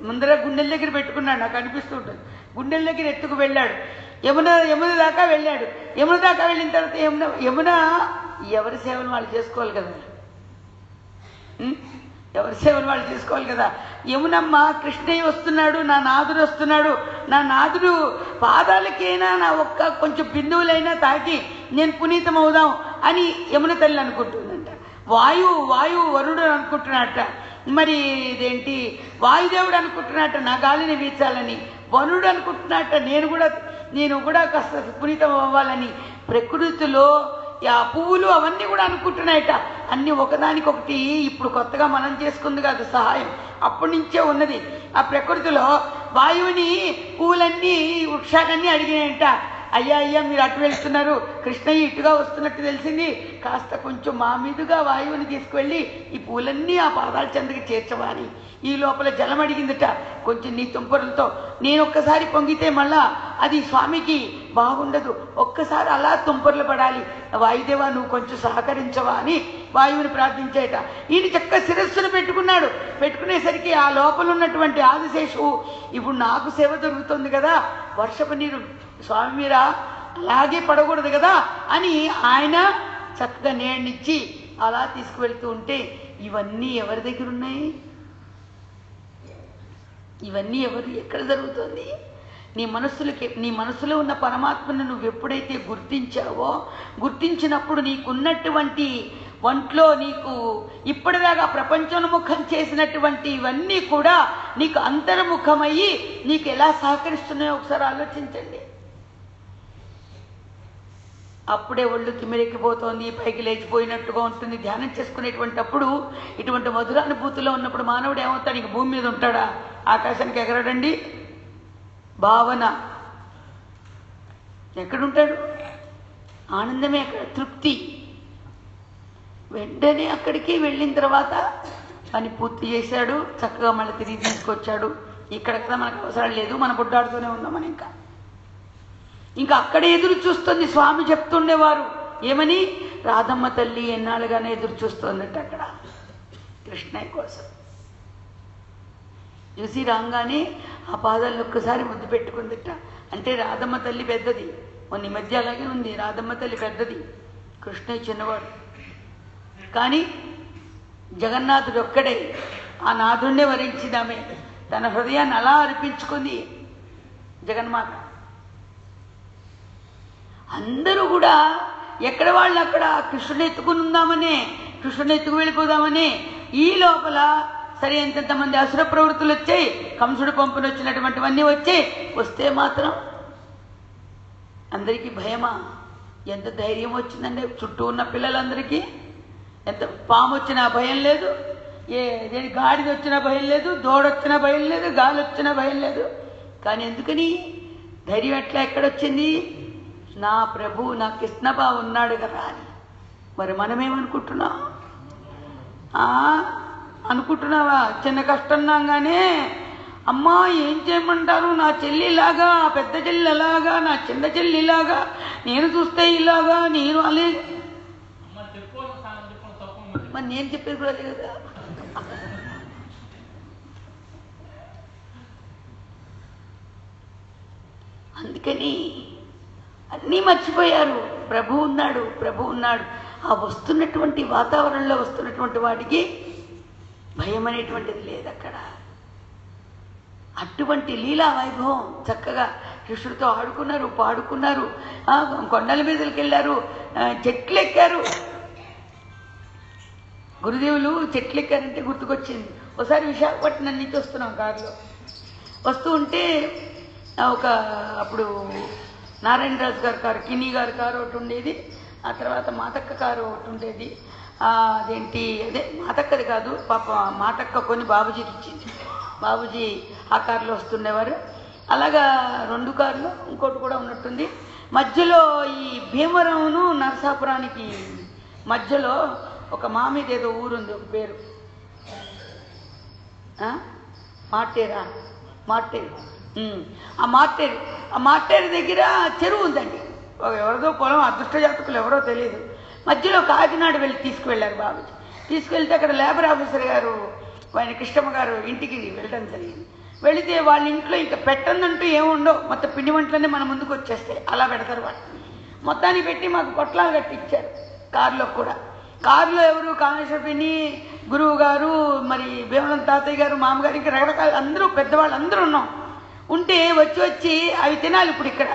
ముందర గుండెల దగ్గర పెట్టుకున్నాడు. నాకు అనిపిస్తూ ఉంటుంది. గుండెల దగ్గర ఎత్తుకు వెళ్ళాడు. యమున దాకా వెళ్ళాడు. యమున దాకా వెళ్ళిన తర్వాత యమున ఎవరి సేవలు వాళ్ళు చేసుకోవాలి కదా, ఎవరి సేవలు వాళ్ళు చేసుకోవాలి కదా. యమునమ్మ కృష్ణయ్య వస్తున్నాడు, నా నాథుడు వస్తున్నాడు, నా నాథుడు పాదాలకైనా నా ఒక్క కొంచెం బిందువులైనా తాకి నేను పునీతం అవుదాం అని యమున తల్లి అనుకుంటుందంట. వాయువు వరుడు అనుకుంటున్నట్ట. మరి ఇదేంటి వాయుదేవుడు అనుకుంటున్నట్ట నా గాలిని వీచాలని. వరుడు అనుకుంటున్నట్ట నేను కూడా కాస్త పునీతం అవ్వాలని. ప్రకృతిలో ఆ పువ్వులు అవన్నీ కూడా అనుకుంటున్నాయట. అన్ని ఒకదానికొకటి ఇప్పుడు కొత్తగా మనం చేసుకుంది కాదు సహాయం, అప్పటి నుంచే ఉన్నది. ఆ ప్రకృతిలో వాయువుని పువ్వులన్నీ వృక్షాలన్నీ అడిగినాయంట. అయ్యా మీరు అటు వెళ్తున్నారు, కృష్ణయ్య ఇటుగా వస్తున్నట్టు తెలిసింది, కాస్త కొంచెం మా మీదుగా వాయువుని తీసుకువెళ్ళి ఈ పూలన్నీ ఆ పాదాల చెందకి చేర్చవా అని. ఈ లోపల జలం అడిగిందట, కొంచెం నీ తుంపరులతో. నేను ఒక్కసారి పొంగితే మళ్ళా అది స్వామికి బాగుండదు, ఒక్కసారి అలా తుంపర్లు పడాలి, వాయుదేవా నువ్వు కొంచెం సహకరించవా అని వాయువుని ప్రార్థించేట. ఈయన చక్క శిరస్సును పెట్టుకున్నాడు. పెట్టుకునేసరికి ఆ లోపల ఉన్నటువంటి ఆదిశేషువు ఇప్పుడు నాకు సేవ దొరుకుతుంది కదా, వర్షపు నీరు స్వామి మీరా అలాగే పడకూడదు కదా అని ఆయన చక్కగా నీడనిచ్చి అలా తీసుకువెళ్తూ ఉంటే ఇవన్నీ ఎవరి దగ్గర ఉన్నాయి? ఇవన్నీ ఎక్కడ జరుగుతుంది? నీ మనసులో ఉన్న పరమాత్మను నువ్వు ఎప్పుడైతే గుర్తించావో, గుర్తించినప్పుడు నీకున్నటువంటి ఒంట్లో నీకు ఇప్పటిదాకా ప్రపంచోన్ముఖం చేసినటువంటి ఇవన్నీ కూడా నీకు అంతర్ముఖమయ్యి నీకు ఎలా సహకరిస్తున్నాయో ఒకసారి ఆలోచించండి. అప్పుడే ఒళ్ళు తిమ్మిరెక్కిపోతోంది, పైకి లేచిపోయినట్టుగా ఉంటుంది. ధ్యానం చేసుకునేటువంటి అప్పుడు ఇటువంటి మధురానుభూతిలో ఉన్నప్పుడు మానవుడు ఏమవుతాడు? ఇంక భూమి మీద ఉంటాడా? ఆకాశానికి ఎగరడండి. భావన ఎక్కడుంటాడు? ఆనందమే అక్కడ, తృప్తి. వెంటనే అక్కడికి వెళ్ళిన తర్వాత పని పూర్తి చేశాడు, చక్కగా మళ్ళీ తిరిగి తీసుకొచ్చాడు. ఇక్కడ మనకు అవసరం లేదు, మన బుడ్డాడుతూనే ఉన్నామని ఇంకా అక్కడ ఎదురు చూస్తుంది. స్వామి చెప్తుండేవారు ఏమని? రాధమ్మ తల్లి ఎన్నాళ్ళుగానే ఎదురు చూస్తోందట అక్కడ కృష్ణయ్య కోసం. చూసి రాగానే ఆ పాదాలను ఒక్కసారి ముద్దు పెట్టుకుందట. అంటే రాధమ్మ తల్లి పెద్దది, మొన్న మధ్య అలాగే ఉంది. రాధమ్మ తల్లి పెద్దది, కృష్ణయ్య చిన్నవాడు. కానీ జగన్నాథుడు ఒక్కడే ఆ నాథుణ్ణే వరించిందామె. తన హృదయాన్ని అలా అర్పించుకుంది జగన్మాత. అందరూ కూడా ఎక్కడ వాళ్ళు అక్కడ కృష్ణుని ఎత్తుకుని ఉందామనే, కృష్ణుని ఎత్తుకు వెళ్ళిపోదామని. ఈ లోపల సరే ఎంతమంది అసుర ప్రవృత్తులు వచ్చాయి, కంసుడు పంపుని వచ్చినటువంటివన్నీ వచ్చాయి. వస్తే మాత్రం అందరికీ భయమా? ఎంత ధైర్యం వచ్చిందండి చుట్టూ ఉన్న పిల్లలందరికీ. ఎంత పాము వచ్చినా భయం లేదు, గాడిద వచ్చినా భయం లేదు, దోడొచ్చినా భయం లేదు, గాలి వచ్చినా భయం లేదు. కానీ ఎందుకని ధైర్యం ఎక్కడొచ్చింది? నా ప్రభు నా కృష్ణబాబు ఉన్నాడు కదా అని. మరి మనమేమనుకుంటున్నాం? అనుకుంటున్నావా? చిన్న కష్టన్నాగానే అమ్మా ఏం చేయమంటారు, నా చెల్లిలాగా, పెద్ద చెల్లి అలాగా, నా చిన్న చెల్లిలాగా, నేను చూస్తే ఇలాగా, నేను అలే. మరి నేను చెప్పేది కూడా అదే కదా. అందుకని అన్నీ మర్చిపోయారు. ప్రభు ఉన్నాడు, ప్రభు ఉన్నాడు. ఆ వస్తున్నటువంటి వాతావరణంలో వస్తున్నటువంటి వాడికి భయం అనేటువంటిది లేదు అక్కడ. అటువంటి లీలా వైభవం చక్కగా కృష్ణుడితో ఆడుకున్నారు, పాడుకున్నారు, కొండల మీదకి వెళ్ళారు, చెట్లు ఎక్కారు. గురుదేవులు చెట్లు ఎక్కారంటే గుర్తుకొచ్చింది. ఒకసారి విశాఖపట్నం నుంచి వస్తున్నాం కారులో. వస్తూ ఉంటే అప్పుడు నారాయణరాజు గారి కారు, కిన్నీ గారి కారు ఒకటి ఉండేది, ఆ తర్వాత మాతక్క కారు ఒకటి ఉండేది. అదే మాతక్కది కాదు పాప, మాతక్క కొని బాబుజీకి ఇచ్చింది. బాబుజీ ఆ కారులో వస్తుండేవారు. అలాగా 2 కార్లు ఇంకోటి కూడా ఉన్నట్టుంది. మధ్యలో ఈ భీమవరంను నరసాపురానికి మధ్యలో ఒక మామిది ఏదో ఊరుంది, ఒక పేరు మార్టేరు. ఆ మార్టేరు దగ్గర చెరువు ఉందండి. ఎవరిదో పొలం, అదృష్ట జాతకులు ఎవరో తెలియదు. మధ్యలో కాకినాడ వెళ్ళి తీసుకువెళ్ళారు బాబుజీ. తీసుకువెళ్తే అక్కడ లేబర్ ఆఫీసర్ గారు ఆయన కృష్ణమ్మ గారు ఇంటికి వెళ్ళడం జరిగింది. వెళితే వాళ్ళ ఇంట్లో ఇంకా పెట్టందంటూ ఏముండవు, మొత్తం పిండి వంటలన్నీ మన ముందుకు వచ్చేస్తాయి, అలా పెడతారు వాళ్ళు. మొత్తాన్ని పెట్టి మాకు పొట్లాలు కట్టించారు. కారులో కూడా, కారులో ఎవరు కామేశ్వర పిన్ని, గురువు గారు, మరి భీమవరం తాతయ్య గారు, మామగారు, ఇంకా రకరకాల అందరూ పెద్దవాళ్ళు అందరూ ఉన్నాం. ఉంటే వచ్చి అవి తినాలి ఇప్పుడు ఇక్కడ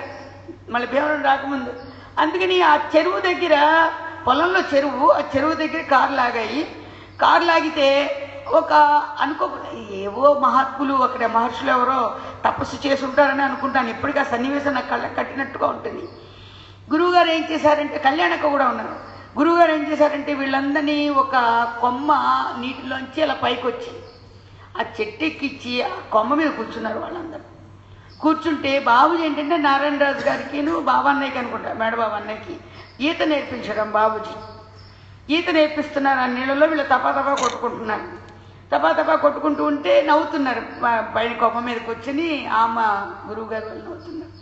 మళ్ళీ భీమవరం రాకముందు. అందుకని ఆ చెరువు దగ్గర, పొలంలో చెరువు, ఆ చెరువు దగ్గర కారు లాగాయి. కారు లాగితే ఒక అనుకోకుండా ఏవో మహాత్ములు అక్కడ మహర్షులు ఎవరో తపస్సు చేసి ఉంటారని అనుకుంటాను. ఇప్పటికీ ఆ సన్నివేశం నాకు కళ్ళ కట్టినట్టుగా ఉంటుంది. గురువుగారు ఏం చేశారంటే, కళ్యాణక్క కూడా ఉన్నారు, గురువుగారు ఏం చేశారంటే వీళ్ళందరినీ ఒక కొమ్మ నీటిలోంచి అలా పైకి వచ్చింది, ఆ చెట్టు ఎక్కిచ్చి ఆ కొమ్మ మీద కూర్చున్నారు వాళ్ళందరూ. కూర్చుంటే బాబుజీ ఏంటంటే నారాయణరాజు గారికి బాబా అన్నయ్యకి అనుకుంటా, మేడబాబు అన్నయ్యకి ఈత నేర్పించడం. బాబుజీ ఈత నేర్పిస్తున్నారు. ఆ నీళ్ళలో వీళ్ళు తపా కొట్టుకుంటున్నారు. తపా కొట్టుకుంటూ ఉంటే నవ్వుతున్నారు. పైన కొమ్మ మీద కూర్చొని ఆమె గురువు గారు వాళ్ళు నవ్వుతున్నారు.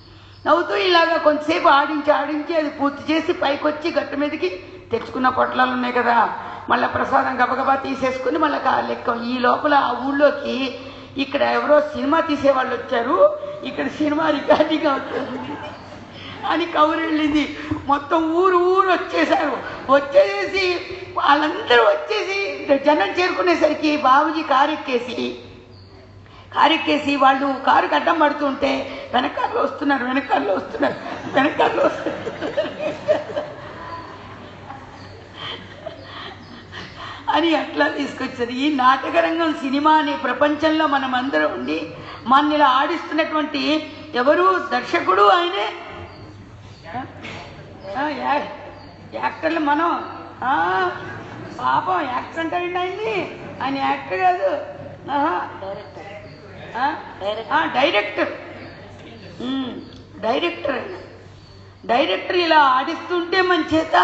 నవ్వుతూ ఇలాగా కొంతసేపు ఆడించి అది పూర్తి చేసి పైకి వచ్చి గట్టు మీదకి తెచ్చుకున్న పొట్లాలు ఉన్నాయి కదా, మళ్ళీ ప్రసాదం గబగబా తీసేసుకుని మళ్ళీ లెక్క. ఈ లోపల ఆ ఊళ్ళోకి ఇక్కడ ఎవరో సినిమా తీసేవాళ్ళు వచ్చారు, ఇక్కడ సినిమా రికార్డింగ్ అవుతుంది అని కబురు వెళ్ళింది. మొత్తం ఊరు వచ్చేసారు. వచ్చేసి వాళ్ళందరూ వచ్చేసి జనం చేరుకునేసరికి బాబుజీ కారు ఎక్కేసి వాళ్ళు కారుకి అడ్డం పడుతుంటే వెనకాల్లో వస్తున్నారు అని అట్లా తీసుకొచ్చారు. ఈ నాటకరంగం సినిమా అనే ప్రపంచంలో మనం అందరం ఉండి మన ఇలా ఆడిస్తున్నటువంటి ఎవరు దర్శకుడు ఆయనే, యాక్టర్లు మనం. పాపం యాక్టర్ అంటారండి ఆయన్ని, ఆయన యాక్టర్ కాదు, డైరెక్టర్ ఇలా ఆడిస్తుంటే మన చేత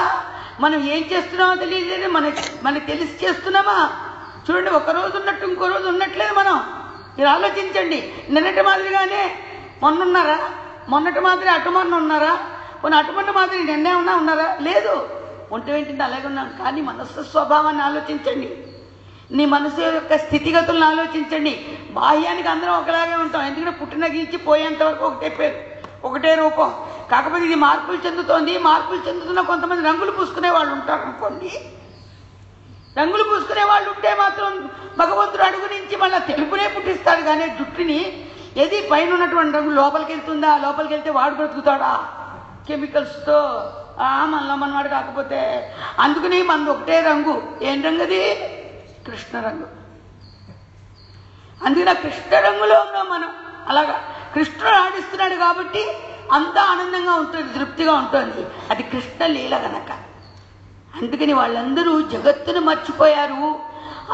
మనం ఏం చేస్తున్నామో తెలియదు, మనకి తెలిసి చేస్తున్నామా? చూడండి, ఒక రోజు ఉన్నట్టు ఇంకో రోజు ఉన్నట్లేదు మనం. మీరు ఆలోచించండి. నిన్నటి మాదిరిగానే మొన్నున్నారా? మొన్నటి మాదిరి అటుమన్న ఉన్నారా? కొన్ని అటుమన్న మాదిరి నిన్నే ఉన్నారా? లేదు. ఒంటి ఏంటంటే అలాగే ఉన్నాం. కానీ మనస్సు స్వభావాన్ని ఆలోచించండి, నీ మనసు యొక్క స్థితిగతులను ఆలోచించండి. బాహ్యానికి అందరం ఒకలాగే ఉంటాం, ఎందుకంటే పుట్టిన గీచి పోయేంత వరకు ఒకటే పేరు, ఒకటే రూపం. కాకపోతే ఇది మార్పులు చెందుతోంది. మార్పులు చెందుతున్న కొంతమంది రంగులు పూసుకునే వాళ్ళు ఉంటారు అనుకోండి. రంగులు పూసుకునే వాళ్ళు ఉంటే మాత్రం భగవంతుడు అడుగు నుంచి మళ్ళీ తెలుపునే పుట్టిస్తాడు. కానీ జుట్టుని ఏది పైన ఉన్నటువంటి రంగు లోపలికి వెళ్తుందా? లోపలికి వెళ్తే వాడు బ్రతుకుతాడా కెమికల్స్తో? మనవాడు కాకపోతే. అందుకని మనది ఒకటే రంగు. ఏం రంగు అది? కృష్ణ రంగు. అందుకని కృష్ణ రంగులో ఉన్నాం మనం. అలాగా కృష్ణుడు ఆడిస్తున్నాడు కాబట్టి అంతా ఆనందంగా ఉంటుంది, తృప్తిగా ఉంటుంది. అది కృష్ణ లీల గనక. అందుకని వాళ్ళందరూ జగత్తును మర్చిపోయారు.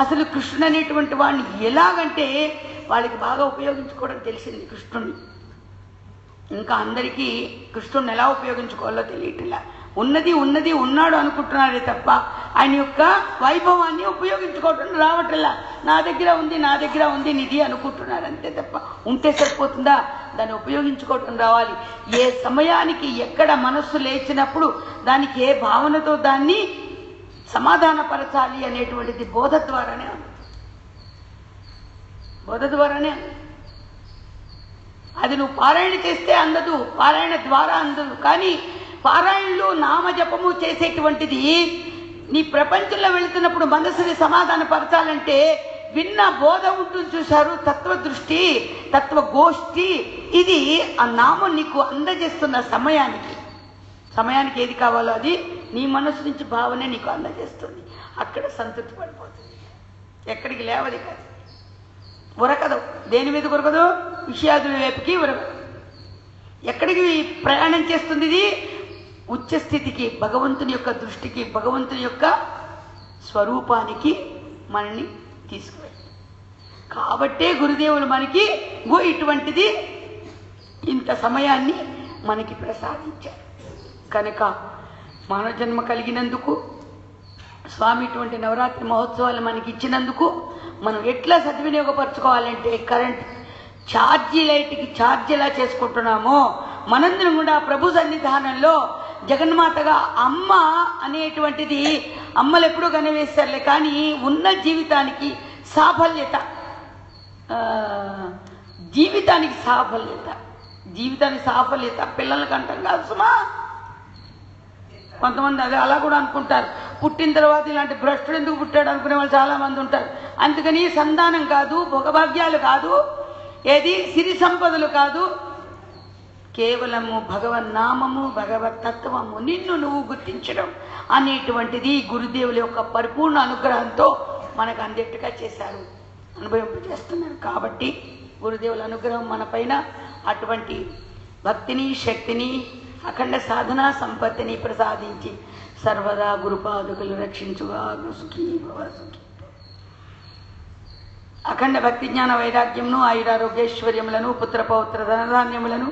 అసలు కృష్ణుడు అనేటువంటి వాడిని ఎలాగంటే వాళ్ళకి బాగా ఉపయోగించుకోవడం తెలిసింది కృష్ణుడిని. ఇంకా అందరికీ కృష్ణుడిని ఎలా ఉపయోగించుకోవాలో తెలియట్లా. ఉన్నది ఉన్నాడు అనుకుంటున్నారే తప్ప ఆయన యొక్క వైభవాన్ని ఉపయోగించుకోవటం రావట్లా. నా దగ్గర ఉంది నిధి అనుకుంటున్నారు అంతే తప్ప. ఉంటే సరిపోతుందా? దాన్ని ఉపయోగించుకోవటం రావాలి. ఏ సమయానికి ఎక్కడ మనస్సు లేచినప్పుడు దానికి ఏ భావనతో దాన్ని సమాధానపరచాలి అనేటువంటిది బోధ ద్వారానే ఉంది. అది నువ్వు పారాయణ చేస్తే అందదు, పారాయణ ద్వారా అందదు. కానీ పారాయణలో నామజపము చేసేటువంటిది నీ ప్రపంచంలో వెళుతున్నప్పుడు మనసుని సమాధానపరచాలంటే విన్న బోధ ఉంటుంది చూశారు, తత్వదృష్టి, తత్వగోష్ఠి. ఇది ఆ నామం నీకు అందజేస్తున్న సమయానికి ఏది కావాలో అది నీ మనసు నుంచి భావనే నీకు అందజేస్తుంది. అక్కడ సంతృప్తి పడిపోతుంది. ఎక్కడికి లేవది కాదు, ఉరకదు. దేని మీద ఉరకదు? విషయాదుల వైపుకి ఉరకదు. ఎక్కడికి ప్రయాణం చేస్తుంది? ఇది ఉచ్చస్థితికి, భగవంతుని యొక్క దృష్టికి, భగవంతుని యొక్క స్వరూపానికి మనల్ని తీసుకువెళ్ళి. కాబట్టే గురుదేవులు మనకి ఇటువంటిది ఇంత సమయాన్ని మనకి ప్రసాదించారు. కనుక మానవ జన్మ కలిగినందుకు, స్వామి ఇటువంటి నవరాత్రి మహోత్సవాలు మనకి ఇచ్చినందుకు మనం ఎట్లా సద్వినియోగపరచుకోవాలంటే, కరెంట్ ఛార్జీ లైట్కి ఛార్జ్ ఎలా చేసుకుంటున్నామో మనందరం కూడా ప్రభు సన్నిధానంలో జగన్మాతగా అమ్మ అనేటువంటిది అమ్మలు ఎప్పుడూ కనివేస్తారులే, కానీ ఉన్న జీవితానికి సాఫల్యత, జీవితానికి సాఫల్యత పిల్లలకి అంటాం కాదు సుమా. కొంతమంది అదే అలా కూడా అనుకుంటారు, పుట్టిన తర్వాత ఇలాంటి భ్రష్టుడు ఎందుకు పుట్టాడు అనుకునే వాళ్ళు చాలామంది ఉంటారు. అందుకని సంతానం కాదు, భోగభాగ్యాలు కాదు, ఏది సిరి సంపదలు కాదు, కేవలము భగవన్నామము, భగవతత్వము, నిన్ను నువ్వు గుర్తించడం అనేటువంటిది గురుదేవుల యొక్క పరిపూర్ణ అనుగ్రహంతో మనకు అందేట్టుగా చేశారు, అనుభవింపజేస్తున్నారు. కాబట్టి గురుదేవుల అనుగ్రహం మన పైన అటువంటి భక్తిని, శక్తిని, అఖండ సాధనా సంపత్తిని ప్రసాదించి సర్వదా గురుపాదుకులు రక్షించుగా. సుఖీ భవ సుఖీ. అఖండ భక్తి జ్ఞాన వైరాగ్యమును, ఆయురారోగ్యైశ్వర్యములను, పుత్ర పౌత్ర ధనధాన్యములను,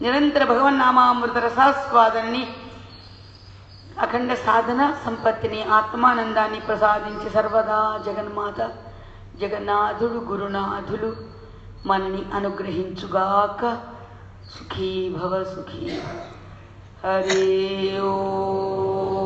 నిరంతర భగవన్నామామృత రసాస్వాదనని, అఖండ సాధన సంపత్తిని, ఆత్మానందాన్ని ప్రసాదించి సర్వదా జగన్మాత, జగన్నాథుడు, గురునాథులు మనని అనుగ్రహించుగాక. సుఖీ భవ సుఖీ. హరి ఓం.